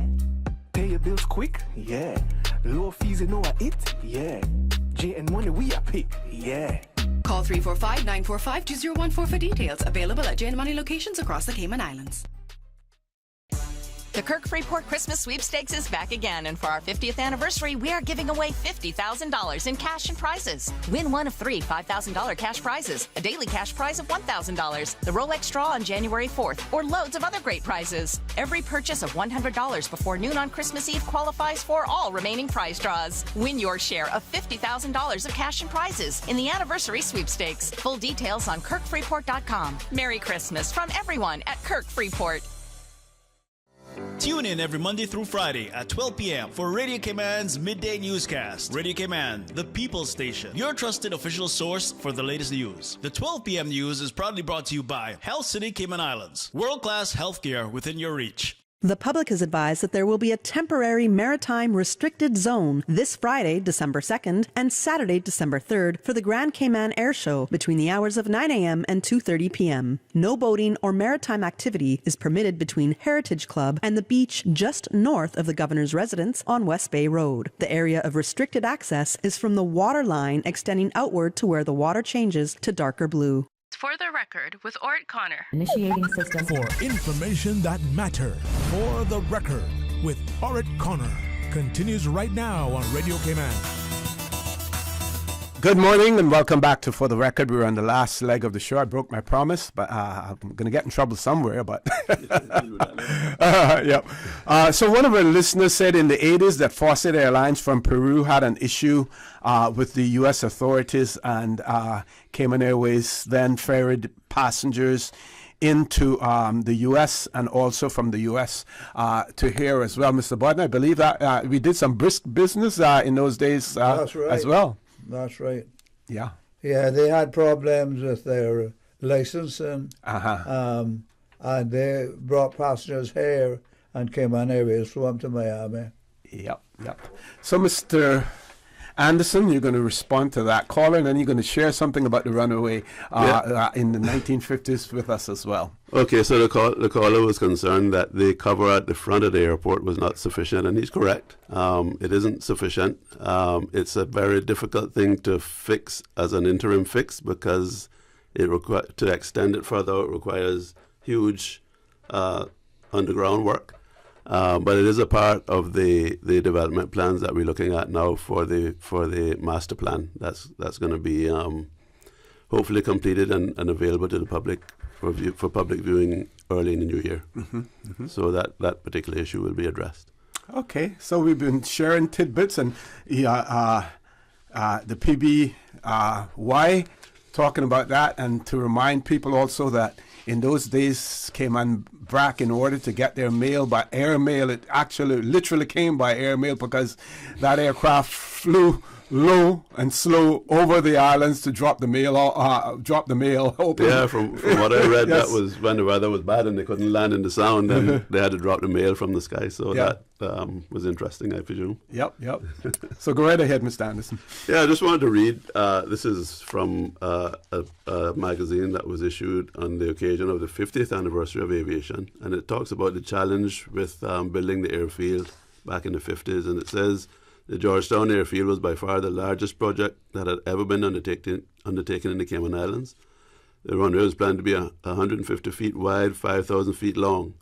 Pay your bills quick, yeah. Low fees, you know what it, yeah. JN Money, we are pick, yeah. Call 345-945-2014 for details. Available at JN Money locations across the Cayman Islands. The Kirk Freeport Christmas Sweepstakes is back again, and for our 50th anniversary, we are giving away $50,000 in cash and prizes. Win one of 3 $5,000 cash prizes, a daily cash prize of $1,000, the Rolex draw on January 4th, or loads of other great prizes. Every purchase of $100 before noon on Christmas Eve qualifies for all remaining prize draws. Win your share of $50,000 of cash and prizes in the anniversary sweepstakes. Full details on KirkFreeport.com. Merry Christmas from everyone at Kirk Freeport. Tune in every Monday through Friday at 12 p.m. for Radio Cayman's Midday Newscast. Radio Cayman, the people's station. Your trusted official source for the latest news. The 12 p.m. news is proudly brought to you by Health City Cayman Islands. World-class healthcare within your reach. The public is advised that there will be a temporary maritime restricted zone this Friday, December 2nd, and Saturday, December 3rd, for the Grand Cayman Air Show between the hours of 9 a.m. and 2:30 p.m. No boating or maritime activity is permitted between Heritage Club and the beach just north of the Governor's residence on West Bay Road. The area of restricted access is from the water line extending outward to where the water changes to darker blue. For the record, with Orrett Connor. Initiating system. For information that matter. For the record, with Orrett Connor. Continues right now on Radio Cayman. Good morning and welcome back to For the Record. We're on the last leg of the show. I broke my promise, but I'm going to get in trouble somewhere. But yeah. So one of our listeners said in the 80s that Fawcett Airlines from Peru had an issue with the U.S. authorities, and Cayman Airways then ferried passengers into the U.S. and also from the U.S. To here as well. Mr. Barton, I believe that we did some brisk business in those days That's right. as well. That's right. Yeah. Yeah, they had problems with their licensing, and they brought passengers here and Cayman Airways flew them to Miami. Yep. So, Mr. Anderson, you're going to respond to that caller, and then you're going to share something about the runaway in the 1950s with us as well. Okay, so the caller was concerned that the cover at the front of the airport was not sufficient, and he's correct. It isn't sufficient. It's a very difficult thing to fix as an interim fix because to extend it further, it requires huge underground work. But it is a part of the development plans that we're looking at now for the master plan. That's going to be hopefully completed and available to the public for public viewing early in the new year. So that particular issue will be addressed. Okay, so we've been sharing tidbits and the PBY talking about that, and to remind people also that in those days, Cayman Brac, in order to get their mail by airmail, it actually literally came by airmail because that aircraft flew low and slow over the islands to drop the mail open. Yeah, from what I read, yes. That was when the weather was bad and they couldn't land in the Sound, and they had to drop the mail from the sky. So that was interesting, I presume. Yep. So go right ahead, Mr. Anderson. Yeah, I just wanted to read. This is from a magazine that was issued on the occasion of the 50th anniversary of aviation, and it talks about the challenge with building the airfield back in the 50s, and it says, the Georgetown Airfield was by far the largest project that had ever been undertaken in the Cayman Islands. The runway was planned to be 150 feet wide, 5,000 feet long.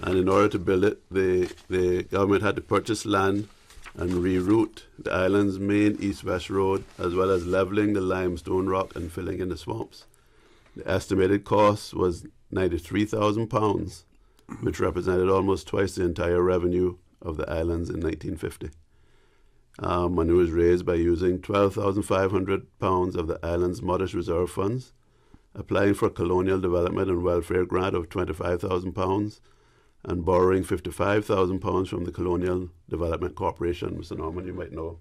And in order to build it, the government had to purchase land and reroute the island's main east-west road, as well as leveling the limestone rock and filling in the swamps. The estimated cost was £93,000, which represented almost twice the entire revenue of the islands in 1950. Money was raised by using £12,500 of the island's modest reserve funds, applying for a colonial development and welfare grant of £25,000, and borrowing £55,000 from the Colonial Development Corporation. Mr. Norman, you might know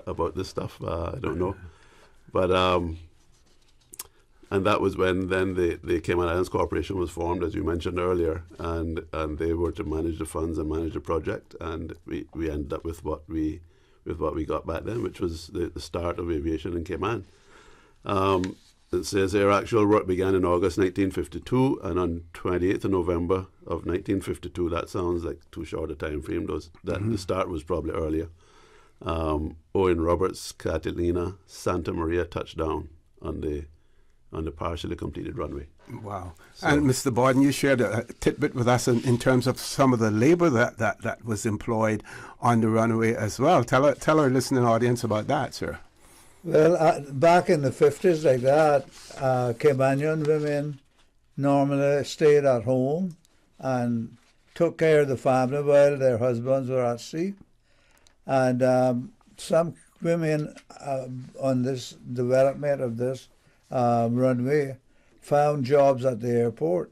about this stuff. I don't know. But and that was when then the Cayman Islands Corporation was formed, as you mentioned earlier, and they were to manage the funds and manage the project, and we ended up with what we got back then, which was the start of aviation in Cayman. It says here, actual work began in August 1952, and on 28th of November of 1952, that sounds like too short a time frame. The start was probably earlier. Owen Roberts, Catalina, Santa Maria touched down on the on the partially completed runway. Wow. So, and Mr. Borden, you shared a tidbit with us in terms of some of the labor that was employed on the runway as well. Tell our listening audience about that, sir. Well, back in the 50s like that, Caymanian women normally stayed at home and took care of the family while their husbands were at sea. And some women on this development of this runway found jobs at the airport,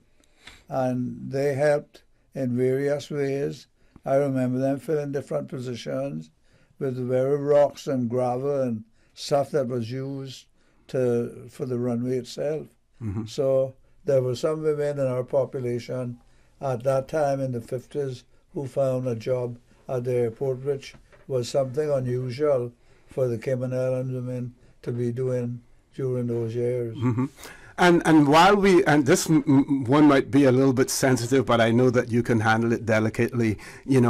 and they helped in various ways. I remember them filling different positions with the very rocks and gravel and stuff that was used for the runway itself. Mm-hmm. So there were some women in our population at that time in the 50s who found a job at the airport, which was something unusual for the Cayman Islands women to be doing during those years. Mm-hmm. And while this one might be a little bit sensitive, but I know that you can handle it delicately,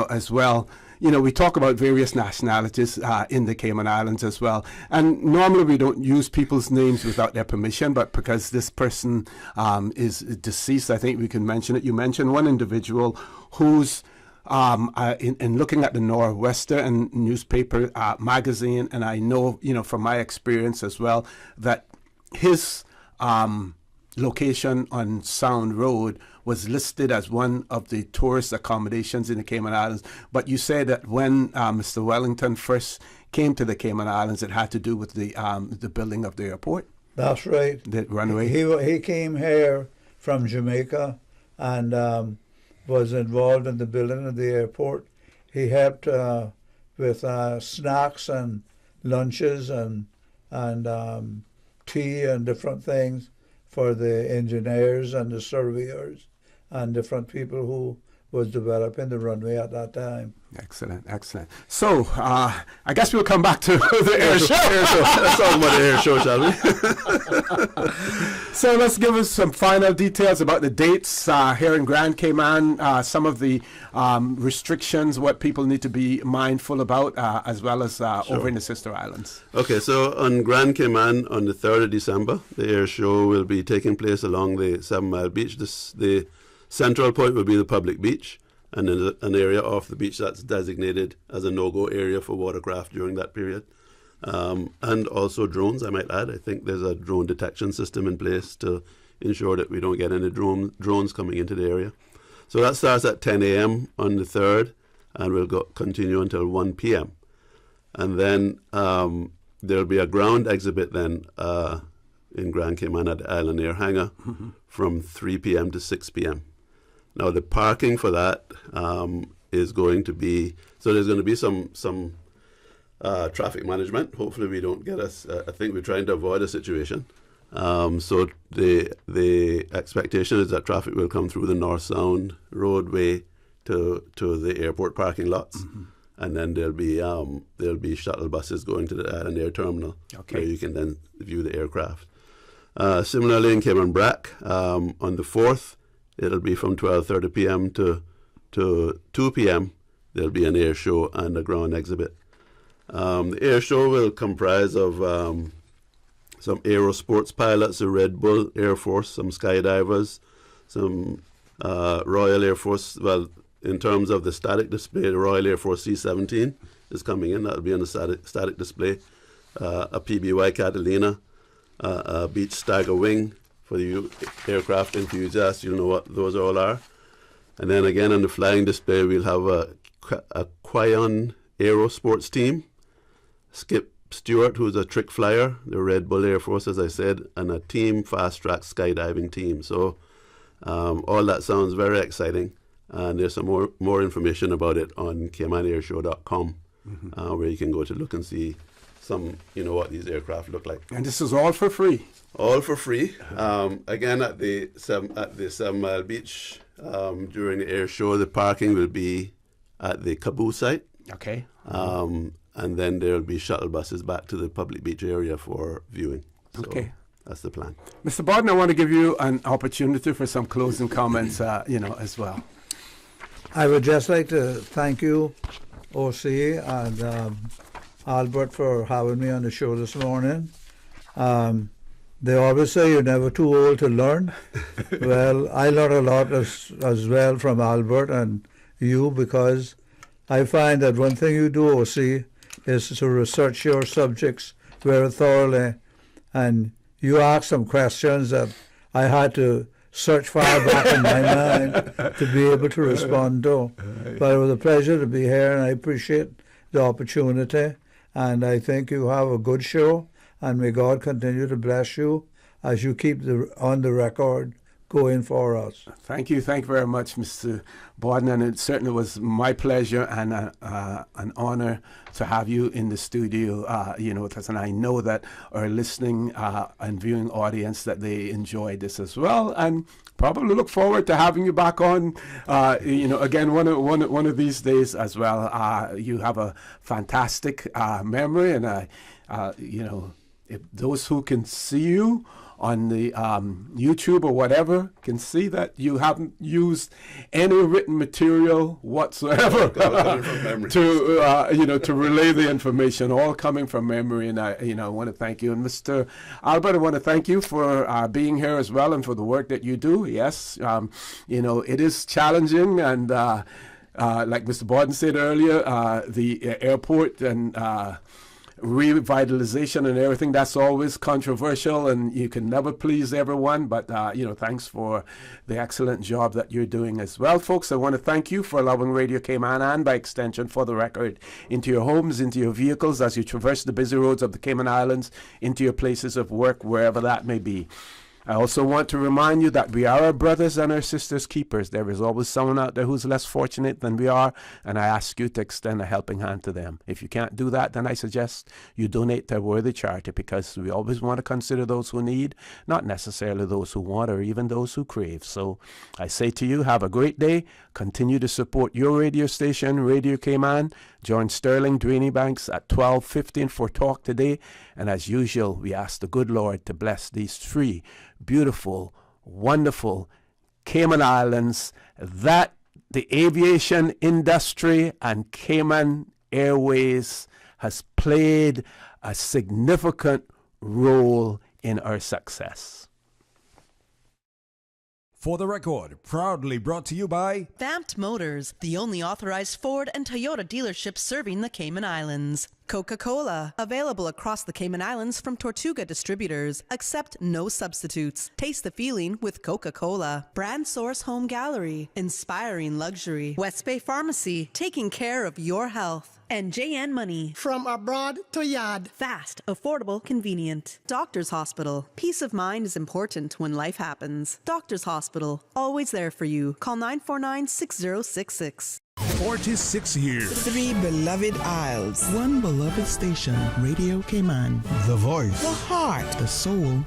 as well. We talk about various nationalities in the Cayman Islands as well. And normally we don't use people's names without their permission, but because this person is deceased, I think we can mention it. You mentioned one individual who's in looking at the Northwestern newspaper magazine, and I know, from my experience as well, that his location on Sound Road was listed as one of the tourist accommodations in the Cayman Islands. But you said that when Mr. Wellington first came to the Cayman Islands, it had to do with the building of the airport. That's right. The runway. He came here from Jamaica and was involved in the building of the airport. He helped with snacks and lunches and tea and different things for the engineers and the surveyors and different people who was developing the runway at that time. Excellent. So, I guess we'll come back to the air show. Let's talk about the air show, shall we? So let's give us some final details about the dates here in Grand Cayman, some of the restrictions, what people need to be mindful about, as well as over in the sister islands. Okay, so on Grand Cayman on the 3rd of December, the air show will be taking place along the 7 Mile Beach. The central point will be the public beach, and then an area off the beach that's designated as a no-go area for watercraft during that period. And also drones, I might add. I think there's a drone detection system in place to ensure that we don't get any drones coming into the area. So that starts at 10 a.m. on the 3rd, and will continue until 1 p.m. And then there'll be a ground exhibit then in Grand Cayman at the Island Air Hangar from 3 p.m. to 6 p.m. Now, the parking for that is going to be, so there's going to be some traffic management. Hopefully we don't get us, I think we're trying to avoid a situation. So the expectation is that traffic will come through the North Sound roadway to the airport parking lots. And then there'll be shuttle buses going to the Island Air Terminal, where you can then view the aircraft. Similarly in Cayman Brac, on the 4th, it'll be from 12:30 p.m. to 2 p.m. There'll be an air show and a ground exhibit. The air show will comprise of some aero sports pilots, the Red Bull Air Force, some skydivers, some Royal Air Force. Well, in terms of the static display, the Royal Air Force C-17 is coming in. That'll be on the static display. A PBY Catalina, a Beach Stagger Wing for the aircraft enthusiasts. You know what those all are. And then again on the flying display, we'll have a Quion Aero Sports team. Skip Stewart, who's a trick flyer, the Red Bull Air Force, as I said, and a team fast track skydiving team. So all that sounds very exciting. And there's some more information about it on CaymanAirShow.com, where you can go to look and see what these aircraft look like. And this is all for free. All for free. Again, at the 7 Mile Beach, during the air show, the parking will be at the Caboo site. Okay. And then there'll be shuttle buses back to the public beach area for viewing. So okay. That's the plan. Mr. Borden, I want to give you an opportunity for some closing comments, as well. I would just like to thank you, OC, and Albert, for having me on the show this morning. They always say you're never too old to learn. Well, I learned a lot as well from Albert and you, because I find that one thing you do, OC, is to research your subjects very thoroughly. And you ask some questions that I had to search far back in my mind to be able to respond to. But it was a pleasure to be here, and I appreciate the opportunity. And I think you have a good show, and may God continue to bless you as you keep on the record going for us. Thank you very much, Mr. Borden, and it certainly was my pleasure and an honor to have you in the studio, with us. And I know that our listening and viewing audience, that they enjoyed this as well, and probably look forward to having you back on, again one of these days as well. You have a fantastic memory, and if those who can see you on the YouTube or whatever can see that you haven't used any written material whatsoever to relay the information, all coming from memory. And I want to thank you. And Mr. Albert, I want to thank you for being here as well, and for the work that you do. Yes, it is challenging, and like Mr. Borden said earlier, the airport and revitalization and everything, that's always controversial, and you can never please everyone, but thanks for the excellent job that you're doing as well. Folks, I want to thank you for allowing Radio Cayman, and by extension For the Record, into your homes, into your vehicles, as you traverse the busy roads of the Cayman Islands, into your places of work, wherever that may be. I also want to remind you that we are our brothers and our sisters' keepers. There is always someone out there who's less fortunate than we are, and I ask you to extend a helping hand to them. If you can't do that, then I suggest you donate to a worthy charity, because we always want to consider those who need, not necessarily those who want or even those who crave. So I say to you, have a great day. Continue to support your radio station, Radio Cayman. Join Sterling Dwayne Banks at 12:15 for Talk Today. And as usual, we ask the good Lord to bless these three beautiful, wonderful Cayman Islands, that the aviation industry and Cayman Airways has played a significant role in our success. For the Record, proudly brought to you by Vamped Motors, the only authorized Ford and Toyota dealership serving the Cayman Islands. Coca-Cola, available across the Cayman Islands from Tortuga distributors. Accept no substitutes. Taste the feeling with Coca-Cola. Brand Source Home Gallery, inspiring luxury. West Bay Pharmacy, taking care of your health. And JN Money. From abroad to yard. Fast, affordable, convenient. Doctors Hospital. Peace of mind is important when life happens. Doctors Hospital, always there for you. Call 949-6066. 46 years. 3 beloved isles. 1 beloved station. Radio Cayman. The voice. The heart. The soul.